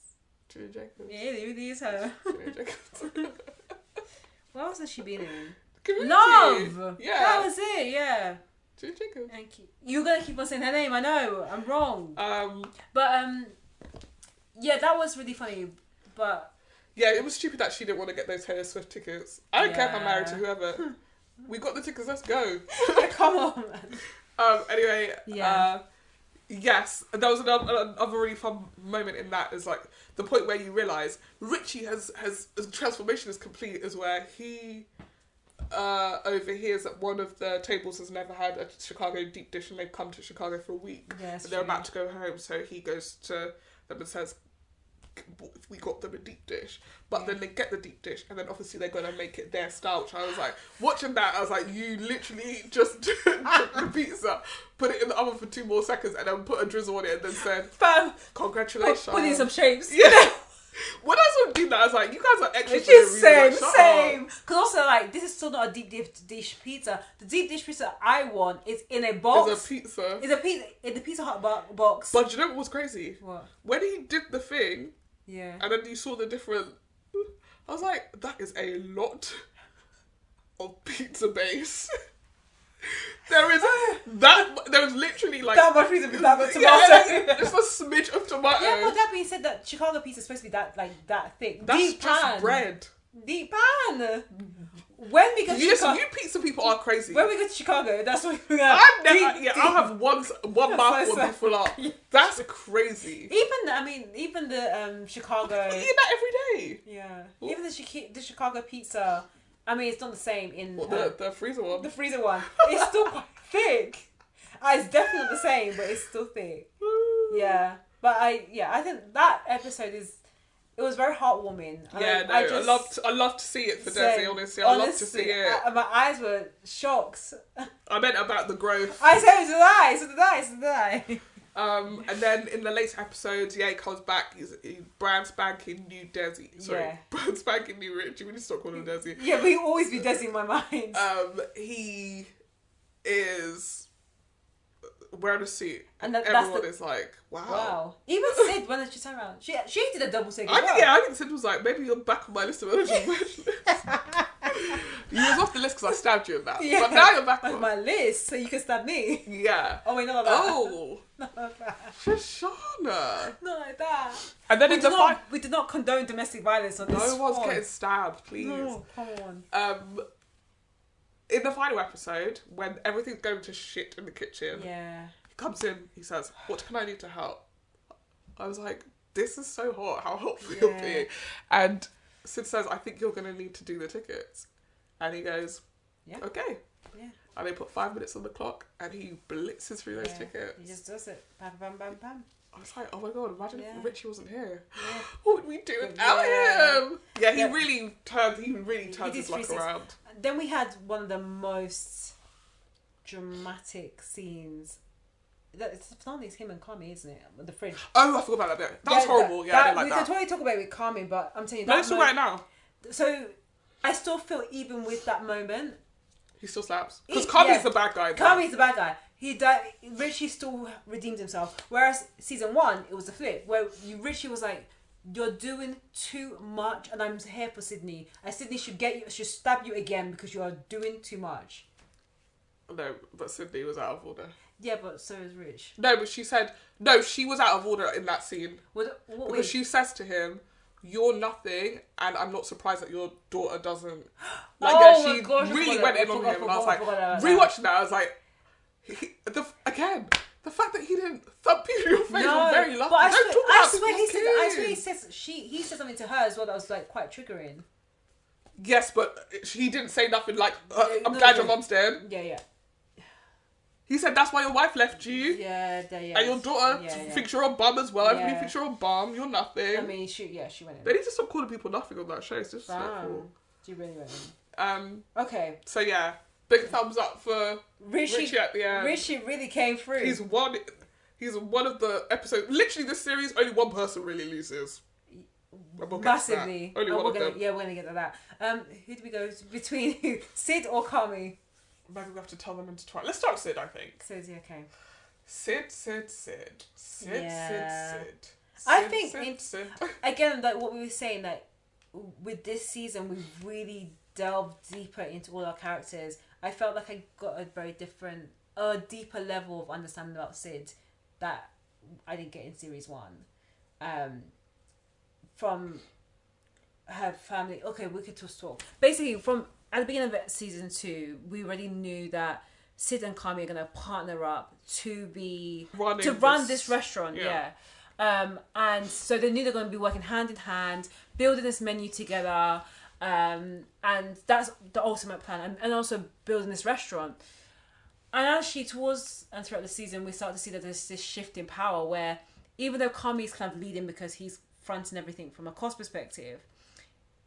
Julian Jacobs. Yeah, it really is her. Julian Jacobs. What else has she been in? Community. Love. Yeah, that was it. Yeah. Julian Jacobs. Thank you. You're gonna keep on saying her name. I know. I'm wrong. Yeah, that was really funny. But yeah, it was stupid that she didn't want to get those Taylor Swift tickets. I don't care if I'm married to whoever. We got the tickets. Let's go. Come on, man. Anyway. Yeah. Yes, there was another really fun moment in that is like the point where you realise Richie has his transformation is complete, is where he overhears that one of the tables has never had a Chicago deep dish and they've come to Chicago for a week and they're about to go home, so he goes to them and says, we got them a deep dish, but then they get the deep dish and then obviously they're going to make it their style, which I was like, watching that, I was like, you literally just took the pizza, put it in the oven for 2 more seconds and then put a drizzle on it and then said, congratulations. Put in some shapes. Yeah. When I saw him do that, I was like, you guys are extra. It's just same. Because also, like, this is still not a deep dish pizza. The deep dish pizza I want is in a box. It's a pizza. It's a pizza in the Pizza Hut box. But you know what was crazy? What? When he did the thing, yeah, and then you saw the different, I was like, that is a lot of pizza base. There is literally like that much pizza, that much tomato. Yeah, just a smidge of tomato. Yeah, but that being said, that Chicago pizza is supposed to be that thick. That's deep just pan. bread. Deep pan. When we go to Chicago, you pizza people are crazy. When we go to Chicago, that's what we're gonna have. I'll have one mouthful and be full up. That's crazy. Even the Chicago. You eat that every day. Yeah. What? Even the Chicago pizza. I mean, it's not the same in the freezer one. The freezer one. It's still quite thick. It's definitely not the same, but it's still thick. Yeah. But I think that episode it was very heartwarming. I love to see it for Desi, honestly. I love to see it. My eyes were shocked. I meant about the growth. I said so did I. And then in the later episodes, he comes back. He's brand spanking new Desi. Sorry, brand spanking new Richie. We need to stop calling him Desi. Yeah, but he'll always be Desi in my mind. He is wearing a suit, and everyone is like, "Wow!" Even Sid, when she turned around, she did a double take. I think Sid was like, "Maybe you're back on my list of eligible list." You was off the list because I stabbed you in that, but now you're back on my list, so you can stab me. Yeah. Oh wait, not like that. Oh, not like that. Shoshana. Not like that. And then we did not condone domestic violence on this. No one's getting stabbed, please. No, come on. In the final episode, when everything's going to shit in the kitchen, he comes in, he says, "What can I do to help?" I was like, this is so hot, how hot you're being. And Sid says, "I think you're going to need to do the tickets." And he goes, "Okay." Yeah. And they put 5 minutes on the clock and he blitzes through those tickets. He just does it. Bam, bam, bam, bam. I was like, oh my god, imagine if Richie wasn't here. Yeah. What would we do without him? Yeah, he really turns his luck around. Then we had one of the most dramatic scenes. It's finale, it's him and Carmi, isn't it? With the fridge. Oh, I forgot about that bit. That was horrible. I didn't like that. We can totally talk about it with Carmi, but I'm telling you. Let's talk right now. So, I still feel even with that moment. He still slaps. Because Carmi's the bad guy. Carmi's the bad guy. He died. Richie still redeemed himself. Whereas season 1, it was the flip. Where Richie was like, "You're doing too much and I'm here for Sydney. And Sydney should stab you again because you are doing too much." No, but Sydney was out of order. Yeah, but so is Rich. No, but she said... No, she was out of order in that scene. Because she says to him, "You're nothing, and I'm not surprised that your daughter doesn't..." She really went in on him, and I was like... Rewatching that, I was like... The fact that he didn't thump you in your face was very lucky. But I swear he said something to her as well that was like quite triggering. Yes, but he didn't say nothing like, "I'm glad your mom's dead." Yeah. He said that's why your wife left you. Yeah, and your daughter thinks you're a bum as well. Everybody thinks you're a bum. You're nothing. I mean, she went in. They need to stop calling people nothing on that show. It's just She really went in. Okay. So yeah, big thumbs up for Richie at the end. Richie really came through. He's one of the episodes. Literally, this series, only one person really loses. Massively. Only one of them. Yeah, we're gonna get to that. Who do we go between? Who? Sid or Kami? Maybe we have to tell them into twice. Let's start with Sid, I think. Sid, yeah, okay. Sid. I think Sid. Again, like what we were saying, that with this season, we've really delved deeper into all our characters. I felt like I got a deeper level of understanding about Sid that I didn't get in series 1. From her family. Okay, we could just talk. Basically, from at the beginning of season 2, we already knew that Sid and Kami are gonna partner up to run this restaurant. Yeah. And so they knew they're gonna be working hand in hand, building this menu together. And that's the ultimate plan, and also building this restaurant. And actually, throughout the season, we start to see that there's this shift in power where even though Kami's kind of leading because he's fronting everything from a cost perspective,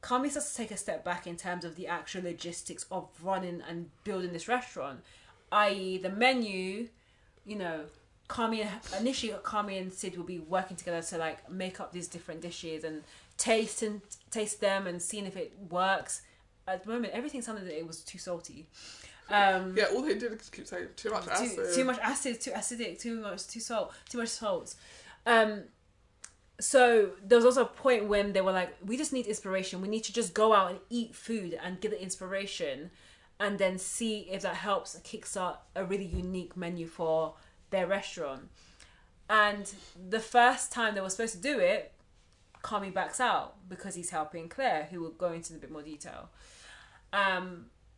Kami starts to take a step back in terms of the actual logistics of running and building this restaurant, i.e. the menu. You know, Kami and Sid will be working together to like make up these different dishes and taste them and seeing if it works. At the moment, everything sounded that it was too salty. All they did is keep saying too much acid. Too much acid, too acidic, too much salt. So there was also a point when they were like, we just need inspiration. We need to just go out and eat food and get the inspiration and then see if that helps kickstart a really unique menu for their restaurant. And the first time they were supposed to do it, Kami backs out because he's helping Claire, who will go into a bit more detail.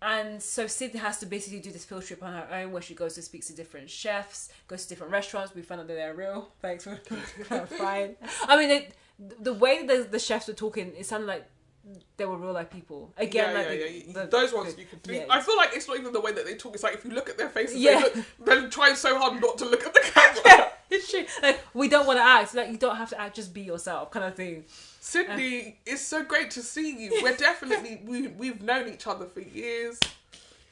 And so Sid has to basically do this field trip on her own where she goes to speak to different chefs, goes to different restaurants. We found out that they're real. Thanks for clarifying. I mean, the way the chefs were talking, it sounded like they were real life people. Again, those ones you could do. Yeah. I feel like it's not even the way that they talk. It's like if you look at their faces, they're trying so hard not to look at the camera. It's true. Like, we don't want to act. Like, you don't have to act. Just be yourself, kind of thing. Sydney, it's so great to see you. We're definitely we've known each other for years.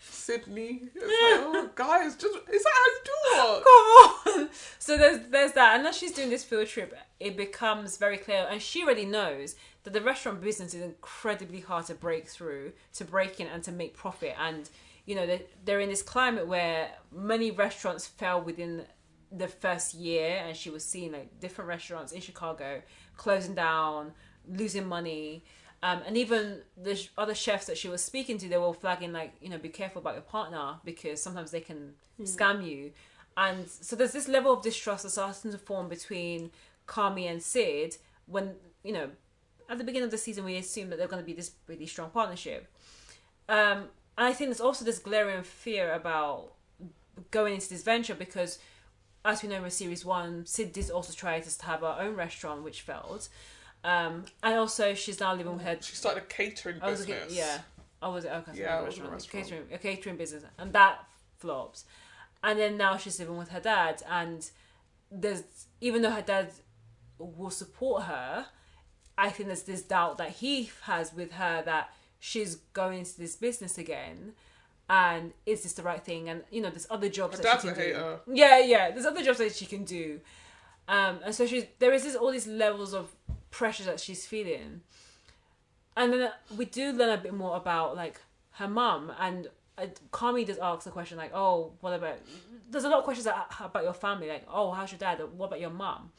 Sydney, it's like, oh guys, is that how you do it? Come on. So there's that, and as she's doing this field trip, it becomes very clear, and she already knows that the restaurant business is incredibly hard to break in, and to make profit. And you know they're in this climate where many restaurants fell within the first year, and she was seeing like different restaurants in Chicago closing down, losing money, and even the other chefs that she was speaking to, they were flagging like, you know, be careful about your partner because sometimes they can scam you. And so there's this level of distrust that's starting to form between Kami and Sid when, you know, at the beginning of the season we assume that they're going to be this really strong partnership. And I think there's also this glaring fear about going into this venture because, as we know in Series 1, Sid did also try to have her own restaurant, which failed. And also, she's now living with her... She started a catering business. A catering business. And that flops. And then now she's living with her dad. And even though her dad will support her, I think there's this doubt that he has with her that she's going into this business again. And is this the right thing? And you know, there's other jobs that she can do. Yeah, there's other jobs that she can do. And so there is all these levels of pressure that she's feeling. And then we do learn a bit more about like her mum, and Kami does ask the question like, oh, what about? There's a lot of questions about your family, like, oh, how's your dad? What about your mum?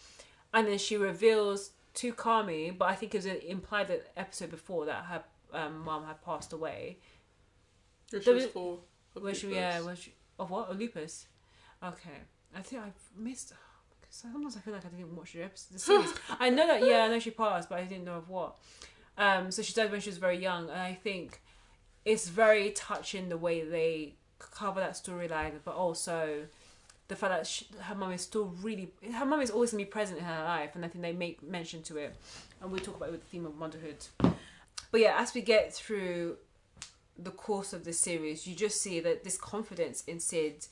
And then she reveals to Kami, but I think it was implied that episode before that her mum had passed away. She was full of lupus. Of what? Of lupus? Okay. I think I've missed... Sometimes I feel like I didn't watch the series. I know she passed, but I didn't know of what. So she died when she was very young, and I think it's very touching the way they cover that storyline, but also the fact that her mum is still really... Her mum is always going to be present in her life, and I think they make mention to it. And we'll talk about it with the theme of motherhood. But yeah, as we get through the course of this series, you just see that this confidence in Sid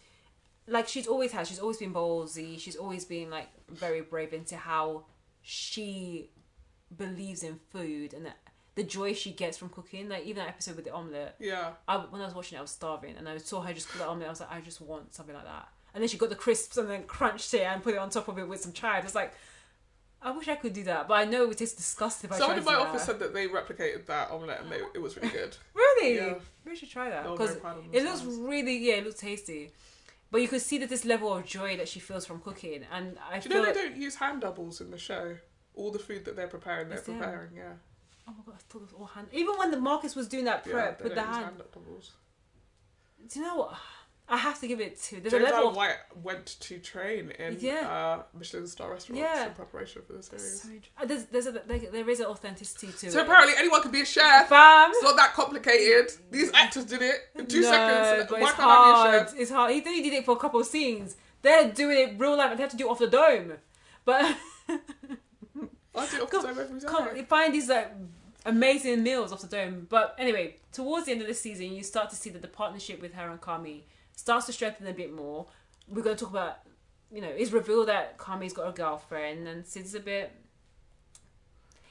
like she's always been ballsy. She's always been like very brave into how she believes in food and the joy she gets from cooking. Like even that episode with the omelette. Yeah. When I was watching it, I was starving, and I saw her just cook the omelette. I was like, I just want something like that. And then she got the crisps and then crunched it and put it on top of it with some chives. It's like, I wish I could do that, but I know it tastes disgusting. If Someone I in tried my to do office that. said that they replicated that omelette and it was really good. Really? Yeah. We should try that They were because very proud of it looks themselves. really, it looks tasty. But you could see that this level of joy that she feels from cooking, and I Do feel you know they don't use hand doubles in the show? All the food that they're preparing, Is there? yeah. Oh my god, I thought it was all hand. Even when the Marcus was doing that prep They with don't the use hand. doubles. Do you know what? I have to give it to. There's James a level Allen of White went to train in Michelin star restaurants Yeah. in preparation for the series. there is an authenticity to So it. apparently anyone can be a chef. Fam. It's not that complicated. These actors did it in 2 No, seconds. but Why it's can't I be a hard. chef? It's hard. He only did it for a couple of scenes. They're doing it real life and they have to do it off the dome. But I do it off the time every time. you find these like amazing meals off the dome. But anyway, towards the end of the season, you start to see that the partnership with her and Kami starts to strengthen a bit more. We're going to talk about, it's revealed that Kami's got a girlfriend, and Sid's a bit.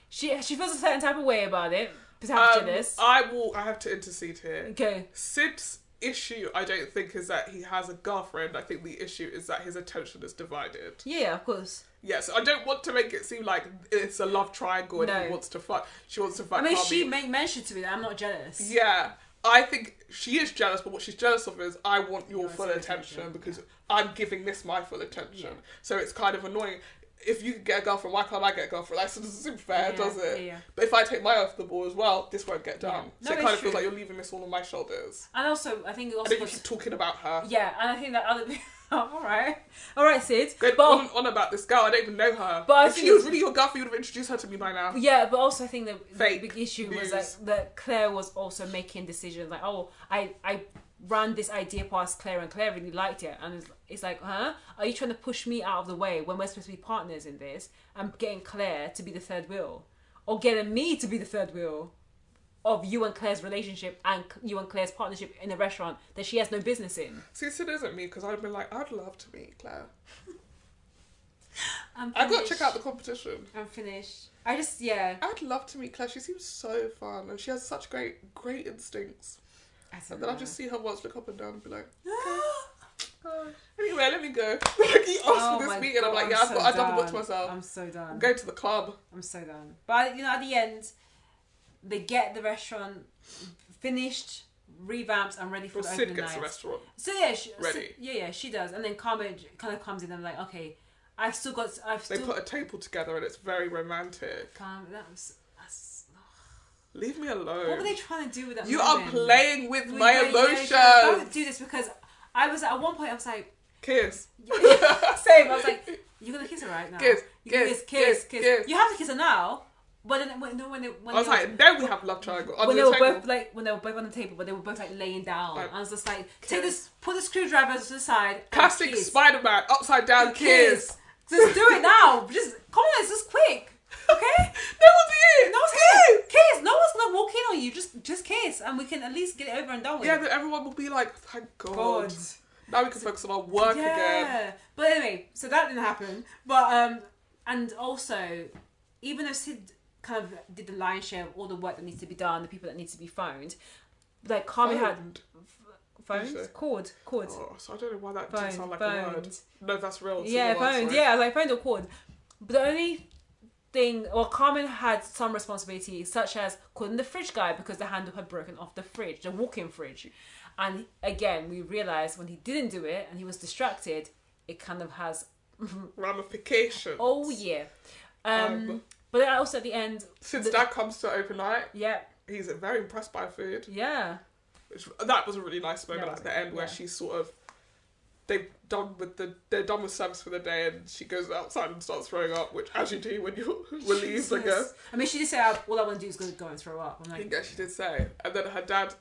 She feels a certain type of way about it. Perhaps jealous. I have to intercede here. Okay. Sid's issue, I don't think, is that he has a girlfriend. I think the issue is that his attention is divided. Yeah, of course. Yes, I don't want to make it seem like it's a love triangle and No. he wants to fuck. She wants to fuck. I mean, Kami. she made mention to me that I'm not jealous. Yeah, I think she is jealous, but what she's jealous of is I want your full full attention attention, because I'm giving this my full attention. Yeah. So it's kind of annoying. If you can get a girlfriend, why can't I get a girlfriend? That doesn't seem fair, Yeah, does it? yeah. But if I take my eye off the ball as well, this won't get done. Yeah. So No, it kind it's of feels true. like you're leaving this all on my shoulders. And also, I think it And also then you goes- keep talking about her. yeah, and I think that other all right, Sid. Going But on about this girl, I don't even know her. But I if think she was it's- really your girlfriend, you would have introduced her to me by now. yeah, but also I think the Fake big issue was news. that Claire was also making decisions like, oh, I ran this idea past Claire and Claire really liked it, and it's like, huh? Are you trying to push me out of the way when we're supposed to be partners in this? And getting Claire to be the third wheel, or getting me to be the third wheel of you and Claire's relationship and you and Claire's partnership in a restaurant that she has no business in. See, Sid isn't me because I'd been like, I'd love to meet Claire. I'm I've got to finished. check out the competition. I'm finished. I just, yeah. I'd love to meet Claire. She seems so fun and she has such great instincts. And then I just see her once look up and down and be like, anyway, let me go. He asked for this meeting. I'm like, yeah, I've double booked myself. I'm so done. I'm going to the club. I'm so done. But at the end, they get the restaurant finished, revamped, and ready for Well, the Sid opening gets night. the restaurant. So yeah, Ready. she does. And then Carmen kind of comes in and I'm like, okay, I've still. They put a table together and it's very romantic. That's. Leave me alone. What were they trying to do with that? You moment? are playing with my emotions. Don't do this because I was at one point. I was like, Kiss. same. I was like, you're gonna kiss her right now. Kiss, You can kiss, kiss. kiss. You have to kiss her now. But then when I was like, no, we have love triangle. when Under they the were table. both when they were both on the table, but they were both like laying down. Like, I was just like, kiss. put the screwdrivers to the side. and Classic kiss. Spider-Man, upside down kiss. Just do it now. Just come on, it's just quick. Okay? No one's here. No one's here. Kiss. No one's gonna walk in on you. Just kiss, and we can at least get it over and done with. Yeah, then everyone will be like, thank God. God. Now we can focus on our work again. Yeah. But anyway, so that didn't happen. But and also, even though Sid kind of did the lion's share of all the work that needs to be done, the people that need to be phoned, like Carmen had phones, cords. Oh, so I don't know why that didn't sound like a word. Phoned. No, that's real. Yeah, phones. Yeah, I was like phoned or cord. But the only thing, well, Carmen had some responsibility, such as calling the fridge guy because the handle had broken off the fridge, the walk-in fridge. And again, we realised when he didn't do it and he was distracted, it kind of has ramifications. Oh yeah. But then also at the end, Sid's dad comes to open night. yeah, He's very impressed by food. yeah, That was a really nice moment That was at the end where she's sort of they're done with service for the day and she goes outside and starts throwing up, which as you do when you're relieved, I guess. I mean, she did say, all I want to do is go and throw up. I'm I like, think she did say. And then her dad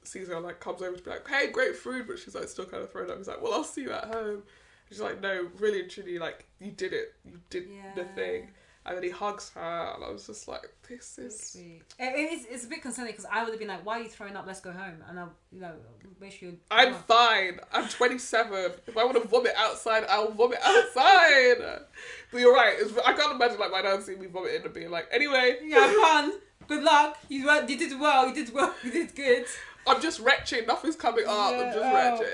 sees her, like, comes over to be like, hey, great food, but she's like still kind of throwing up. He's like, well, I'll see you at home. She's like, no, really and truly, like, you did it. You did the thing. And then he hugs her, and I was just like, this is... Sweet. It's a bit concerning, because I would have been like, why are you throwing up? Let's go home. And I'll, make sure you... I'm fine. I'm 27. If I want to vomit outside, I'll vomit outside. But you're right. I can't imagine, like, my dad seeing me vomiting and being like, anyway. Yeah, fun. Good luck. You did well. You did good. I'm just retching. Nothing's coming up. Yeah. I'm just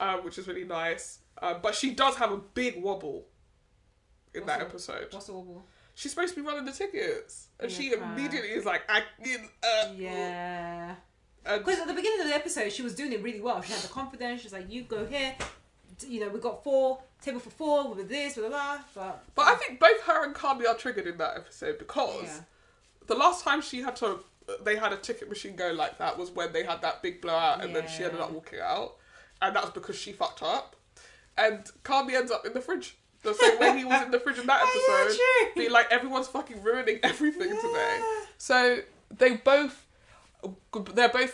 retching. Which is really nice. But she does have a big wobble in that episode. What's the wobble? She's supposed to be running the tickets. And she immediately is like, yeah. Because at the beginning of the episode, she was doing it really well. She had the confidence. She's like, you go here. We got table for 4, with this, blah, blah, blah. But I think both her and Kami are triggered in that episode, because the last time they had a ticket machine go like that was when they had that big blowout, and then she ended up walking out. And that was because she fucked up. And Kami ends up in the fridge. The same way he was in the fridge in that episode. Being like, everyone's fucking ruining everything today. So they're both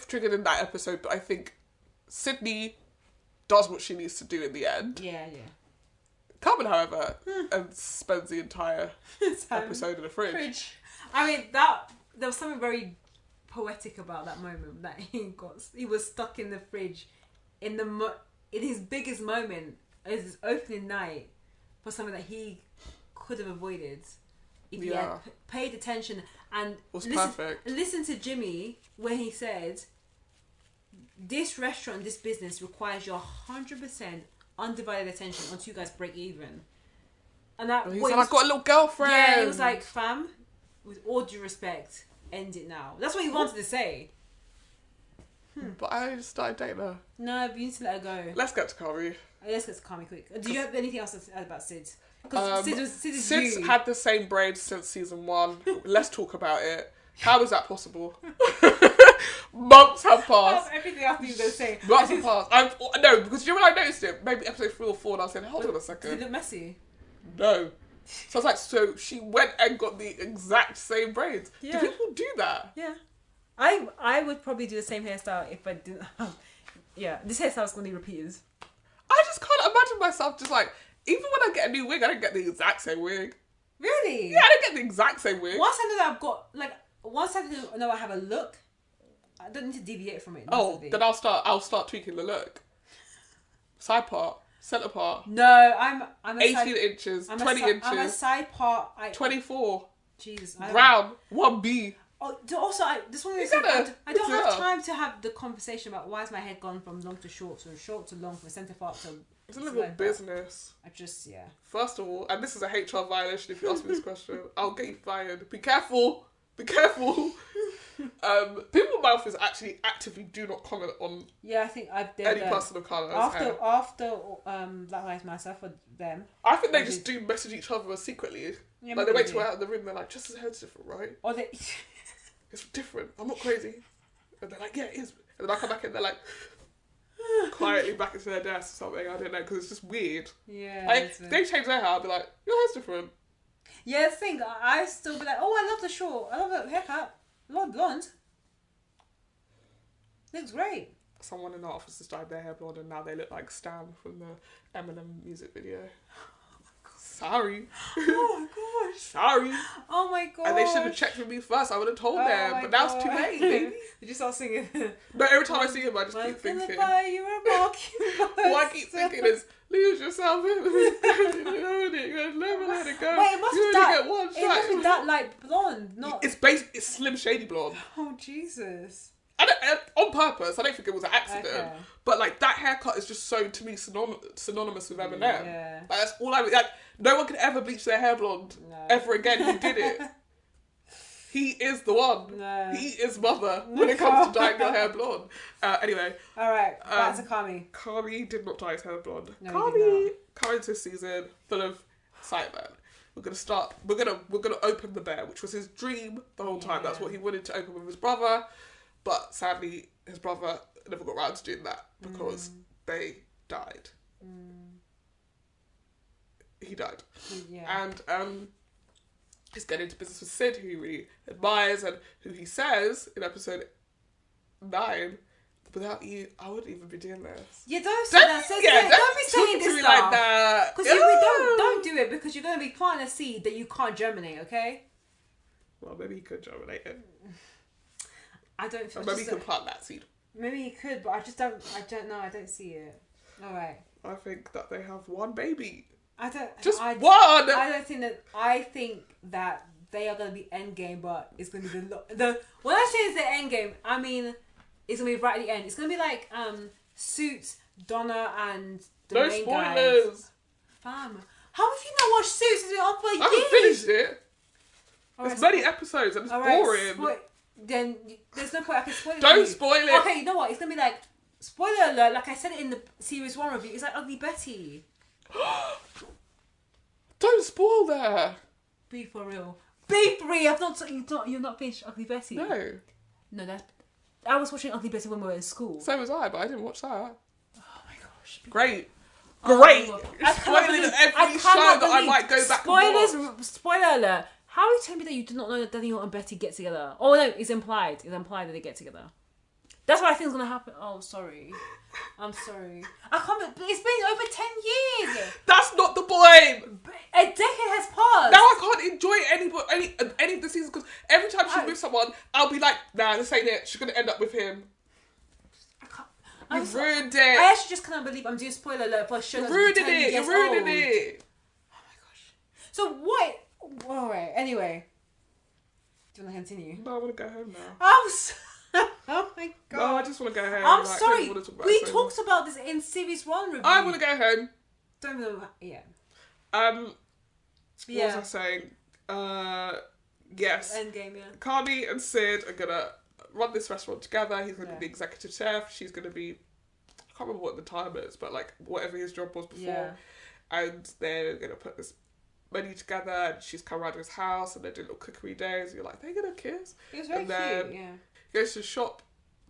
triggered in that episode, but I think Sydney does what she needs to do in the end. Yeah. Carmen, however, spends the entire episode in the fridge. I mean, there was something very poetic about that moment, that he was stuck in the fridge in his biggest moment, as his opening night, for something that he could have avoided if he had paid attention and listen to Jimmy when he said, this restaurant, this business requires your 100% undivided attention until you guys break even. And he said, I've got a little girlfriend. Yeah, he was like, fam, with all due respect, end it now. That's what he wanted to say. But I just started dating her. No, but you need to let her go. Let's get to Kami. Let's get to Kami quick. Do you have anything else to add about Sid? Because Sid's had the same braids since season 1. Let's talk about it. How is that possible? Months have passed. Everything else you were going to say. Months have passed. No, because you know when I noticed it? Maybe episode 3 or 4, and I said, hold on a second. Did it look messy? No. So I was like, so she went and got the exact same braids. Yeah. Do people do that? Yeah. I would probably do the same hairstyle if I didn't have... Yeah, this hairstyle's going to be repeated. I just can't imagine myself just like... Even when I get a new wig, I don't get the exact same wig. Really? Yeah, I don't get the exact same wig. Once I know that I've got... Once I know I have a look, I don't need to deviate from it. Then I'll start tweaking the look. Side part. Centre part. No, I'm 18 inches. 20 inches. I'm a side part. 24. Jesus. Brown. 1B. Also, I don't have time to have the conversation about why is my head gone from long to short to long, from centre part to... It's a little business. First of all, and this is a HR violation if you ask me this question, I'll get you fired. Be careful. People with mouth is actually actively do not comment on I think any person of colour. After Black Lives Matter for them. I think they just do message each other secretly. Yeah, like they wait till we're out of the room, they're like, just his head's different, right? Or they... It's different. I'm not crazy. And they're like, yeah, it is. And then I come back and they're like, quietly back into their desk or something. I don't know, because it's just weird. Yeah. Like, if they change their hair, I'll be like, your hair's different. Yeah, the thing, I still be like, oh, I love the short. I love the haircut. I love blonde. Looks great. Someone in the office has dyed their hair blonde and now they look like Stan from the Eminem music video. Sorry. Oh my gosh. Sorry. Oh my god. And they should have checked with me first. I would have told them. But now it's too late, baby. Did you start singing? No, every time I see him, I just keep thinking. I'm gonna buy you a mockingbird. What I keep thinking is, lose yourself in it. Never let it go. Wait, it must be that that light blonde. Not. It's Slim Shady blonde. Oh Jesus. On purpose. I don't think it was an accident. Okay. But like that haircut is just so to me synonymous with Eminem. Yeah. Like, that's all no one can ever bleach their hair blonde ever again. He did it. He is the one. No. He is mother when it comes to dyeing your hair blonde. Anyway. Alright, back to Kami. Kami did not dye his hair blonde. No, Kami coming to this season full of excitement. We're gonna open the bear, which was his dream the whole time. That's what he wanted to open with his brother. But sadly, his brother never got around to doing that because they died. He died. Yeah. And he's getting into business with Sid, who he really admires and who he says in episode 9, without you, I wouldn't even be doing this. Yeah, don't say that. Don't be saying this stuff like that. Because don't do it because you're going to be planting a seed that you can't germinate. Okay. Well, maybe he could germinate it. I don't. Or maybe he could plant that seed. Maybe he could, but I don't know. I don't see it. All right. I think that they have one baby. One. I think that they are going to be endgame, but it's going to be the. When I say it's the endgame, I mean it's going to be right at the end. It's going to be like Suits, Donna, and the no main spoilers. guys. Fam, how have you not watched Suits? It's been on for years. I haven't finished it. There's many episodes and it's boring. Then there's no point. I can spoil it. Don't spoil it. Okay, you know what? It's gonna be like spoiler alert. Like I said it in the series 1 review. It's like Ugly Betty. Don't spoil that. Be for real. Be free. You're not finished Ugly Betty. No. I was watching Ugly Betty when we were in school. So was I, but I didn't watch that. Oh my gosh. Great. Spoiling every show that I might go back and watch. Spoiler alert. How are you telling me that you do not know that Daniel and Betty get together? Oh no, it's implied. It's implied that they get together. That's what I think is going to happen. Oh, sorry. I'm sorry. I can't. It's been over 10 years. That's not the point. A decade has passed. Now I can't enjoy any of the seasons because every time she's with someone, I'll be like, nah, this ain't it. She's going to end up with him. You've ruined it. I actually just cannot believe I'm doing spoiler alert for a show that's 10 years old. You're ruining it. Oh my gosh. So what? Alright, anyway. Do you want to continue? No, I want to go home now. Oh my god. No, I just want to go home. I'm sorry. We talked about this in series 1 review. I want to go home. Don't know. Yeah. What was I saying? Yes. Endgame, yeah. Carmi and Sid are going to run this restaurant together. He's going to be the executive chef. She's going to be, I can't remember what the time is, but like whatever his job was before. Yeah. And they're going to put this menu together and she's come around to his house and they're doing little cookery days. And you're like, they're going to kiss? It was very cute, yeah. He goes to the shop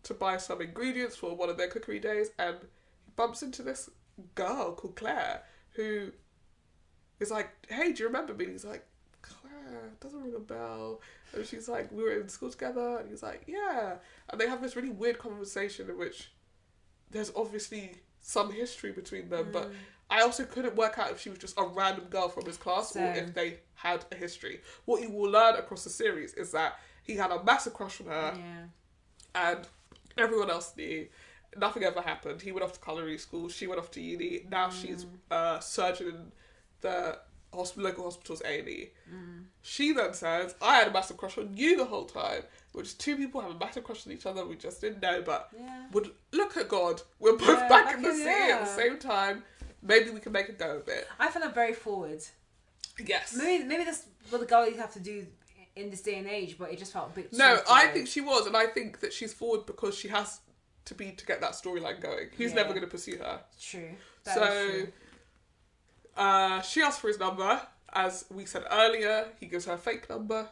to buy some ingredients for one of their cookery days and he bumps into this girl called Claire who is like, hey, do you remember me? And he's like, Claire, doesn't ring a bell. And she's like, we were in school together. And he's like, yeah. And they have this really weird conversation in which there's obviously some history between them, but I also couldn't work out if she was just a random girl from his class or if they had a history. What you will learn across the series is that he had a massive crush on her and everyone else knew. Nothing ever happened. He went off to culinary school. She went off to uni. Now she's a surgeon in the local hospital's A&E. She then says, I had a massive crush on you the whole time. Which two people have a massive crush on each other. We just didn't know, but would look at God. We're both back in the city at the same time. Maybe we can make a go of it. I found that very forward. Yes. Maybe that's what the girls have to do in this day and age, but it just felt a bit... No, I think she was, and I think that she's forward because she has to get that storyline going. He's never going to pursue her. True. She asks for his number. As we said earlier, he gives her a fake number.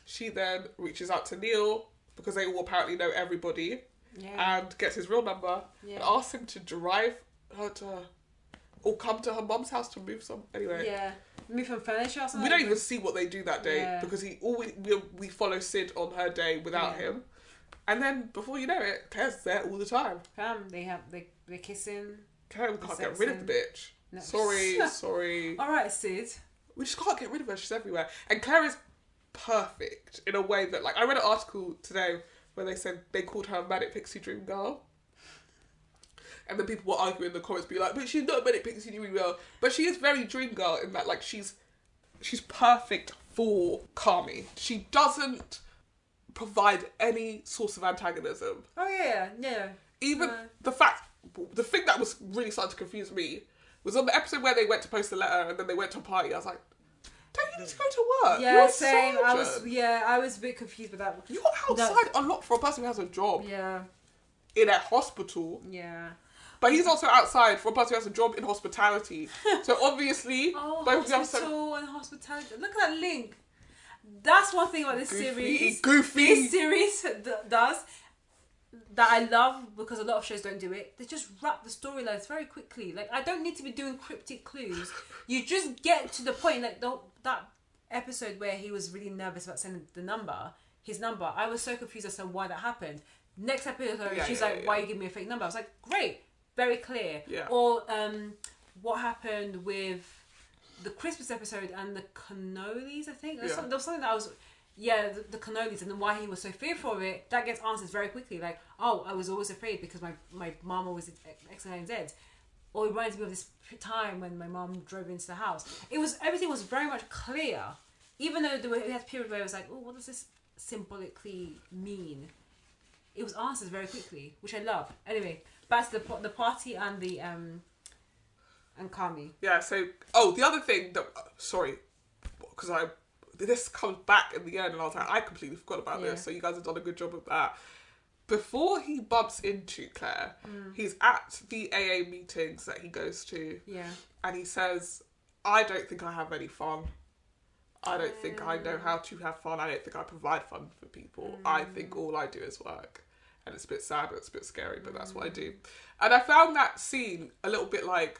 She then reaches out to Neil, because they all apparently know everybody, and gets his real number, and asks him to drive her to... or come to her mum's house to move some... Anyway. Yeah. Move some furniture or something? We don't even see what they do that day, because we follow Sid on her day without him. And then, before you know it, Claire's there all the time. They're kissing. Claire, we can't get rid of the bitch. No. Sorry. Alright, Sid. We just can't get rid of her. She's everywhere. And Claire is perfect in a way that, like, I read an article today where they said they called her a manic pixie dream girl. And then people were arguing in the comments, be like, but she's not a manic pixie dream girl. But she is very dream girl in that, like, she's perfect for Carmi. She doesn't provide any source of antagonism. Oh, yeah. Even the thing that was really starting to confuse me was on the episode where they went to post a letter and then they went to a party. I was like, don't you need to go to work? Yeah, you're same. I was a bit confused with that. You're outside a lot for a person who has a job. Yeah. In a hospital. Yeah. But he's also outside for a person who has a job in hospitality. So obviously... hospital and hospitality. Look at that link. That's one thing about this series. This series does that I love, because a lot of shows don't do it. They just wrap the storylines very quickly. Like, I don't need to be doing cryptic clues. You just get to the point. Like that episode where he was really nervous about sending his number. I was so confused as to why that happened. Next episode, Yeah, she's yeah, like, yeah. why you give me a fake number? I was like, great, very clear. Yeah. Or what happened with the Christmas episode and the cannolis, I think. There was something that I was... Yeah, the cannolis, and then why he was so fearful of it, that gets answered very quickly. Like, oh, I was always afraid because my mum always did X, Y, and Z. Or it reminds me of this time when my mum drove into the house. Everything was very much clear. Even though we had periods where it was like, oh, what does this symbolically mean? It was answered very quickly, which I love. Anyway, back to the party and the and Kami. Yeah. So, the other thing that because this comes back in the end, and I was like, I completely forgot about this. So you guys have done a good job of that. Before he bumps into Claire, he's at the AA meetings that he goes to. Yeah. And he says, I don't think I have any fun. I don't think I know how to have fun. I don't think I provide fun for people. I think all I do is work. And it's a bit sad, it's a bit scary, but that's what I do. And I found that scene a little bit like,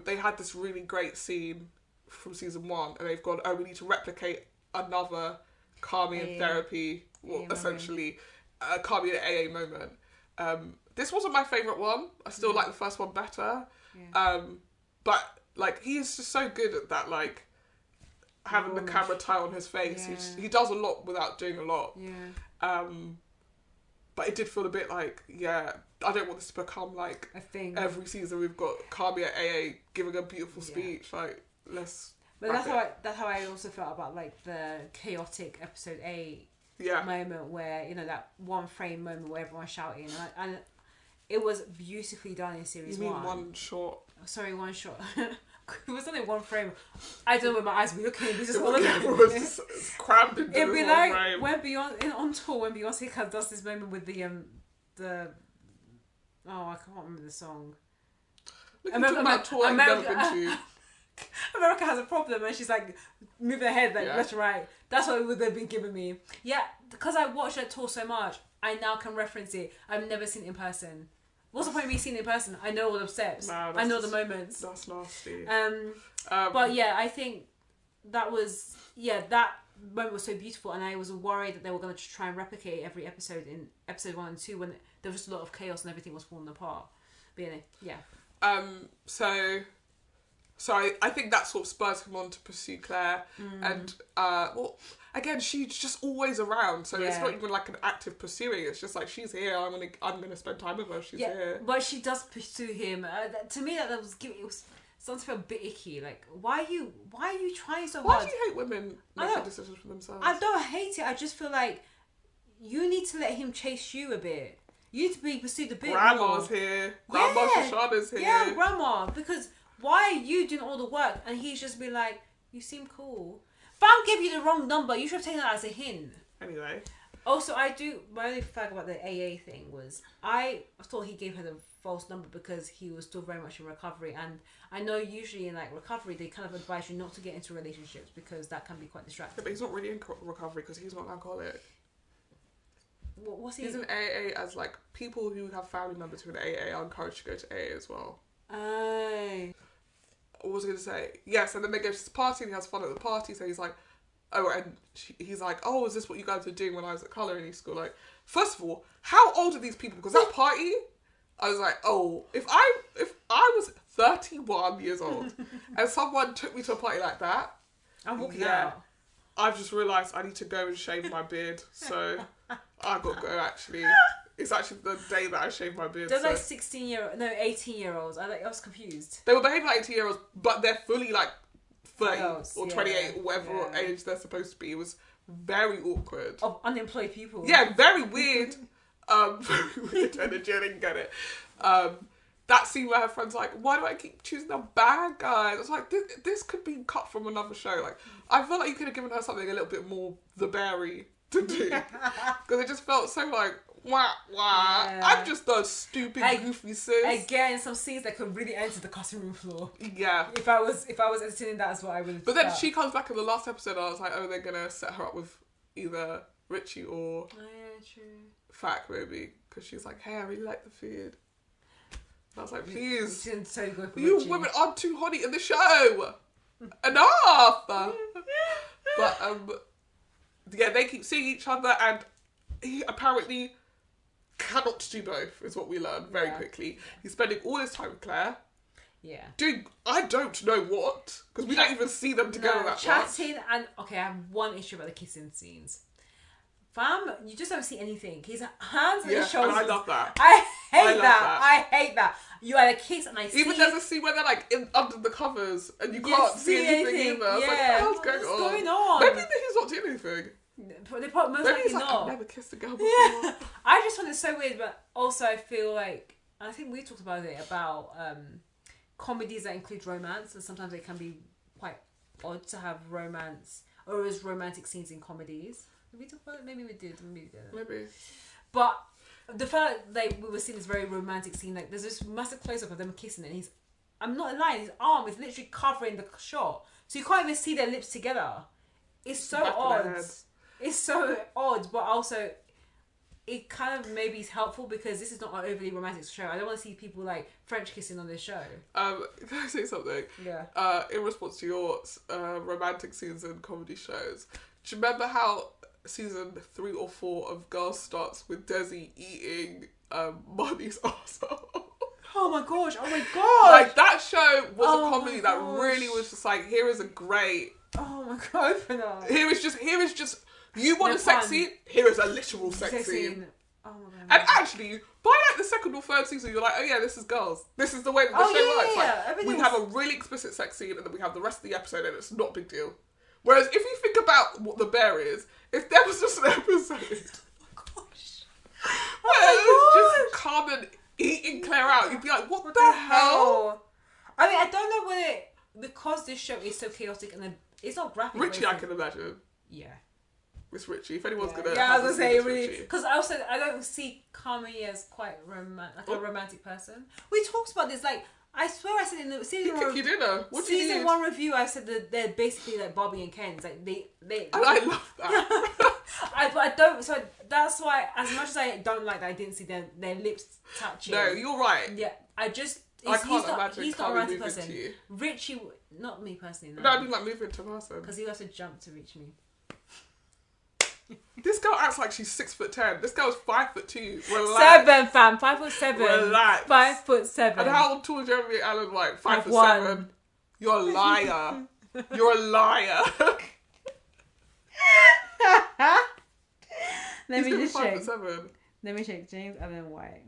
they had this really great scene from season 1, and they've gone, we need to replicate another Kami in therapy, essentially a Kami in AA moment. This wasn't my favourite one. I still like the first one better. Yeah. But like, he is just so good at that, like having the camera tight on his face. He does a lot without doing a lot. Yeah. But it did feel a bit like, I don't want this to become like a thing. Every season we've got Kami at AA giving a beautiful speech. Like, let's. But that's how I also felt about like the chaotic episode 8 moment where, you know, that one frame moment where everyone's shouting, and it was beautifully done in series 1. You mean one shot? Sorry, one shot. It was only one frame. I don't know where my eyes were looking. It was just all of it was just crammed into it'd be one like frame. when Beyonce on tour, when Beyonce does this moment with the I can't remember the song. America has a problem, and she's like moving her head like left and right. That's what they've been giving me. Yeah, because I watched that tour so much, I now can reference it. I've never seen it in person. What's the point of me seeing it in person? I know all the steps. I know the moments. That's nasty. But yeah, I think that was that moment was so beautiful, and I was worried that they were going to try and replicate every episode in episode 1 and 2 when there was just a lot of chaos and everything was falling apart. But yeah. So I think that sort of spurs him on to pursue Claire, and again, she's just always around, so it's not even like an active pursuing. It's just like, she's here. I'm gonna spend time with her. She's here. But she does pursue him. To me, that was starting to feel a bit icky. Like, why are you trying so hard? Why do you hate women making decisions for themselves? I don't hate it. I just feel like you need to let him chase you a bit. You need to be pursued a bit more. Grandma's here. Grandma Shoshana's here. Yeah, Grandma. Because why are you doing all the work and he's just been like, you seem cool. Fam gave you the wrong number. You should have taken that as a hint. Anyway. Also, my only flag about the AA thing was I thought he gave her the false number because he was still very much in recovery, and I know usually in like recovery they kind of advise you not to get into relationships because that can be quite distracting. Yeah, but he's not really in recovery because he's not an alcoholic. What's he? He's in AA as like people who have family members who are in AA are encouraged to go to AA as well. Aye. What was I going to say? Yes, and then they go to this party and he has fun at the party, so he's like, he's like, oh, is this what you guys were doing when I was at culinary school? Like, first of all, how old are these people? Because that party, I was like, oh, if I was 31 years old and someone took me to a party like that, I'm walking out. I've just realised I need to go and shave my beard, so I've got to go actually. It's actually the day that I shaved my beard. There's like 18-year-olds. I was confused. They were behaving like 18-year-olds, but they're fully like 30 or 28 or whatever age they're supposed to be. It was very awkward. Of unemployed people. Yeah, very weird. Very weird energy. I didn't get it. That scene where her friend's like, why do I keep choosing the bad guys? I was like, this could be cut from another show. Like, I feel like you could have given her something a little bit more thebear-y to do. Because it just felt so like, wah. Yeah. I'm just a stupid, goofy sis. Again, some scenes that could really enter the cutting room floor. Yeah. If I was editing that, that's what I would have. But then she comes back in the last episode and I was like, oh, they're going to set her up with either Richie or Fak, maybe. Because she's like, hey, I really like the food. And I was like, please. You women aren't too horny in the show. Enough. But, they keep seeing each other and he apparently cannot do both, is what we learned very quickly. He's spending all his time with Claire. Yeah. Doing, I don't know what, because we don't even see them together that much. Chatting and, okay, I have one issue about the kissing scenes. Fam, you just don't see anything. His hands and his shoulders. And I love that. I hate that. You had a kiss and I see even there's a scene where they're like under the covers and you can't see anything either. It's like, what's going on? Maybe he's not doing anything. They probably most likely not. I've never kissed a girl before. Yeah. I just find it so weird, but also I feel like, and I think we talked about it, about comedies that include romance, and sometimes it can be quite odd to have romance or as romantic scenes in comedies. Did we talk about it? Maybe we did. Maybe. But the fact that we were seeing this very romantic scene, like there's this massive close up of them kissing, and I'm not lying, his arm is literally covering the shot, so you can't even see their lips together. It's so odd. It's so odd, but also it kind of maybe is helpful because this is not an overly romantic show. I don't want to see people like French kissing on this show. Can I say something? Yeah. In response to your romantic scenes in comedy shows, do you remember how season 3 or 4 of Girls starts with Desi eating Marnie's arsehole? Oh my gosh! Like, that show was a comedy that really was just like, here is a great. Oh my god! Opener. Here is just. You want a sex scene? Here is a literal sex scene. Oh my god! And actually, by like the second or third season, you're like, oh yeah, this is Girls. This is the way that the show works. Like, we have a really explicit sex scene, and then we have the rest of the episode, and it's not a big deal. Whereas if you think about what The Bear is, if there was just an episode, where it was just Carmen eating Claire out, you'd be like, what the hell? I mean, I don't know whether because this show is so chaotic and it's not graphic. Richie, I can imagine. Yeah. It's Richie. If anyone's gonna, I was gonna say really, because also I don't see Carmen as quite a romantic person. We talked about this. Like, I swear I said in the season one. You did know. What season 1 review, I said that they're basically like Bobby and Ken. Like they. I love that. I don't. So that's why, as much as I don't like that, I didn't see their lips touching. No, you're right. Yeah, I can't imagine. He's not a romantic person. Richie, not me personally. No, I mean like moving to person. Because he has to jump to reach me. This girl acts like she's 6'10". This girl's 5'2". Relax. 7, fam. 5'7". Relax. 5'7". And how tall is Jeremy Allen White? 5'7". You're a liar. You're a liar. Let me just check. 5'7". Let me check. James Allen White.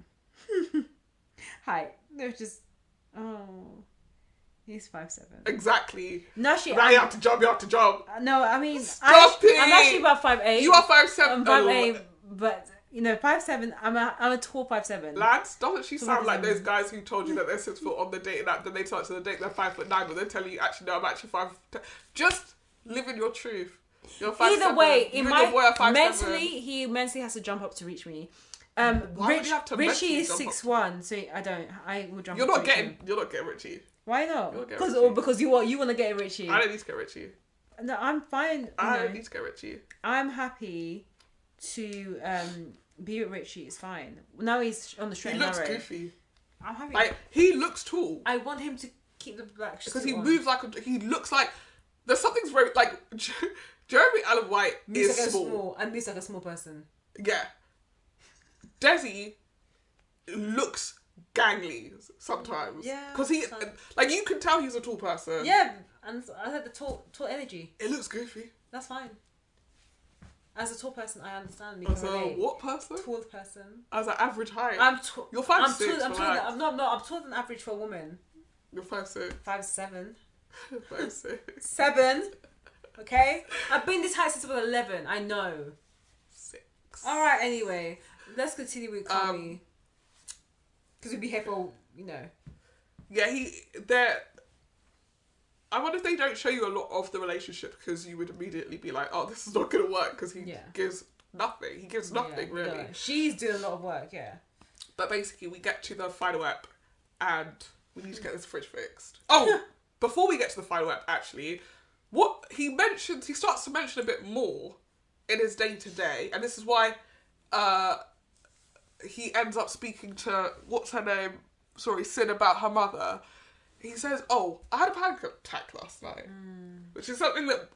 Hi. There's just. Oh. He's 5'7". Exactly. No, you have to jump. No, I mean, Stop it! I'm actually about 5'8". You are 5'7". I'm 5'8", but 5'7". I'm a tall 5'7". Lads, doesn't she sound like those guys who told you that they're 6 foot on the dating app, then they start to the date they're 5'9", but they're telling you actually no, I'm actually 5'10". Just live in your truth. You're 5'7". Either way, he mentally has to jump up to reach me. Richie is 6'1", so I will jump. You're not getting Richie. Why not? Because you want to get Richie. I don't need to get Richie. No, I'm fine. I don't need to get Richie. I'm happy to be with Richie. It's fine. Now he's on the straight and narrow. He looks goofy. I'm happy. Like, he looks tall. I want him to keep the black because he moves like he looks like there's something's very like Jeremy Allen White is small and moves like a small person. Yeah. Desi looks gangly sometimes. Yeah. Because he, like, you can tell he's a tall person. Yeah, and I had the tall energy. It looks goofy. That's fine. As a tall person, I understand. As a what person? Tall person. As an average height. You're 5'6". I'm taller than average for a woman. You're 5'6". 5'7". 5'6". 7. Okay? I've been this height since I was 11. I know. 6. Alright, anyway. Let's continue with Kami. Because we'd be here for, Yeah, I wonder if they don't show you a lot of the relationship because you would immediately be like, oh, this is not going to work because he gives nothing. He gives nothing, really. No. She's doing a lot of work, yeah. But basically, we get to the final ep and we need to get this fridge fixed. Oh, before we get to the final ep, actually, what he starts to mention a bit more in his day-to-day, and this is why he ends up speaking to, what's her name? Sin about her mother. He says, oh, I had a panic attack last night. Which is something that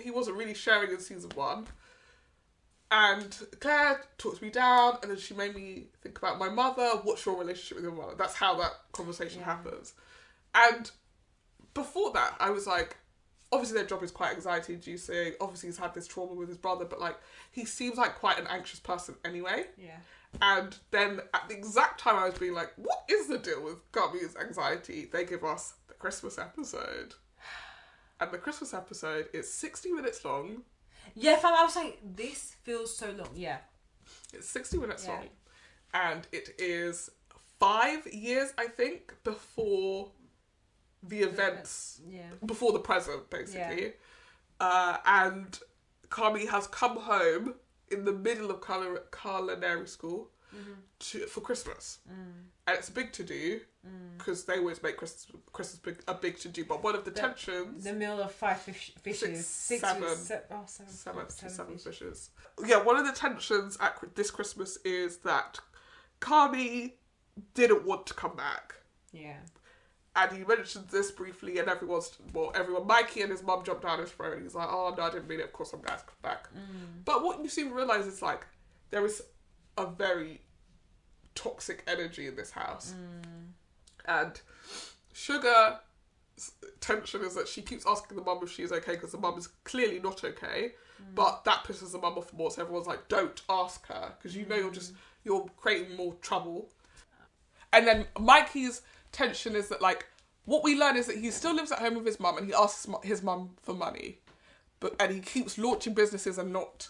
he wasn't really sharing in season 1. And Claire talks me down, and then she made me think about my mother. What's your relationship with your mother? That's how that conversation happens. And before that, I was like, obviously their job is quite anxiety-inducing. Obviously he's had this trauma with his brother, but like he seems like quite an anxious person anyway. Yeah. And then at the exact time I was being like, what is the deal with Gumby's anxiety? They give us the Christmas episode. And the Christmas episode is 60 minutes long. Yeah, fam, I was like, this feels so long. Yeah. It's 60 minutes long. And it is 5 years, I think, before the events. Yeah. Before the present, basically. Yeah. And Kami has come home in the middle of culinary school for Christmas. And it's a big to-do, because they always make Christmas a big to-do. But one of the tensions... The meal of 5 fishes. Seven fishes. Yeah, one of the tensions at this Christmas is that Kami didn't want to come back. Yeah. And he mentions this briefly, and everyone, Mikey and his mum jumped down his throat, and he's like, oh, no, I didn't mean it, of course I'm glad to come back. But what you seem to realise is, like, there is a very toxic energy in this house. And Sugar's tension is that she keeps asking the mum if she's okay, because the mum is clearly not okay, but that pisses the mum off more, so everyone's like, don't ask her, because you know you're creating more trouble. And then Mikey's tension is that, like, what we learn is that he still lives at home with his mum, and he asks his mum for money, and he keeps launching businesses and not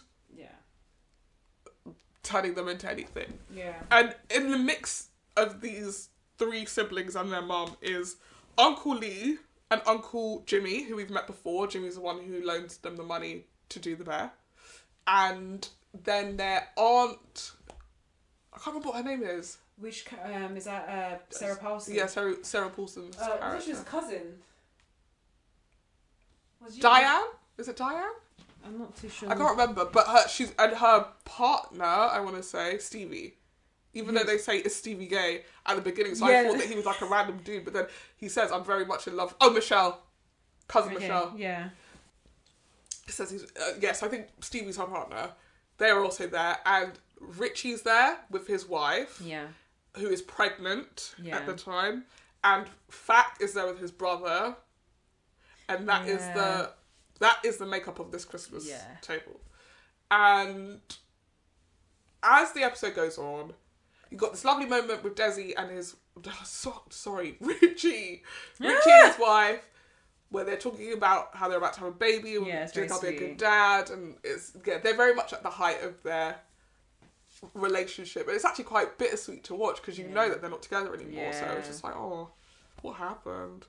turning them into anything. Yeah. And in the mix of these three siblings and their mum is Uncle Lee and Uncle Jimmy, who we've met before. Jimmy's the one who loans them the money to do the bear. And then their aunt, I can't remember what her name is. Which, is that Sarah Paulson? Yeah, Sarah Paulson's character. I thought she was a cousin. Diane? Is it Diane? I'm not too sure. I can't remember, but her partner, I want to say, Stevie. Even though they say it's Stevie Gay at the beginning, so I thought that he was like a random dude, but then he says, I'm very much in love. Oh, Michelle. Cousin Michelle. Yeah. He says he's, yes, I think Stevie's her partner. They're also there, and Richie's there with his wife. Yeah. Who is pregnant at the time. And Fat is there with his brother. And that is the makeup of this Christmas table. And as the episode goes on, you got this lovely moment with Desi and his Richie and his wife, where they're talking about how they're about to have a baby and Jake will be a good dad, and they're very much at the height of their relationship. And it's actually quite bittersweet to watch, because you know that they're not together anymore. So it's just like, oh, what happened?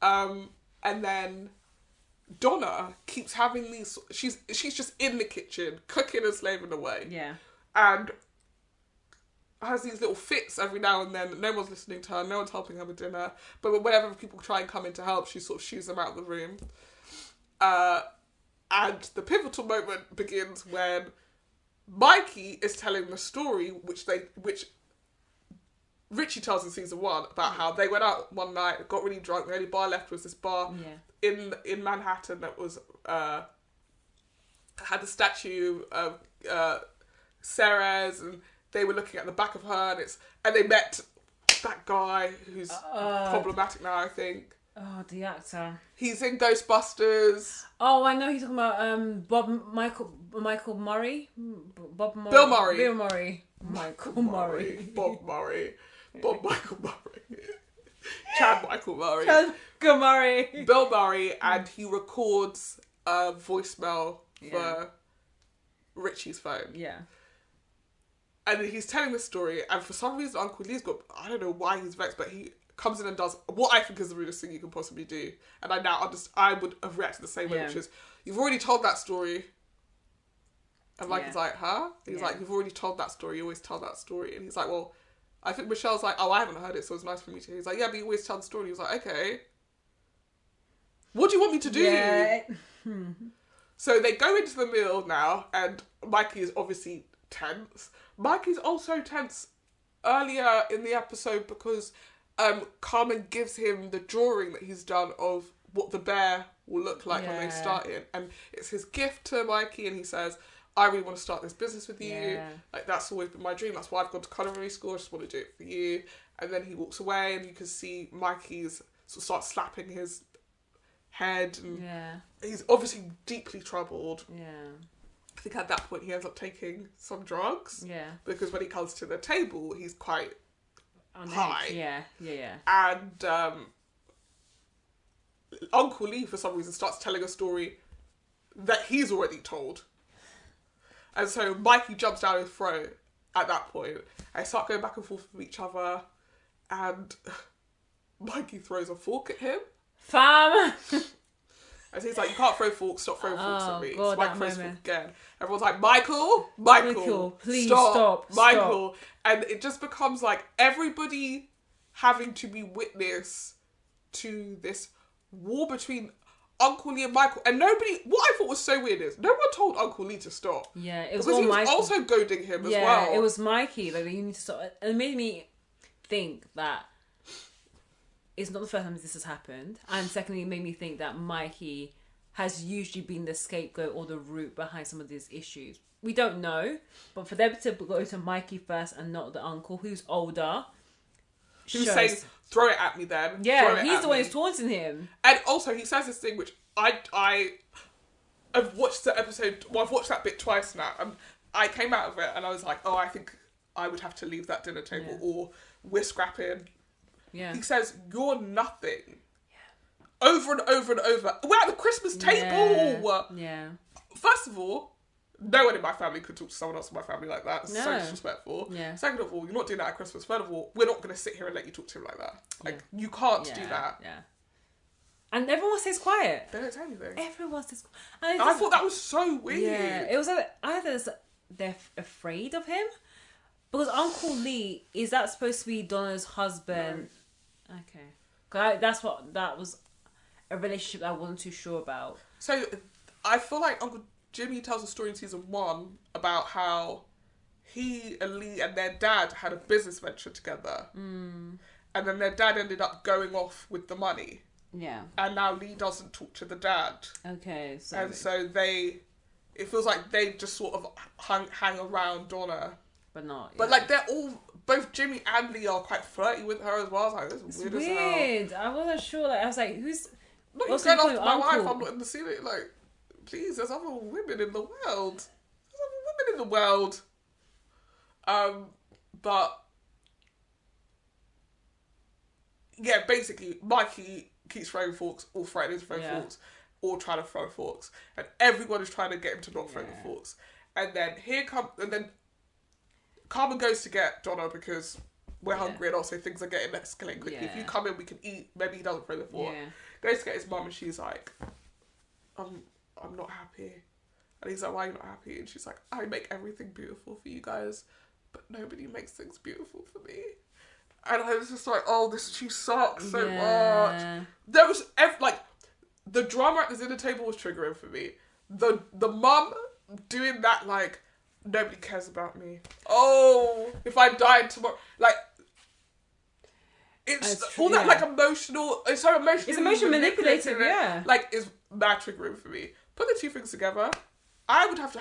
And then Donna keeps having these. She's just in the kitchen cooking and slaving away. Yeah, and has these little fits every now and then. No one's listening to her. No one's helping her with dinner. But whenever people try and come in to help, she sort of shoos them out of the room. And the pivotal moment begins when Mikey is telling the story, which Richie tells in season 1, about how they went out one night, got really drunk. The only bar left was this bar in Manhattan that was had a statue of Ceres, and they were looking at the back of her, and they met that guy who's problematic now, I think. Oh, the actor. He's in Ghostbusters. Oh, I know. He's talking about Michael Murray. Bill Murray. Michael Murray. Bob Murray. Bob Michael Murray. Chad Michael Murray. Chad Murray. Bill Murray, and he records a voicemail for Richie's phone. Yeah. And he's telling the story, and for some reason Uncle Lee's got, I don't know why he's vexed, but he comes in and does what I think is the rudest thing you can possibly do. And I now understand, I would have reacted the same way, which is, you've already told that story. And Mike is like, huh? And he's like, you've already told that story, you always tell that story. And he's like, well, I think Michelle's like, oh, I haven't heard it, so it's nice for me to hear. He's like, yeah, but you always tell the story. He was like, okay. What do you want me to do? Yeah. So they go into the meal now, and Mikey is obviously tense. Mikey's also tense earlier in the episode because Carmen gives him the drawing that he's done of what the bear will look like when they start in. And it's his gift to Mikey, and he says, I really want to start this business with you. Yeah. Like, that's always been my dream. That's why I've gone to culinary school. I just want to do it for you. And then he walks away, and you can see Mikey's sort of start slapping his head, and he's obviously deeply troubled. Yeah. I think at that point he ends up taking some drugs. Yeah. Because when he comes to the table, he's quite high. Yeah. Yeah. And Uncle Lee, for some reason, starts telling a story that he's already told. And so Mikey jumps down his throat at that point. And they start going back and forth with each other. And Mikey throws a fork at him. Fam! And he's like, you can't throw forks, stop throwing forks at me. God, so Mikey throws fork again. Everyone's like, Michael, please stop. Michael. And it just becomes like everybody having to be witness to this war between Uncle Lee and Michael. And nobody, what I thought was so weird is, no one told Uncle Lee to stop. Yeah, it was because all he was Michael. also goading him as well. Yeah, it was Mikey. Like, you need to stop. And it made me think that it's not the first time this has happened. And secondly, it made me think that Mikey has usually been the scapegoat or the root behind some of these issues. We don't know, but for them to go to Mikey first and not the uncle who's older, who's saying, throw it at me then. Yeah, he's the one who's taunting him. And also, he says this thing which I've watched the episode. Well, I've watched that bit twice now. I came out of it and I was like, oh, I think I would have to leave that dinner table, or we're scrapping. Yeah. He says, you're nothing. Yeah. Over and over and over. We're at the Christmas table. Yeah. First of all, no one in my family could talk to someone else in my family like that. It's so disrespectful. Yeah. Second of all, you're not doing that at Christmas. Third of all, we're not going to sit here and let you talk to him like that. Like, you can't do that. Yeah. And everyone stays quiet. They don't say anything. Everyone stays quiet. And I thought that was so weird. Yeah. It was like, either they're afraid of him, because Uncle Lee, is that supposed to be Donna's husband? No. Okay. That was a relationship that I wasn't too sure about. So, I feel like Uncle Jimmy tells a story in season 1 about how he and Lee and their dad had a business venture together. Mm. And then their dad ended up going off with the money. Yeah. And now Lee doesn't talk to the dad. Okay. So. And so it feels like they just sort of hang around Donna. But not. But like both Jimmy and Lee are quite flirty with her as well. I was like, this is weird as hell. I wasn't sure. Like, I was like, who's... Not going after my wife, I'm not in the scene. Like, please, there's other women in the world. But yeah, basically, Mikey keeps throwing forks, or threatening to throw forks, or trying to throw forks, and everyone is trying to get him to not throw the forks. And then Carmen goes to get Donna because we're hungry, and also things are getting escalating quickly. If you come in, we can eat. Maybe he doesn't throw the fork. Goes to get his mum, and she's like, I'm not happy. And he's like, why are you not happy? And she's like, I make everything beautiful for you guys, but nobody makes things beautiful for me. And I was just like, oh, she sucks so much. There was, the drama at the dinner table was triggering for me. The mum doing that, like, nobody cares about me. Oh, if I died tomorrow. Like, it's all that, like, emotional, it's so emotional. It's emotion manipulative, yeah. Like, it's mad triggering for me. Put the two things together. I would have to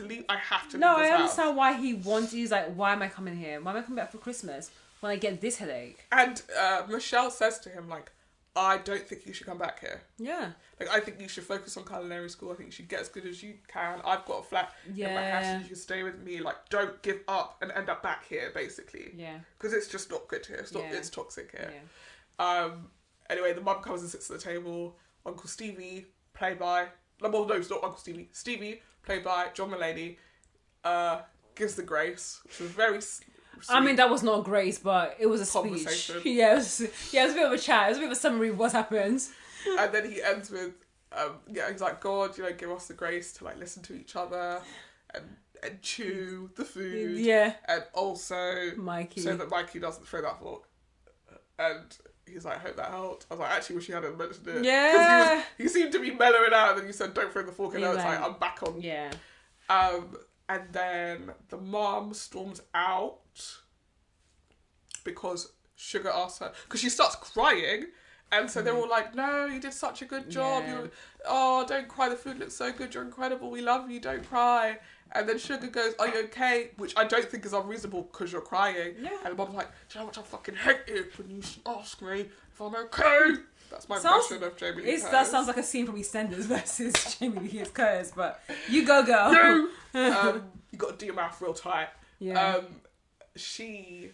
leave. I have to leave No, this I house. understand why he wanted. He's like, why am I coming here? Why am I coming back for Christmas when I get this headache? And Michelle says to him, like, I don't think you should come back here. Yeah. Like, I think you should focus on culinary school. I think you should get as good as you can. I've got a flat in my house. You should stay with me. Like, don't give up and end up back here, basically. Yeah. Because it's just not good here. It's toxic here. Yeah. Anyway, the mum comes and sits at the table. Uncle Stevie, played by... Well, no, it's not Uncle Stevie. Stevie, played by John Mulaney, gives the grace, which was very sweet. I mean, that was not grace, but it was a speech. Yeah, it was a bit of a chat. It was a bit of a summary of what happened. And then he ends with, he's like, God, give us the grace to, like, listen to each other and chew the food. Yeah. And also, Mikey. So that Mikey doesn't throw that fork. And he's like, I hope that helped. I was like, I actually wish he hadn't mentioned it. Yeah. Because he seemed to be mellowing out, and then you said, don't throw the fork, and now it's like, I'm back on. Yeah. And then the mom storms out because Sugar asks her, because she starts crying, And so they're all like, no, you did such a good job. Yeah. Don't cry. The food looks so good. You're incredible. We love you. Don't cry. And then Sugar goes, are you okay? Which I don't think is unreasonable because you're crying. Yeah. And the mom's like, do you know what I fucking hate it when you ask me if I'm okay? That's my impression of Jamie Lee Curtis. That sounds like a scene from EastEnders versus Jamie Lee Curtis, but you go, girl. You! You got to do your mouth real tight. Yeah. She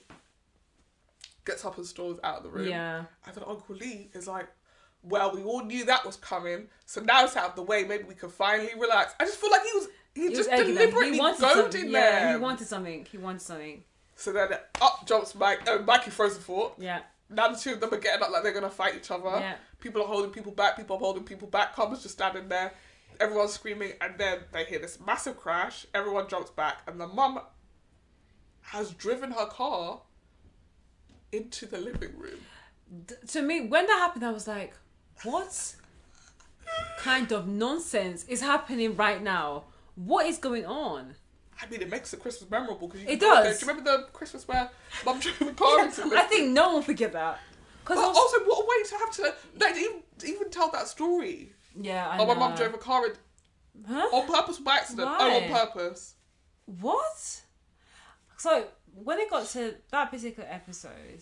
gets up and storms out of the room. Yeah. And then Uncle Lee is like, well, we all knew that was coming, so now it's out of the way, maybe we can finally relax. I just feel like he just deliberately goading there. Yeah, he wanted something. So then up jumps Mike. Mikey throws the fork. Yeah. Now the two of them are getting up like they're going to fight each other. Yeah. People are holding people back. People are holding people back. Carmen's just standing there. Everyone's screaming. And then they hear this massive crash. Everyone jumps back. And the mum has driven her car into the living room. To me, when that happened, I was like, what kind of nonsense is happening right now? What is going on? I mean, it makes the Christmas memorable. Cause it does. Do you remember the Christmas where Mum drove the car into the I think no one will forget that. But also, what a way to have to even tell that story. Yeah, I know. My mum drove a car on purpose or by accident. Why? Oh, on purpose. What? So, when it got to that particular episode,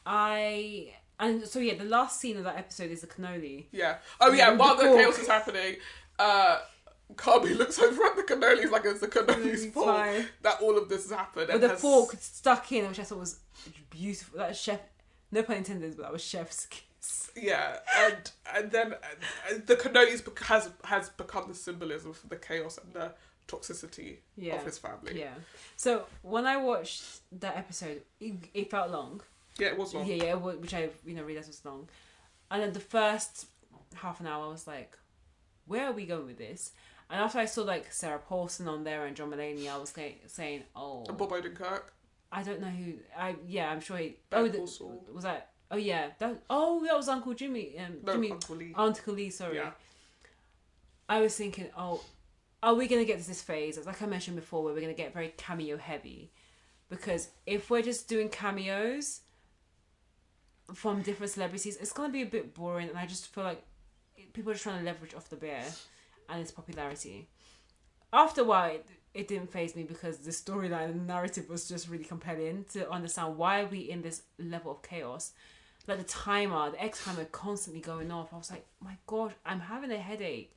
the last scene of that episode is the cannoli. Yeah. Oh, yeah, while the chaos is happening, Carby looks over at the cannolis like it's the cannoli's fault that all of this has happened. With the fork stuck in, which I thought was beautiful. That was chef, no pun intended, but that was chef's kiss. Yeah, and then the cannolis has become the symbolism for the chaos and the toxicity of his family. Yeah. So when I watched that episode, it felt long. Yeah, it was long. Yeah, which I realised was long. And then the first half an hour, I was like, where are we going with this? And after I saw like Sarah Paulson on there and John Mulaney, I was saying, oh, and Bob Odenkirk. I don't know who. I'm sure he. Was that? Oh yeah, that was Uncle Jimmy. Uncle Lee. Uncle Lee. Sorry. Yeah. I was thinking, are we gonna get to this phase? Like I mentioned before, where we're gonna get very cameo heavy, because if we're just doing cameos from different celebrities, it's gonna be a bit boring, and I just feel like people are just trying to leverage off the bear and its popularity. After a while, it didn't faze me because the storyline and the narrative was just really compelling to understand why are we in this level of chaos. Like the X timer constantly going off. I was like, my God, I'm having a headache.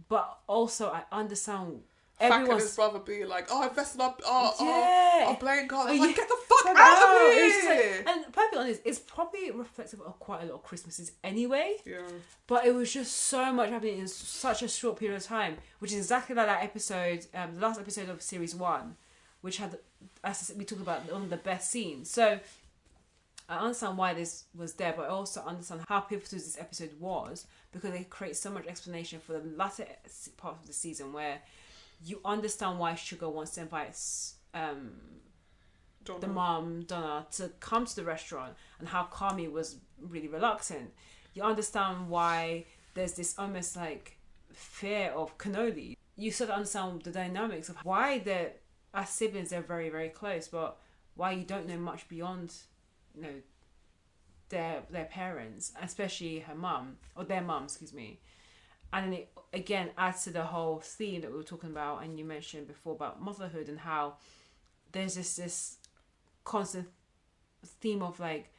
But also, I understand everyone's... and his brother being like, I invested up, yeah. I'm playing God. I'm like, get the fuck out of here! And to be honest, it's probably reflective of quite a lot of Christmases anyway. Yeah. But it was just so much happening in such a short period of time, which is exactly like that episode, the last episode of series 1, which had, as we talked about, one of the best scenes. So I understand why this was there, but I also understand how pivotal this episode was, because it creates so much explanation for the latter part of the season where you understand why Sugar wants to invite the mom, Donna, to come to the restaurant, and how Carmi was really reluctant. You understand why there's this almost like fear of cannoli. You sort of understand the dynamics of why they're, as siblings, they're very, very close, but why you don't know much beyond, their parents, especially her mum, or their mum, excuse me. And then it again adds to the whole theme that we were talking about, and you mentioned before about motherhood, and how there's just this constant theme of like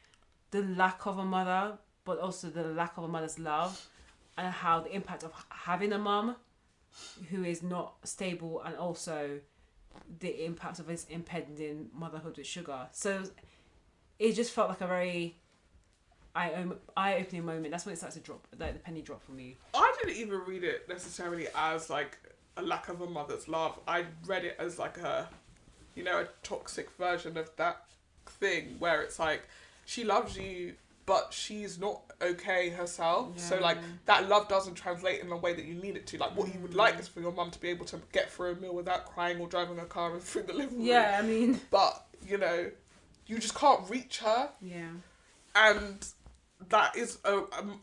the lack of a mother, but also the lack of a mother's love, and how the impact of having a mum who is not stable, and also the impact of his impending motherhood with Sugar. So it just felt like a very eye-opening moment. That's when it starts to drop, like the penny drop for me. I didn't even read it necessarily as like a lack of a mother's love. I read it as like a toxic version of that thing where it's like she loves you, but she's not okay herself. Yeah. So like that love doesn't translate in the way that you need it to. Like what you would like is for your mum to be able to get through a meal without crying or driving a car through the living room. Yeah, I mean, but you just can't reach her. Yeah, and that is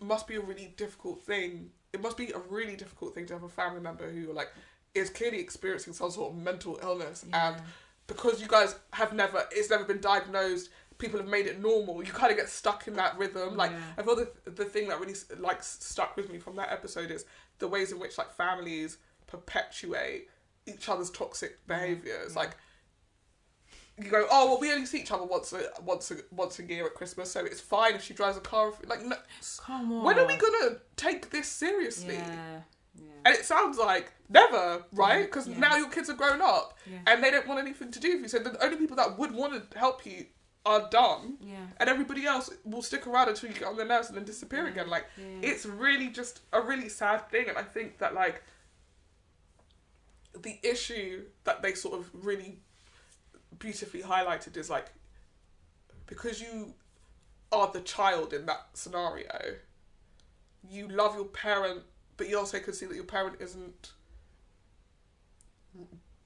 must be a really difficult thing. It must be a really difficult thing to have a family member who like is clearly experiencing some sort of mental illness, and because you guys it's never been diagnosed, people have made it normal. You kind of get stuck in that rhythm. Like, I feel the thing that really like stuck with me from that episode is the ways in which like families perpetuate each other's toxic behaviours. Like, you go, oh well, we only see each other once a year at Christmas, so it's fine if she drives a car. Like, no, come on. when are we gonna take this seriously? Yeah. And it sounds like never, right? Because now your kids are grown up and they don't want anything to do with you. So the only people that would want to help you are done. Yeah. And everybody else will stick around until you get on their nerves and then disappear again. Like, it's really just a really sad thing. And I think that, like, the issue that they sort of really beautifully highlighted is, like, because you are the child in that scenario, you love your parent, but you also can see that your parent isn't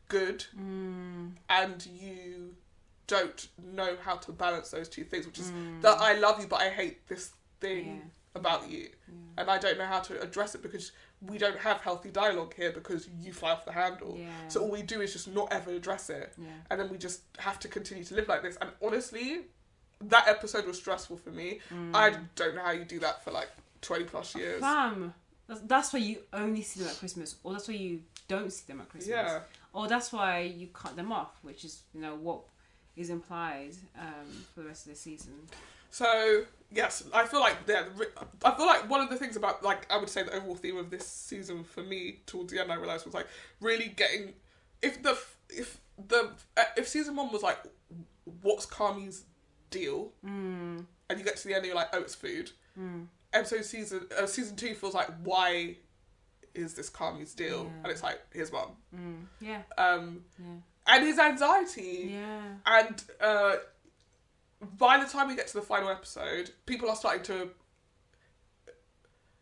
good, and you don't know how to balance those two things, which is that I love you, but I hate this thing about you, and I don't know how to address it because we don't have healthy dialogue here because you fly off the handle. So all we do is just not ever address it, and then we just have to continue to live like this. And honestly, that episode was stressful for me. I don't know how you do that for like 20 plus years. Fam. That's why you only see them at Christmas, or that's why you don't see them at Christmas. Yeah. Or that's why you cut them off, which is, you know, what is implied for the rest of the season. So, yes, I feel like one of the things about, like, I would say the overall theme of this season for me towards the end, I realised, was like really getting, if season 1 was like, what's Kami's deal? And you get to the end and you're like, oh, it's food. Episode season 2 feels like, why is this Kami's deal? And it's like, his mum. And his anxiety. And by the time we get to the final episode,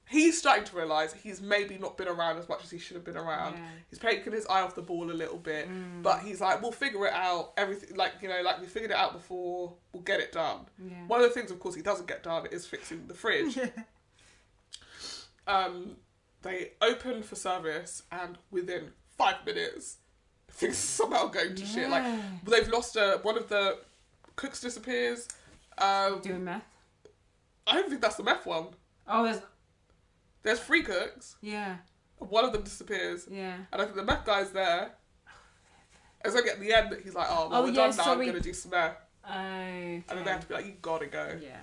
he's starting to realise he's maybe not been around as much as he should have been around. He's taken his eye off the ball a little bit, but he's like, we'll figure it out. Everything, like, you know, like we figured it out before, we'll get it done. One of the things, of course, he doesn't get done is fixing the fridge. They open for service, and within 5 minutes, things somehow going to shit. Like, they've lost one of the cooks disappears. Doing meth? I don't think that's the meth one. Oh, there's 3 cooks. Yeah. One of them disappears. Yeah. And I think the meth guy's there. And so at the end, he's like, oh, well, we're done now, I'm going to do some meth. Okay. And then they have to be like, you gotta go. Yeah.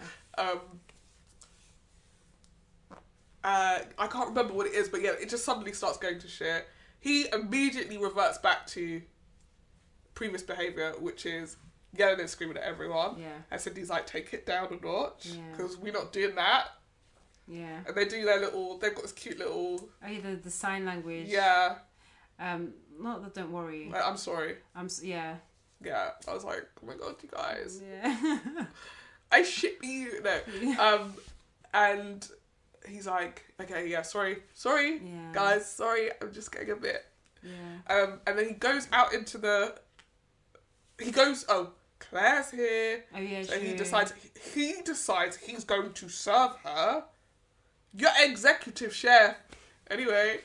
I can't remember what it is, but yeah, it just suddenly starts going to shit. He immediately reverts back to previous behaviour, which is yelling and screaming at everyone. Yeah. And Cindy's like, take it down a notch, because we're not doing that. Yeah. And they do they've got this cute little... Oh yeah, the sign language. Yeah. Not that, don't worry. I'm sorry. Yeah. Yeah. I was like, oh my god, you guys. Yeah. I ship you. No. And he's like, okay, yeah, sorry, guys, sorry, I'm just getting a bit. Yeah. And then he goes out into Claire's here. Oh yeah, so he decides he's going to serve her. Your executive chef. Anyway,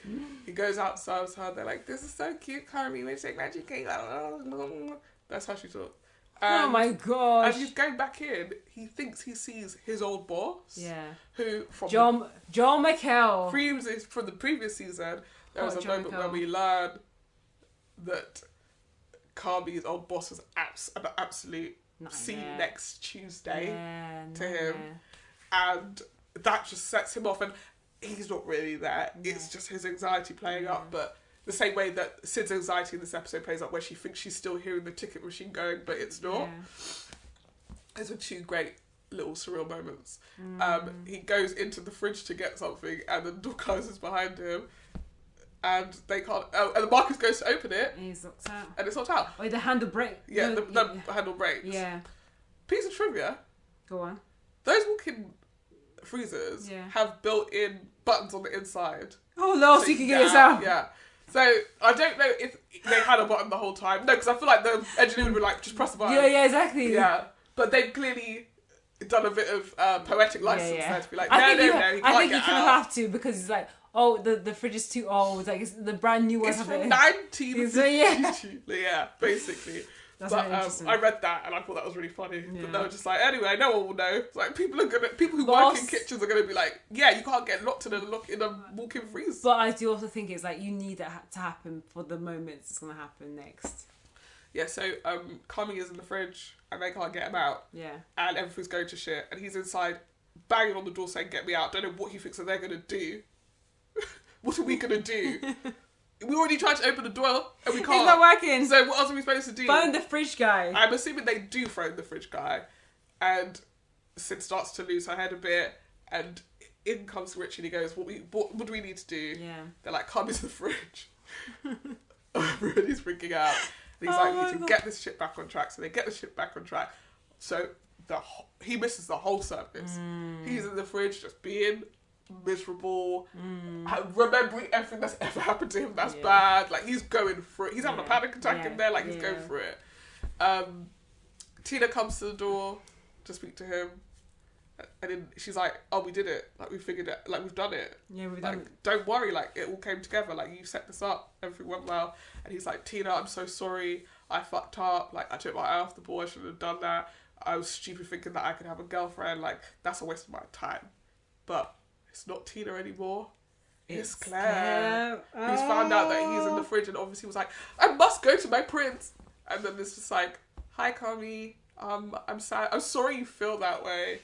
he goes out and serves her. They're like, this is so cute, Kami. We take magic cake. That's how she talks. Oh my gosh. And he's going back in. He thinks he sees his old boss. Yeah. Who from John McHale. From the previous season, there was a moment where we learn that Kami's old boss was an absolute see next Tuesday to him. And that just sets him off, and he's not really there. It's just his anxiety playing up, but the same way that Sid's anxiety in this episode plays up, where she thinks she's still hearing the ticket machine going, but it's not. Those are 2 great little surreal moments. He goes into the fridge to get something, and the door closes behind him, and they can't. And the Marcus goes to open it, and he's locked out. And it's locked out. Oh, the handle breaks. Yeah, the handle breaks. Yeah. Piece of trivia. Go on. Those walk-in freezers have built-in buttons on the inside. Oh no, so you can get yourself. Yeah. So I don't know if they had a button the whole time. No, because I feel like the engineer would be like, just press the button. Yeah, exactly. Yeah, but they've clearly done a bit of poetic license there to be like, I think you kind of have to, because it's like, oh, the fridge is too old. Like, it's the brand new one. It's from 1950. So yeah, basically. That's but really interesting. I read that and I thought that was really funny. Yeah. But they were just like, anyway, no one will know. It's like people who work in kitchens are gonna be like, yeah, you can't get locked in a walk-in freeze. But I do also think it's like you need that to happen for the moments it's gonna happen next. Yeah, so Kami is in the fridge and they can't get him out. Yeah. And everything's going to shit. And he's inside banging on the door saying, get me out. Don't know what he thinks that they're going to do. What are we going to do? We already tried to open the door and we can't. It's not working. So what else are we supposed to do? Phone the fridge guy. I'm assuming they do phone the fridge guy. And Sid starts to lose her head a bit. And in comes Rich and he goes, what do we need to do? Yeah. They're like, come into the fridge. Everybody's freaking out. And he's like, we need to get this shit back on track. So they get the shit back on track. So he misses the whole service. He's in the fridge just being miserable, remembering everything that's ever happened to him that's bad. Like, he's going through it. He's having a panic attack in there. Like, he's going through it. Tina comes to the door to speak to him. And then she's like, oh, we did it. Like, we figured it. Like, we've done it. Yeah, we've done it. Don't worry. Like, it all came together. Like, you set this up. Everything went well. And he's like, Tina, I'm so sorry. I fucked up. Like, I took my eye off the ball. I shouldn't have done that. I was stupid thinking that I could have a girlfriend. Like, that's a waste of my time. But it's not Tina anymore. It's Claire. Who's found out that he's in the fridge and obviously was like, I must go to my prince. And then it's just like, hi, Kami. I'm sad. I'm sorry you feel that way.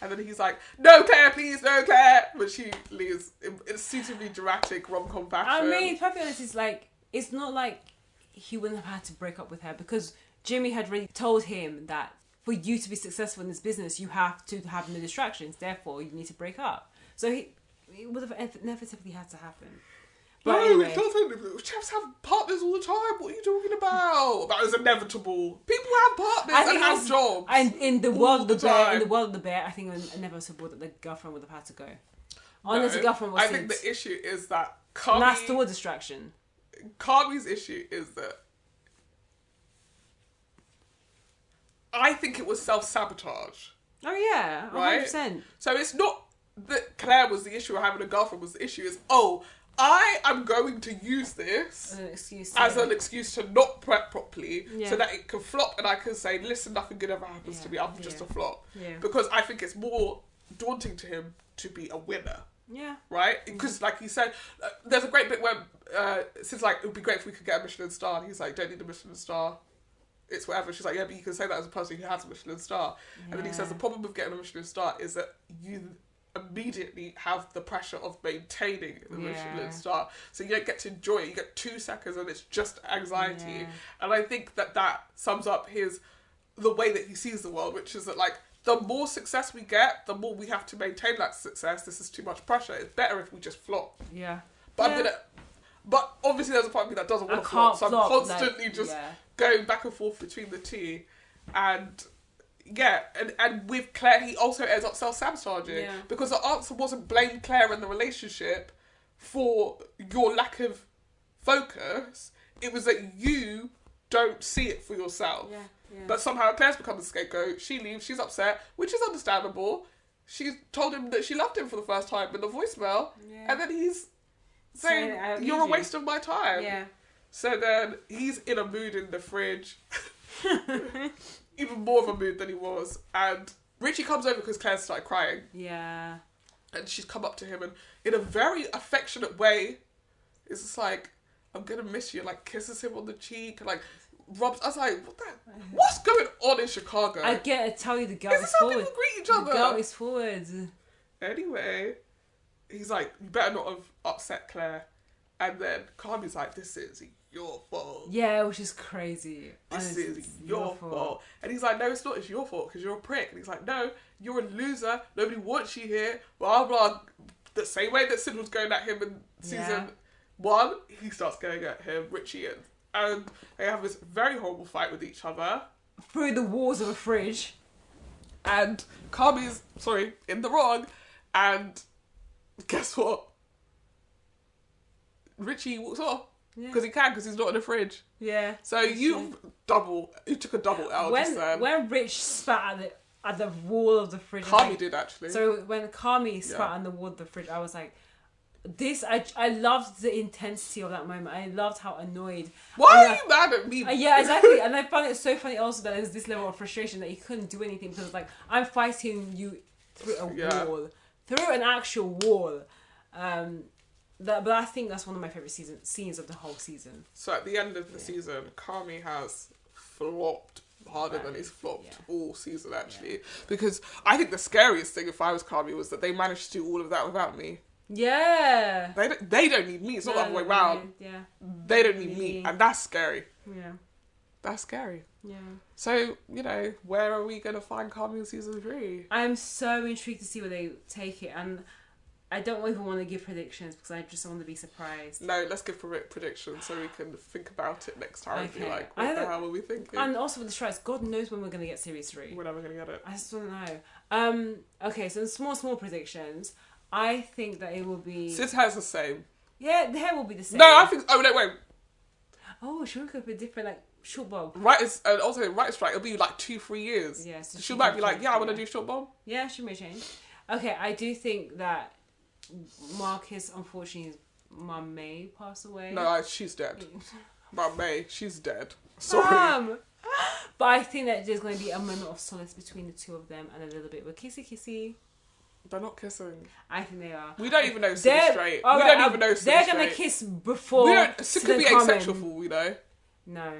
And then he's like, no, Claire, please, no, Claire. But she leaves in suitably dramatic rom-com fashion. I mean, to be honest, it's like, it's not like he wouldn't have had to break up with her because Jimmy had already told him that for you to be successful in this business, you have to have no distractions. Therefore, you need to break up. So it would have inevitably had to happen. But no, anyway. it doesn't. Chefs have partners all the time. What are you talking about? That is inevitable. People have partners and have jobs. And in the world of the bear, I think I never support that the girlfriend would have had to go. Unless the girlfriend was. I think the issue is that Kami. And that's still a distraction. Kami's issue is that I think it was self-sabotage. Oh yeah, 100%. Right? So it's not that Claire was the issue or having a girlfriend was the issue. Is I am going to use this as an excuse to not prep properly so that it can flop and I can say, listen, nothing good ever happens to me. I'm just a flop. Yeah. Because I think it's more daunting to him to be a winner. Yeah. Right? Because like he said, there's a great bit where Sid's like, it would be great if we could get a Michelin star. And he's like, don't need a Michelin star. It's whatever. She's like, yeah, but you can say that as a person who has a Michelin star. And then he says the problem with getting a Michelin star is that you immediately have the pressure of maintaining the Michelin star. So you don't get to enjoy it. You get 2 seconds and it's just anxiety. Yeah. And I think that sums up the way that he sees the world, which is that like, the more success we get, the more we have to maintain that success. This is too much pressure. It's better if we just flop. Yeah. But obviously there's a part of me that doesn't want to flop. So I'm constantly going back and forth between the two. And and with Claire, he also ends up self-sabotaging. Yeah. Because the answer wasn't blame Claire in the relationship for your lack of focus. It was that you don't see it for yourself. Yeah. Yeah. But somehow Claire's become the scapegoat. She leaves, she's upset, which is understandable. She told him that she loved him for the first time in the voicemail. Yeah. And then he's saying, you're a waste of my time. Yeah. So then he's in a mood in the fridge. Even more of a mood than he was. And Richie comes over because Claire started crying. Yeah. And she's come up to him and in a very affectionate way, it's just like, I'm going to miss you. Like kisses him on the cheek. Like rubs. I was like, what's going on in Chicago? I get to tell you the girl is forward. People greet each other. The girl is forward. Anyway, he's like, you better not have upset Claire. And then Kami's like, this is your fault. Yeah, which is crazy. This is your fault. And he's like, no, it's not. It's your fault because you're a prick. And he's like, no, you're a loser. Nobody wants you here. Blah, blah. The same way that Sid was going at him in season 1, he starts going at him, Richie, and they have this very horrible fight with each other. Through the walls of a fridge. And Kami's, in the wrong. And guess what? Richie walks off. Because he can, because he's not in the fridge. Yeah. So you took a double L just then. When Rich spat at the wall of the fridge. Kami did, actually. So when Kami spat on the wall of the fridge, I was like, I loved the intensity of that moment. I loved how annoyed. Why are you mad at me? Yeah, exactly. And I found it so funny also that there's this level of frustration that he couldn't do anything because like I'm fighting you through a wall, through an actual wall. But I think that's one of my favorite scenes of the whole season. So at the end of the season, Kami has flopped harder than he's flopped all season actually, because I think the scariest thing if I was Kami was that they managed to do all of that without me. Yeah. They don't need me. It's not the other way around. Yeah. They don't need me, and that's scary. Yeah. That's scary. Yeah. So, where are we going to find Kami in season 3? I'm so intrigued to see where they take it, and I don't even want to give predictions because I just want to be surprised. No, let's give predictions so we can think about it next time and be like, what the hell were we thinking? And also with the strikes, God knows when we're going to get series 3. We're never going to get it. I just don't know. Okay, so small predictions. I think that it will be... Sid hair's the same. Yeah, the hair will be the same. No, I think... Oh, no, wait. Oh, should we go for a different, like, short bob? Writers strike, it'll be like 2-3 years. Yeah, so she might be like, I want to do short bob. Yeah, she may change. Okay, I do think that Marcus, unfortunately, his mum may pass away. No, she's dead. Mum May, she's dead. Sorry. But I think that there's going to be a moment of solace between the two of them and a little bit of a kissy. They're not kissing. I think they are. We don't even know Sid is straight. We don't even know Sid they're is straight. They're going to kiss before Sid could be asexual for all we know. No.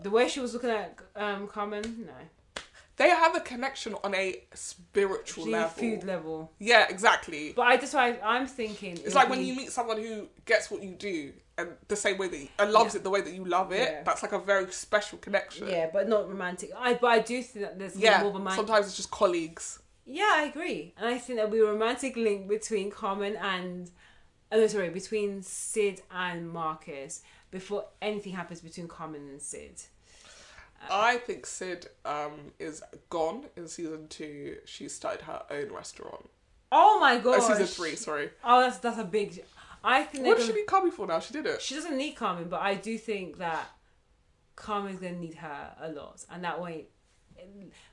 The way she was looking at Carmen, no. They have a connection on a spiritual level. Food level. Yeah, exactly. But that's why I'm thinking... It's like when you meet someone who gets what you do and the same way that and loves it the way that you love it. Yeah. That's like a very special connection. Yeah, but not romantic. But I do think that there's more of a romantic... sometimes it's just colleagues. Yeah, I agree. And I think there'll be a romantic link between Carmen and... between Sid and Marcus before anything happens between Carmen and Sid. I think Sid is gone in season 2. She started her own restaurant. Oh my god! Season 3, sorry. Oh, that's a big... I think what does she need Carmen for now? She did it. She doesn't need Carmen, but I do think that Carmen's going to need her a lot. And that way...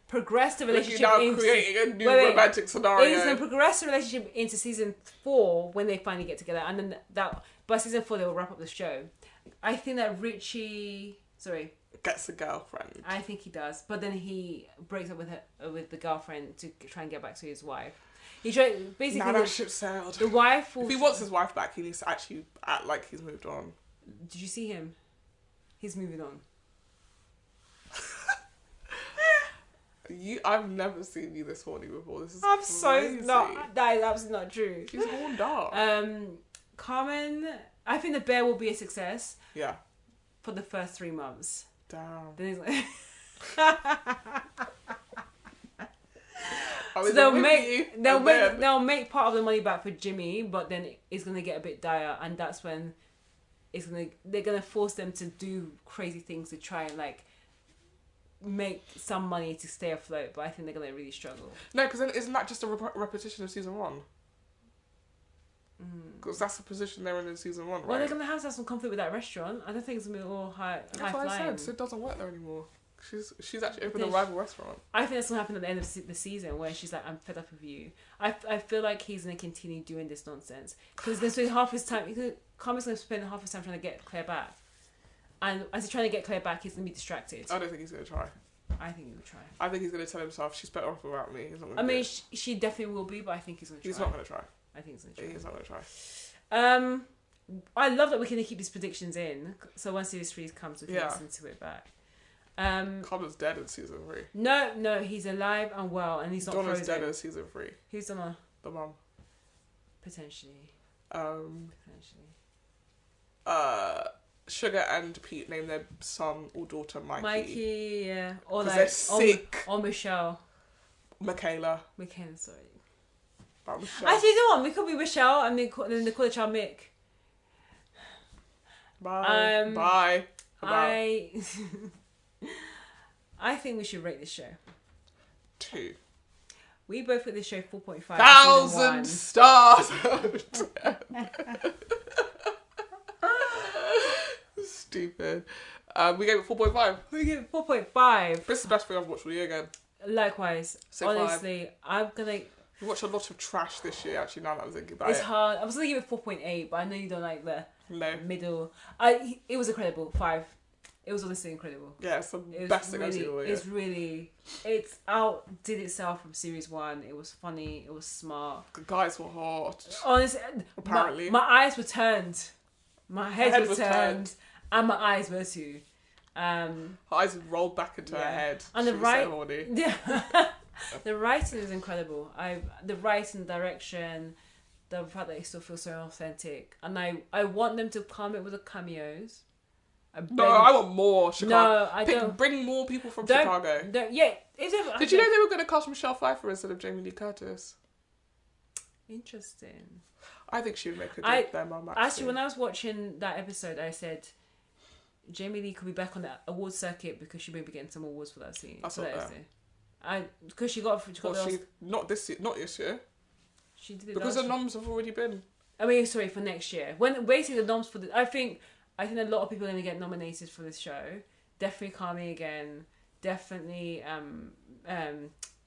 progress the relationship into... creating a new romantic scenario. It's going to progress the relationship into season 4 when they finally get together. And then by season 4, they will wrap up the show. I think that Richie... Sorry... gets a girlfriend. I think he does, but then he breaks up with the girlfriend to try and get back to his wife. Basically. Now that ship sailed. The wife. If he wants his wife back, he needs to actually act like he's moved on. Did you see him? He's moving on. I've never seen you this horny before. This is I'm crazy. That is absolutely not true. She's horned up. Carmen, I think the bear will be a success. Yeah. For the first 3 months. Damn. Then he's like... So they'll make part of the money back for Jimmy, but then it's gonna get a bit dire, and that's when they're gonna force them to do crazy things to try and like make some money to stay afloat. But I think they're gonna really struggle. No, because then isn't that just a repetition of season 1? Because that's the position they're in season 1, right? Well, they're gonna have some conflict with that restaurant. I don't think it's gonna be all high. That's what I said. Sid doesn't work there anymore. She's actually opened a rival restaurant. I think that's gonna happen at the end of the season, where she's like, "I'm fed up with you." I feel like he's gonna continue doing this nonsense because he's gonna spend half his time. Carmen's gonna spend half his time trying to get Claire back, and as he's trying to get Claire back, he's gonna be distracted. I don't think he's gonna try. I think he will try. I think he's gonna tell himself she's better off without me. He's not gonna I mean, she definitely will be, but I think he's gonna try. He's not gonna try. I think he's gonna try. He's not gonna try. I love that we can keep these predictions in. So once series 3 comes, we can listen to it back. Connor's dead in season 3. No, he's alive and well, and he's not Donna's frozen. dead in season 3. Who's Donna? The mum. Potentially. Sugar and Pete named their son or daughter Mikey. Yeah. Or like, they're sick. Or Michelle. Michaela, sorry. Michelle. Actually, you know what? We could be Michelle and then they call the child Mick. Bye. Bye. I think we should rate this show. 2. We both put this show 4.5. 1,000 stars. Stupid. We gave it 4.5. We gave it 4.5. This is the best thing I've watched all year again. Likewise. So honestly, I'm gonna We watched a lot of trash this year, actually, now that I'm thinking about It's it. hard. I was going to give it 4.8, but I know you don't like the No. middle. It was incredible. 5. It was honestly incredible. Yeah, it's the It best was thing I've seen all year. It's outdid itself from series 1. It was funny. It was smart. The guys were hot. Honestly, Apparently. my eyes were turned. My head was turned. And my eyes were too. Her eyes rolled back into her head. And She the was so horny. the writing is incredible. The writing, direction, the fact that it still feels so authentic, and I want them to come in with the cameos. I want more Chicago. No, I don't. Bring more people from Chicago. Did you know they were going to cast Michelle Pfeiffer instead of Jamie Lee Curtis? Interesting. I think she would make a good their mum. Actually, when I was watching that episode, I said Jamie Lee could be back on the award circuit because she may be getting some awards for that scene. I thought that. Because she got not this year. She did it because the noms have already been. I mean, sorry, for next year. When waiting the noms for the, I think a lot of people are going to get nominated for this show. Definitely Carmi again. Definitely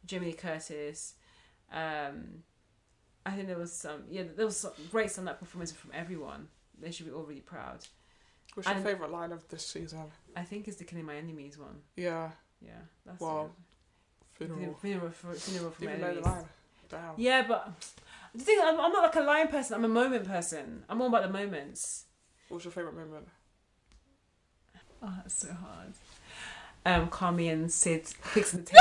Jamie Lee Curtis. I think there was some great stand-up performances from everyone. They should be all really proud. What's your favourite line of this season? I think it's the Killing My Enemies one. Yeah. Yeah. That's Funeral. Funeral for My Even know Enemies. the line. Damn. Yeah, but the thing, I'm not like a line person. I'm a moment person. I'm all about the moments. What's your favourite moment? Oh, that's so hard. Carmi and Sid fixing the table.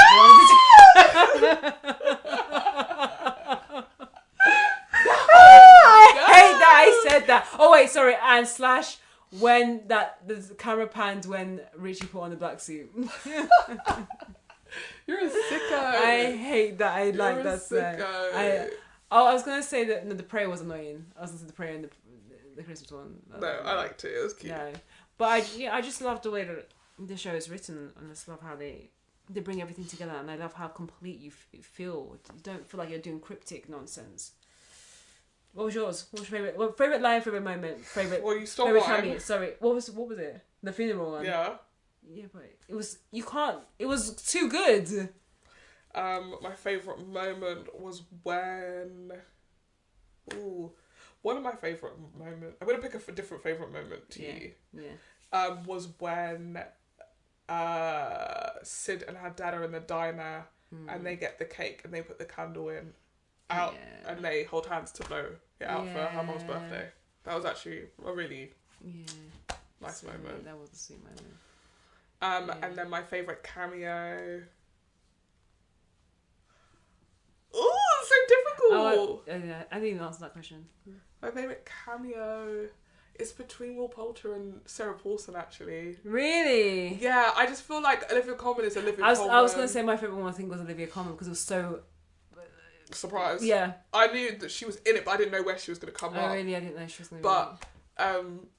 I hate that I said that. Oh wait, sorry. And slash when the camera panned when Richie put on the black suit. You're a sicko. I hate that. I like that. Sicko. I was gonna say that the prayer was annoying. I was gonna say the prayer and the Christmas one. No, I liked it. It was cute. No, but I just love the way that the show is written, and I just love how they bring everything together, and I love how complete you feel. You don't feel like you're doing cryptic nonsense. What was yours? What was your favorite line, favorite moment, favorite? Well, you stole favorite mine. cameo? Sorry, what was it? The funeral one. Yeah. Yeah, but it was It was too good. My favourite moment was when. Ooh, one of my favourite moments. I'm gonna pick a different favourite moment to you. Yeah. Was when Sid and her dad are in the diner and they get the cake and they put the candle out and they hold hands to blow it out for her mum's birthday. That was actually a really nice moment. That was a sweet moment. And then my favourite cameo. Oh, it's so difficult. I didn't even answer that question. My favourite cameo is between Will Poulter and Sarah Paulson, actually. Really? Yeah, I just feel like Olivia Colman is Olivia Colman. I was going to say my favourite one, I think, was Olivia Colman because it was so... Surprised. Yeah. I knew that she was in it, but I didn't know where she was going to come up. Oh, really? I didn't know she was going to be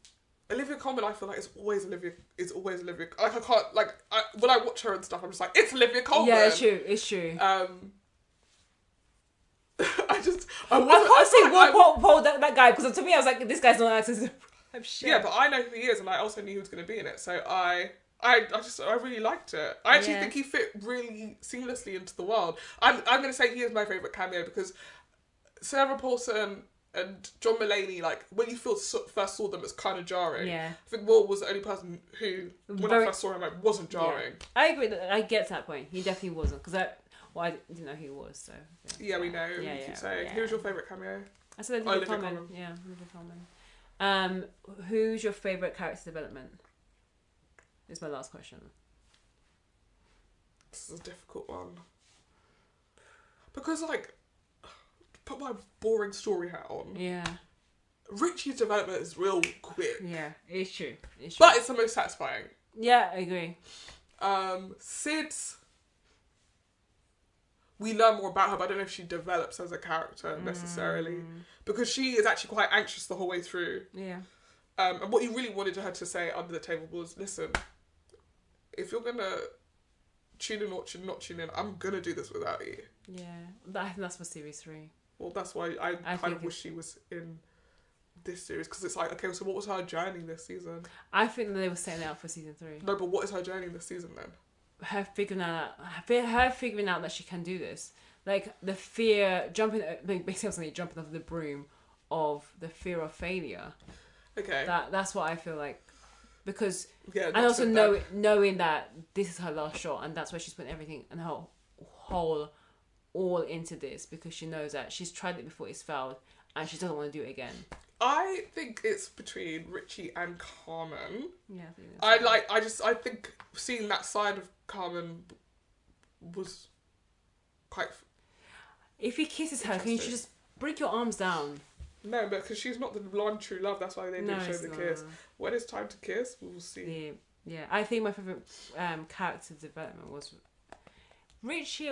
Olivia Colman, I feel like it's always Olivia. Like, I can't, like, when I watch her and stuff, I'm just like, it's Olivia Colman. Yeah, it's true. I can't say Paul, that guy, because to me, I was like, this guy's not acting. Yeah, but I know who he is, and I also knew he was going to be in it, so I really liked it. I actually think he fit really seamlessly into the world. I'm going to say he is my favourite cameo because Sarah Paulson and John Mulaney, like, when you first saw them, it's kind of jarring. Yeah. I think Will was the only person who, when I first saw him, like, wasn't jarring. Yeah. I agree. I get to that point. He definitely wasn't, because I didn't know who he was, so... Yeah, we know. Yeah, we keep saying. Yeah. Who's your favourite cameo? I said Olivia Colman. Yeah, Olivia Colman. Who's your favourite character development? Is my last question. This is a difficult one. Because, like, put my boring story hat on. Yeah. Richie's development is real quick. Yeah, it's true. But it's the most satisfying. Yeah, I agree. Sid's... We learn more about her, but I don't know if she develops as a character necessarily. Because she is actually quite anxious the whole way through. Yeah. And what you really wanted her to say under the table was, listen, if you're going to tune in or not tune in, I'm going to do this without you. Yeah. I think that's for series 3. Well, that's why I kind of wish she was in this series. Because it's like, okay, so what was her journey this season? I think they were setting it up for season 3. No, but what is her journey this season then? Her figuring out that she can do this. like the fear jumping off the broom of the fear of failure. Okay. That's what I feel like, because yeah, and also knowing that this is her last shot, and that's why she's putting everything and her whole all into this, because she knows that she's tried it before, it's failed, and she doesn't want to do it again. I think it's between Richie and Carmen. Yeah, I think seeing that side of Carmen was quite. If he kisses her, can you just break your arms down? No, because she's not the blonde true love. That's why they didn't show the kiss. When it's time to kiss, we will see. Yeah. I think my favourite character development was Richie.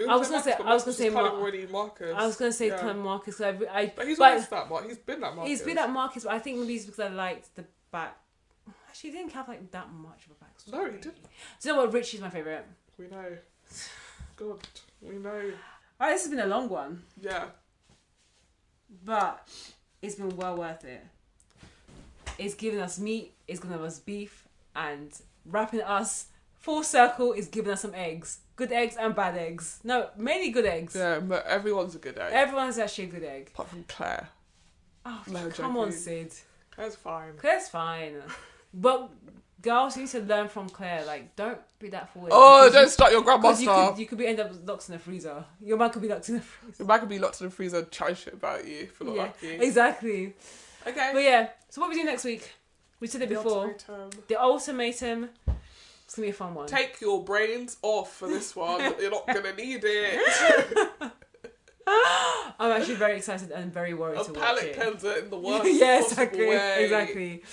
I was gonna say Marcus. But he's always that Marcus. He's been that Marcus. He's been that Marcus, but I think maybe it's because I liked the back. Actually, he didn't have like that much of a backstory. No, he didn't. Do you know what? Richie's my favourite. We know. God, we know. Alright, this has been a long one. Yeah. But it's been well worth it. It's giving us meat, it's giving us beef, and wrapping us full circle is giving us some eggs. Good eggs and bad eggs. No, mainly good eggs. Yeah, but everyone's a good egg. Everyone's actually a good egg. Apart from Claire. Oh, no, come on, Sid. Claire's fine. Claire's fine. But girls, you need to learn from Claire. Like, don't be that forward. Oh, don't start your grandmaster. You could end up locked in the freezer. Your man could be locked in the freezer. Your man could be locked in the freezer and chat shit about you if you're not lucky. Exactly. Okay. But yeah, so what we do next week? We said it before. The ultimatum. It's going to be a fun one. Take your brains off for this one. You're not going to need it. I'm actually very excited and very worried to watch it. A palate cleanser in the worst possible way. Exactly.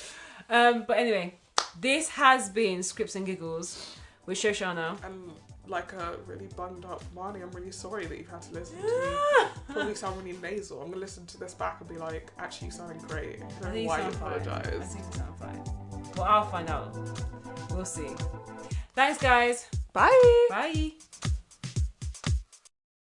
But anyway, this has been Scripts and Giggles with Shoshana. And like a really bunged up Marnie, I'm really sorry that you've had to listen to me. Probably sound really nasal. I'm going to listen to this back and be like, actually you sounding great. I don't know why you apologise. I think you sound fine. Well, I'll find out. We'll see. Thanks, guys. Bye. Bye.